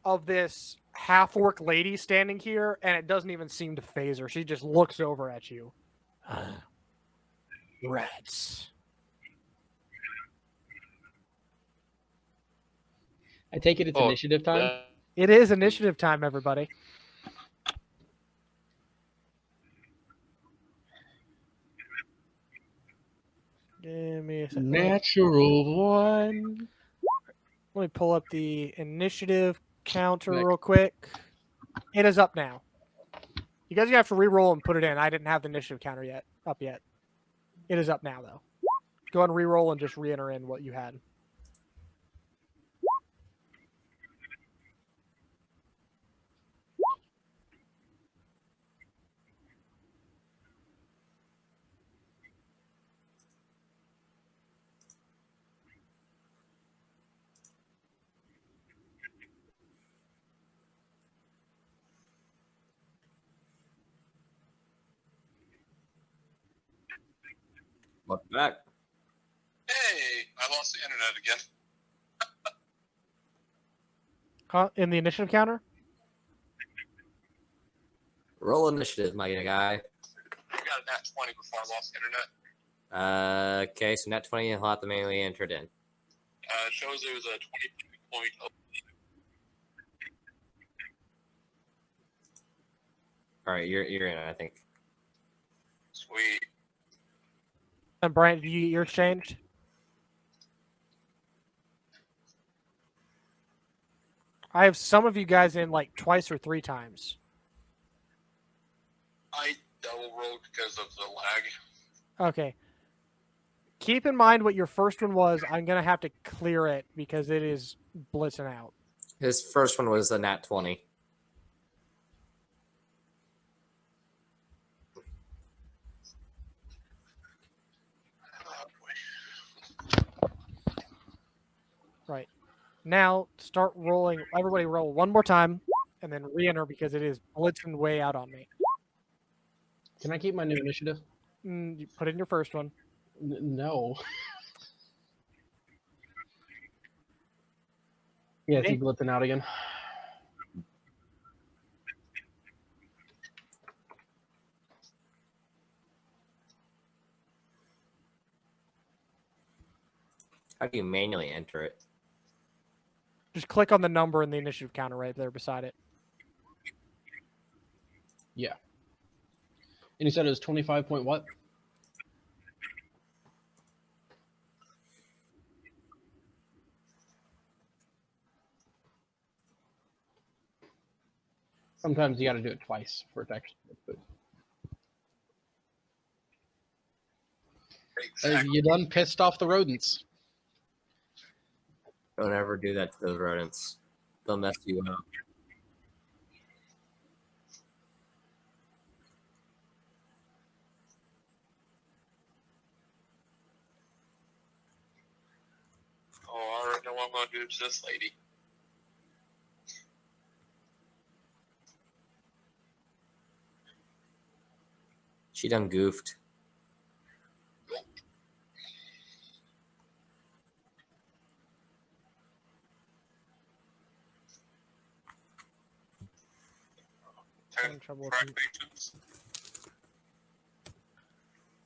S1: of this half-orc lady standing here, and it doesn't even seem to phase her. She just looks over at you. Rats.
S2: I take it it's
S3: Oh,
S2: initiative time.
S1: It is initiative time, everybody. Give me a second.
S2: Natural one.
S1: Let me pull up the initiative counter
S2: Nick.
S1: real quick. It is up now. You guys have to re-roll and put it in. I didn't have the initiative counter yet. It is up now, though. Go ahead and re-roll and just re-enter in what you had.
S5: Welcome back.
S3: Hey, I lost the internet again.
S1: In the initiative counter?
S5: Roll initiative, my guy.
S3: I got a nat 20 before I lost the internet.
S5: Okay, so net 20 and he'll have to manually enter it in.
S3: It shows it was a 20 point.
S5: All right, you're in, I think.
S3: Sweet.
S1: And Brian, did you get yours changed? I have some of you guys in like twice or 3 times.
S3: I double rolled because of the lag.
S1: Okay. Keep in mind what your first one was. I'm going to have to clear it because it is blitzing out.
S5: His first one was the nat 20.
S1: Right. Now, start rolling. Everybody roll one more time and then re-enter because it is blitzing way out on me.
S2: Can I keep my new initiative?
S1: You put in your first one.
S2: No. Yeah, is he blitzing out again?
S5: How do you manually enter it?
S1: Just click on the number in the initiative counter right there beside it.
S2: Yeah. And you said it was 25 point what? Sometimes you got to do it twice for it to actually get
S3: Exactly.
S2: You done pissed off the rodents.
S5: Don't ever do that to those rodents. They'll mess you up.
S3: Oh, I already know what I'm going to do to this lady.
S5: She done goofed.
S1: Having trouble with the-
S3: Congratulations.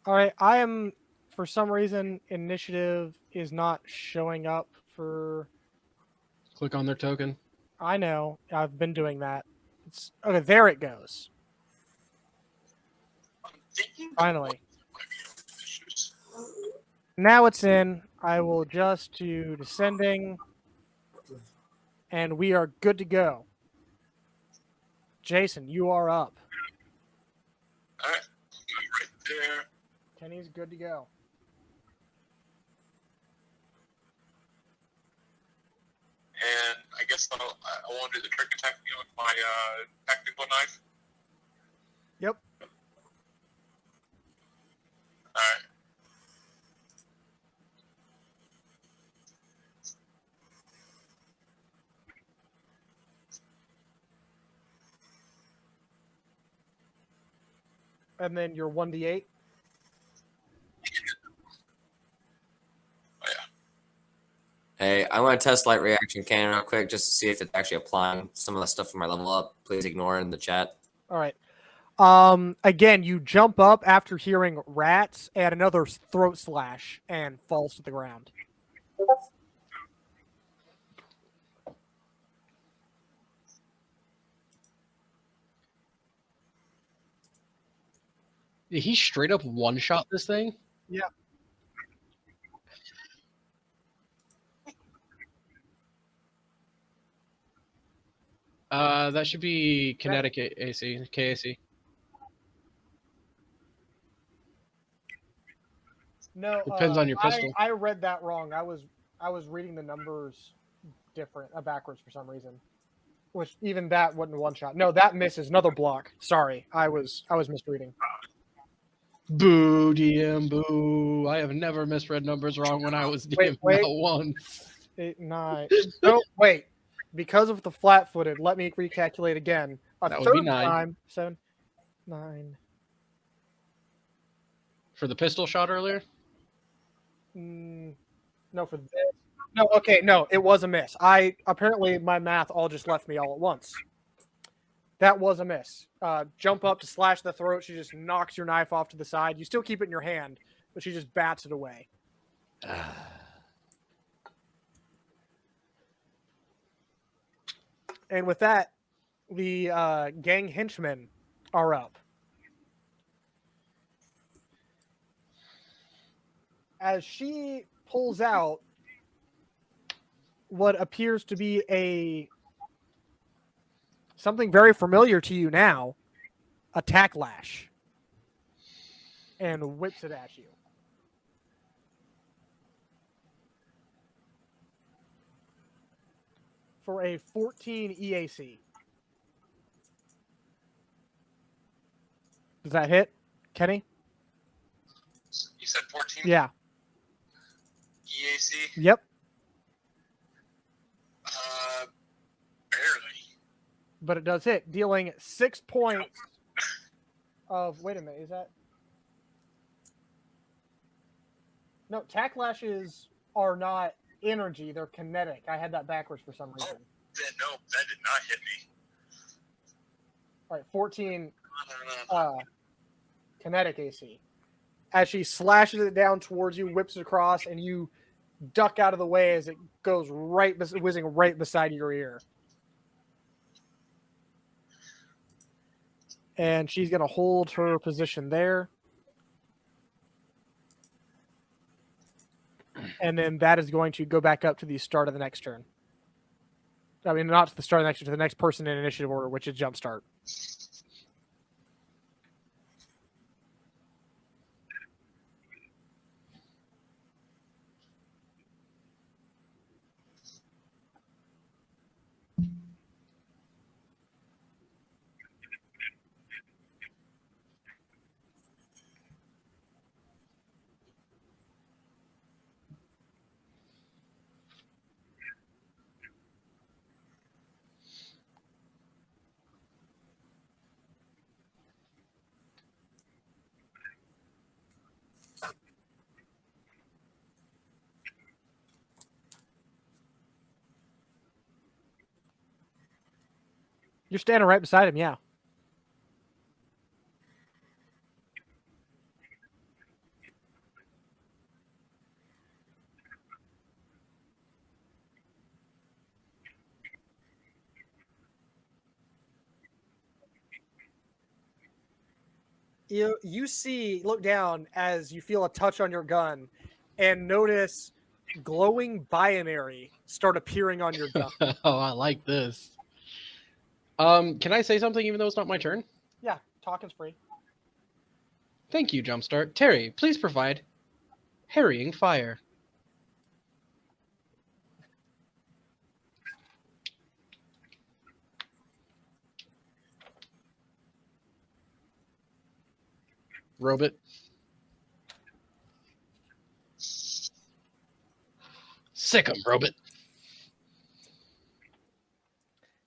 S1: All right, I am, for some reason, initiative is not showing up for.
S2: Click on their token.
S1: I know, I've been doing that. It's okay. There it goes.
S3: I'm thinking
S1: Finally,
S3: might be issues.
S1: now it's in. I will adjust to descending, and we are good to go. Jason, you are up.
S3: All right, right there.
S1: Kenny's good to go.
S3: And I guess I want to do the trick attack again with my tactical knife.
S1: Yep.
S3: All right.
S1: And then your 1d8.
S3: Oh, yeah.
S5: Hey, I want to test light reaction cannon real quick just to see if it's actually applying some of the stuff from my level up. Please ignore it in the chat.
S1: All right. Again, you jump up after hearing rats and another throat slash and falls to the ground.
S2: Did he straight up one shot this thing?
S1: Yeah.
S2: That should be kinetic AC, KAC.
S1: No,
S2: Depends on your pistol.
S1: I read that wrong. I was reading the numbers different, backwards for some reason. Which even that wasn't one shot. No, that misses. Another block. Sorry, I was misreading.
S2: Boo, DM, boo. I have never misread numbers wrong when I was DM,
S1: Wait.
S2: not once.
S1: 8, 9. No, wait. Because of the flat-footed, let me recalculate again.
S2: That would be
S1: Third
S2: 9.
S1: time. 7, 9.
S2: For the pistol shot earlier?
S1: No, for this. No, okay, no, it was a miss. Apparently my math all just left me all at once. That was a miss. Jump up to slash the throat. She just knocks your knife off to the side. You still keep it in your hand, but she just bats it away. And with that, the gang henchmen are up. As she pulls out what appears to be something very familiar to you now, a tack lash, and whips it at you. For a 14 EAC. Does that hit, Kenny?
S7: You said 14?
S1: Yeah.
S7: EAC?
S1: Yep.
S7: Barely.
S1: But it does hit, dealing 6 points of. Wait a minute, is that? No, tack lashes are not energy; they're kinetic. I had that backwards for some reason.
S7: No, that did not hit me.
S1: All right, 14 kinetic AC. As she slashes it down towards you, whips it across, and you duck out of the way as it goes whizzing right beside your ear. And she's going to hold her position there. And then that is going to go back up to the start of the next turn. I mean, not to the start of the next turn, to the next person in initiative order, which is Jumpstart. You're standing right beside him, yeah. You look down as you feel a touch on your gun and notice glowing binary start appearing on your gun.
S2: Oh, I like this. Can I say something even though it's not my turn?
S1: Yeah, talking's free.
S2: Thank you, Jumpstart. Terry, please provide harrying fire. Robot. Sick 'em, Robot.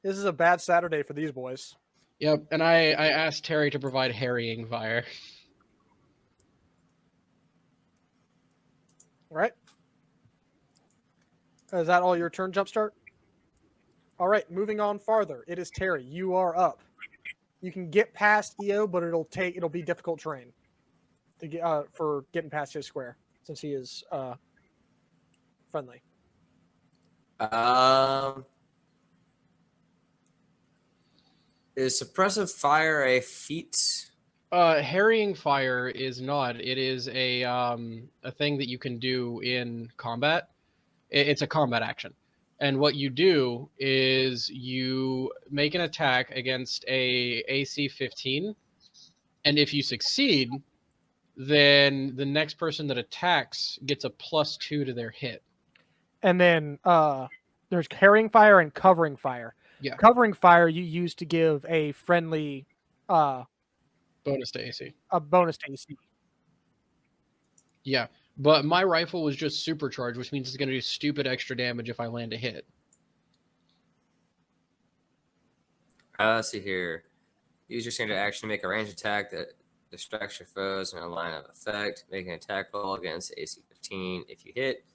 S1: This is a bad Saturday for these boys.
S2: Yep, and I asked Terry to provide harrying fire.
S1: All right. Is that all your turn, Jumpstart? All right, moving on farther. It is Terry. You are up. You can get past EO, but it'll be difficult terrain to get for getting past his square since he is friendly.
S5: Is suppressive fire a feat?
S2: Harrying fire is not. It is a thing that you can do in combat. It's a combat action. And what you do is you make an attack against a AC 15, and if you succeed, then the next person that attacks gets a +2 to their hit.
S1: And then there's carrying fire and covering fire.
S2: Yeah.
S1: Covering fire you use to give a friendly
S2: Bonus to AC.
S1: a bonus to AC.
S2: Yeah, but my rifle was just supercharged, which means it's going to do stupid extra damage if I land a hit.
S5: Let's see here. Use your standard action to make a range attack that distracts your foes in a line of effect. Make an attack roll against AC 15. If you hit,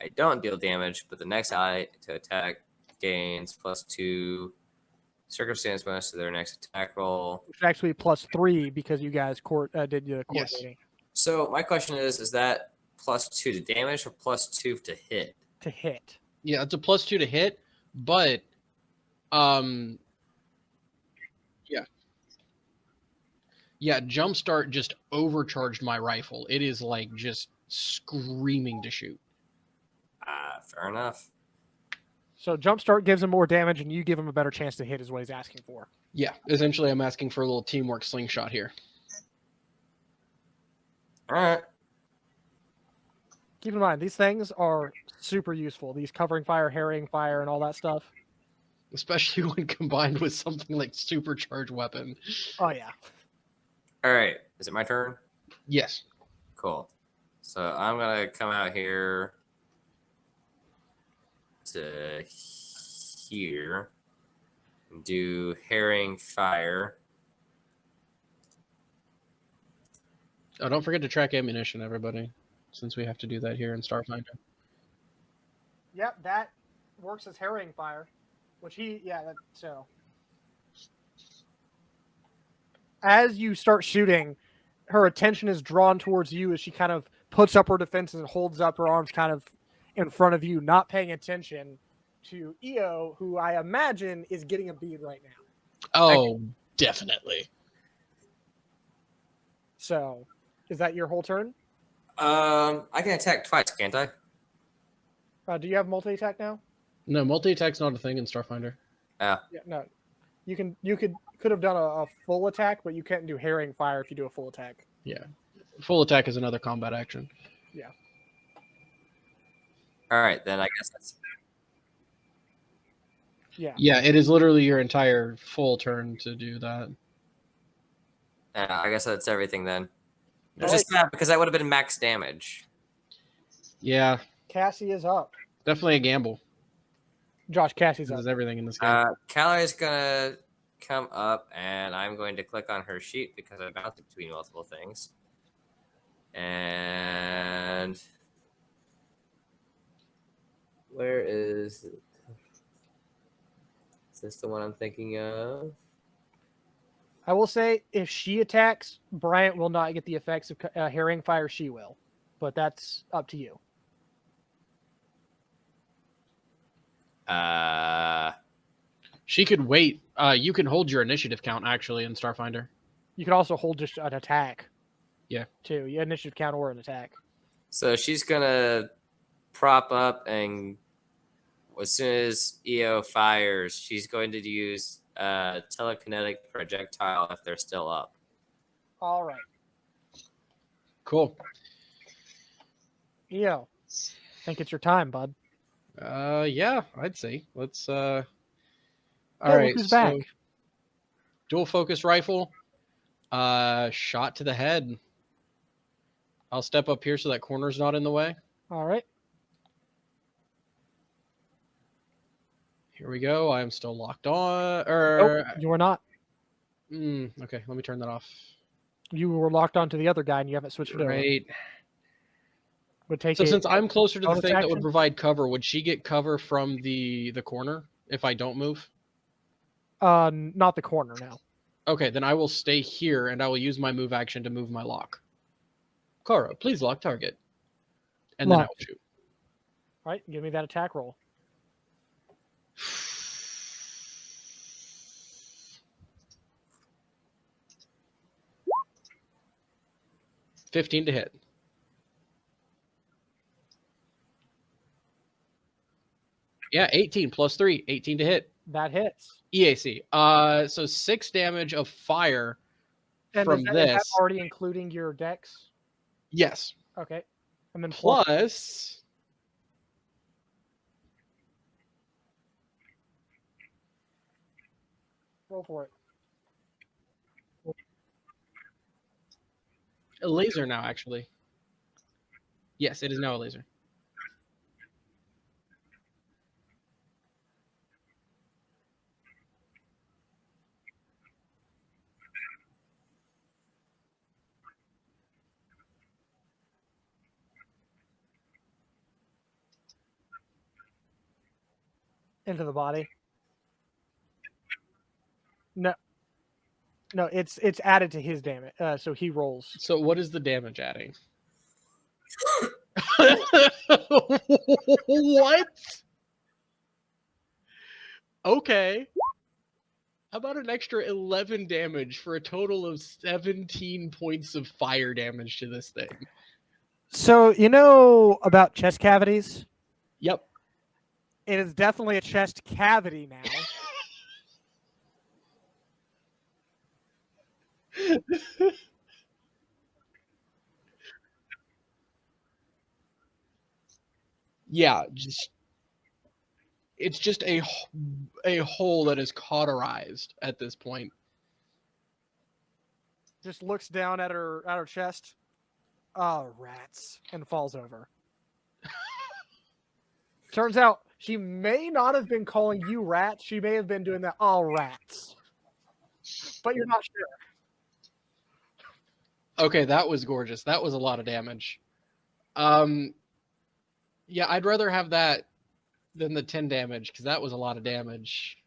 S5: I don't deal damage, but the next ally to attack gains +2 circumstance bonus to their next attack roll.
S1: Which is actually +3 because you guys did the
S2: Yes.
S1: coordinating
S5: So my question is that +2 to damage or +2 to hit?
S1: to hit.
S2: Yeah, it's a +2 to hit, but yeah, Jumpstart just overcharged my rifle. It is like just screaming to shoot.
S5: Fair enough.
S1: So Jumpstart gives him more damage, and you give him a better chance to hit, is what he's asking for.
S2: Yeah, essentially, I'm asking for a little teamwork slingshot here.
S5: All right.
S1: Keep in mind, these things are super useful. These covering fire, harrying fire, and all that stuff.
S2: Especially when combined with something like supercharged weapon.
S1: Oh yeah.
S5: All right. Is it my turn?
S2: Yes.
S5: Cool. So I'm gonna come out here to here and do herring fire.
S2: Oh, don't forget to track ammunition, everybody, since we have to do that here in Starfinder.
S1: Yep, that works as harrying fire, which so. As you start shooting, her attention is drawn towards you as she kind of puts up her defenses and holds up her arms kind of in front of you, not paying attention to Io, who I imagine is getting a bead right now.
S2: Oh, definitely.
S1: So, is that your whole turn?
S5: I can attack twice, can't I?
S1: Do you have multi-attack now?
S2: No, multi-attack's not a thing in Starfinder.
S1: Yeah, no. You could have done a full attack, but you can't do harrying fire if you do a full attack.
S2: Yeah. Full attack is another combat action.
S5: All right, then I guess that's
S1: Yeah.
S2: Yeah, it is literally your entire full turn to do that.
S5: I guess that's everything then. It's
S1: Alright.
S5: just sad because that would have been max damage.
S2: Yeah,
S1: Cassie is up.
S2: definitely a gamble.
S1: Josh, Cassie's
S2: This
S1: up.
S2: is everything in this game.
S5: Callie's gonna come up, and I'm going to click on her sheet because I bounced between multiple things. And where is it? Is this the one I'm thinking of?
S1: I will say, if she attacks, Bryant will not get the effects of harrying fire. She will, but that's up to you.
S2: She could wait. You can hold your initiative count, actually, in Starfinder.
S1: You can also hold just an attack.
S2: Yeah.
S1: Too. You initiative count or an attack.
S5: So she's gonna prop up, and as soon as EO fires, she's going to use telekinetic projectile if they're still up.
S1: All right.
S2: Cool.
S1: Eo, think it's your time, bud.
S2: Yeah, I'd say. Let's all
S1: Hey, look
S2: right.
S1: who's
S2: So
S1: back.
S2: dual focus rifle. Shot to the head. I'll step up here so that corner's not in the way.
S1: All right.
S2: Here we go. I am still locked on.
S1: Nope, you are not.
S2: Okay, let me turn that off.
S1: You were locked onto the other guy, and you haven't switched it over.
S2: Right.
S1: Would take
S2: So
S1: a-
S2: since I'm closer to the
S1: bonus
S2: thing that would
S1: action?
S2: provide cover, would she get cover from the corner if I don't move?
S1: Not the corner now.
S2: Okay, then I will stay here and I will use my move action to move my lock. Kara, please lock target. And then I will
S1: Locked.
S2: shoot.
S1: All right, give me that attack roll.
S2: $15 to hit. Yeah, 18 plus 3, 18 to hit.
S1: That hits.
S2: EAC. So 6 damage of fire
S1: And
S2: from
S1: is that
S2: this.
S1: already including your dex?
S2: Yes.
S1: Okay. And then
S2: Plus
S1: roll for it.
S2: a laser now, actually. Yes, it is now a laser.
S1: Into the body. No. No, it's added to his damage. So he rolls.
S2: So what is the damage adding? What? Okay. How about an extra 11 damage for a total of 17 points of fire damage to this thing?
S1: So you know about chest cavities?
S2: Yep.
S1: It is definitely a chest cavity now.
S2: Yeah, it's just a hole that is cauterized at this point.
S1: Just looks down at her chest. Oh, rats, and falls over. Turns out she may not have been calling you rats. She may have been doing that. Oh, rats. But you're not sure.
S2: Okay, that was gorgeous. That was a lot of damage. Yeah, I'd rather have that than the 10 damage because that was a lot of damage.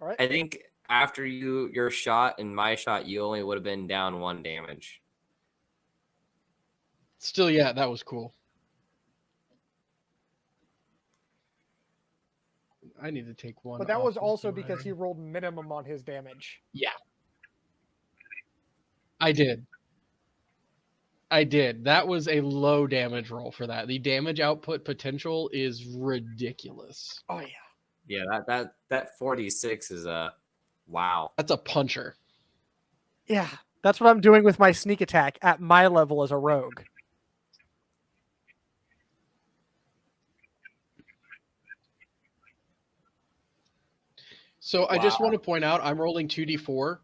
S1: All right.
S5: I think after your shot and my shot, you only would have been down 1 damage.
S2: Still, yeah, that was cool. I need to take one.
S1: But that was
S2: off
S1: also
S2: of
S1: because
S2: my-
S1: he rolled minimum on his damage.
S2: Yeah. I did. That was a low damage roll for that. The damage output potential is ridiculous.
S1: Oh, yeah.
S5: Yeah, that 46 is a wow.
S2: That's a puncher.
S1: Yeah. That's what I'm doing with my sneak attack at my level as a rogue.
S2: So I just
S5: Wow.
S2: want to point out I'm rolling 2d4.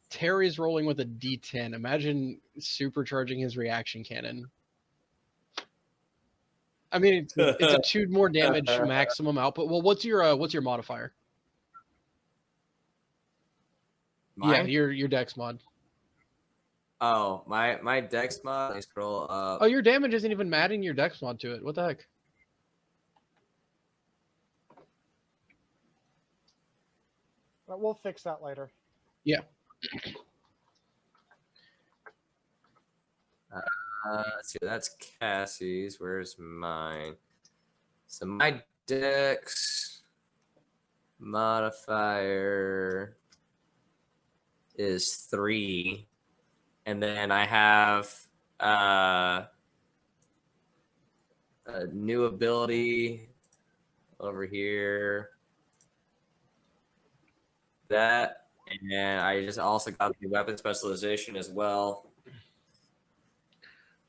S2: Terry's rolling with a d10. Imagine supercharging his reaction cannon. I mean, it's a 2 more damage maximum output. Well, what's your modifier?
S5: Mine?
S2: Yeah, your dex mod.
S5: Oh, my dex mod. Let me scroll up.
S2: Oh, your damage isn't even adding your dex mod to it. What the heck?
S1: But we'll fix that later.
S2: Yeah.
S5: Let's see. That's Cassie's. Where's mine? So my dex modifier is 3, and then I have a new ability over here. That, and I just also got the weapon specialization as well.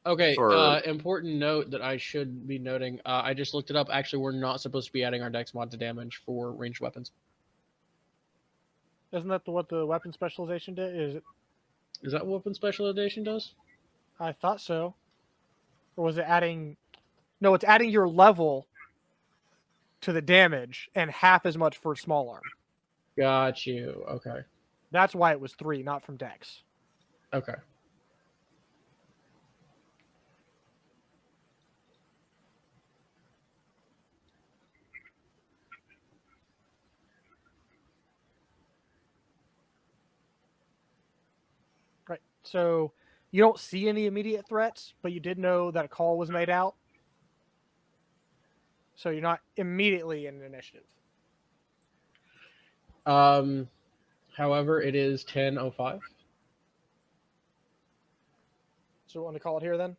S2: Okay,
S5: For-
S2: important note that I should be noting. I just looked it up. Actually, we're not supposed to be adding our dex mod to damage for ranged weapons.
S1: Isn't that what the weapon specialization did?
S2: Is that what weapon specialization does?
S1: I thought so. Or was it adding... No, it's adding your level to the damage and half as much for small arm.
S2: Got you. Okay.
S1: That's why it was 3, not from dex.
S2: Okay.
S1: Right. So you don't see any immediate threats, but you did know that a call was made out. So you're not immediately in initiative.
S2: However, it is 10:05.
S1: So we want to call it here then?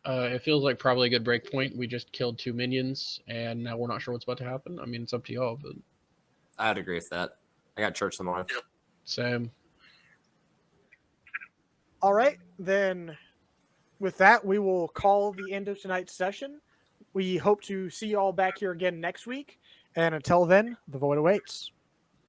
S2: It feels like probably a good break point. We just killed 2 minions, and now we're not sure what's about to happen. I mean, it's up to y'all, but
S8: I'd agree with that. I got church tomorrow.
S2: same.
S1: All right, then with that, we will call the end of tonight's session. We hope to see you all back here again next week. And until then, the void awaits.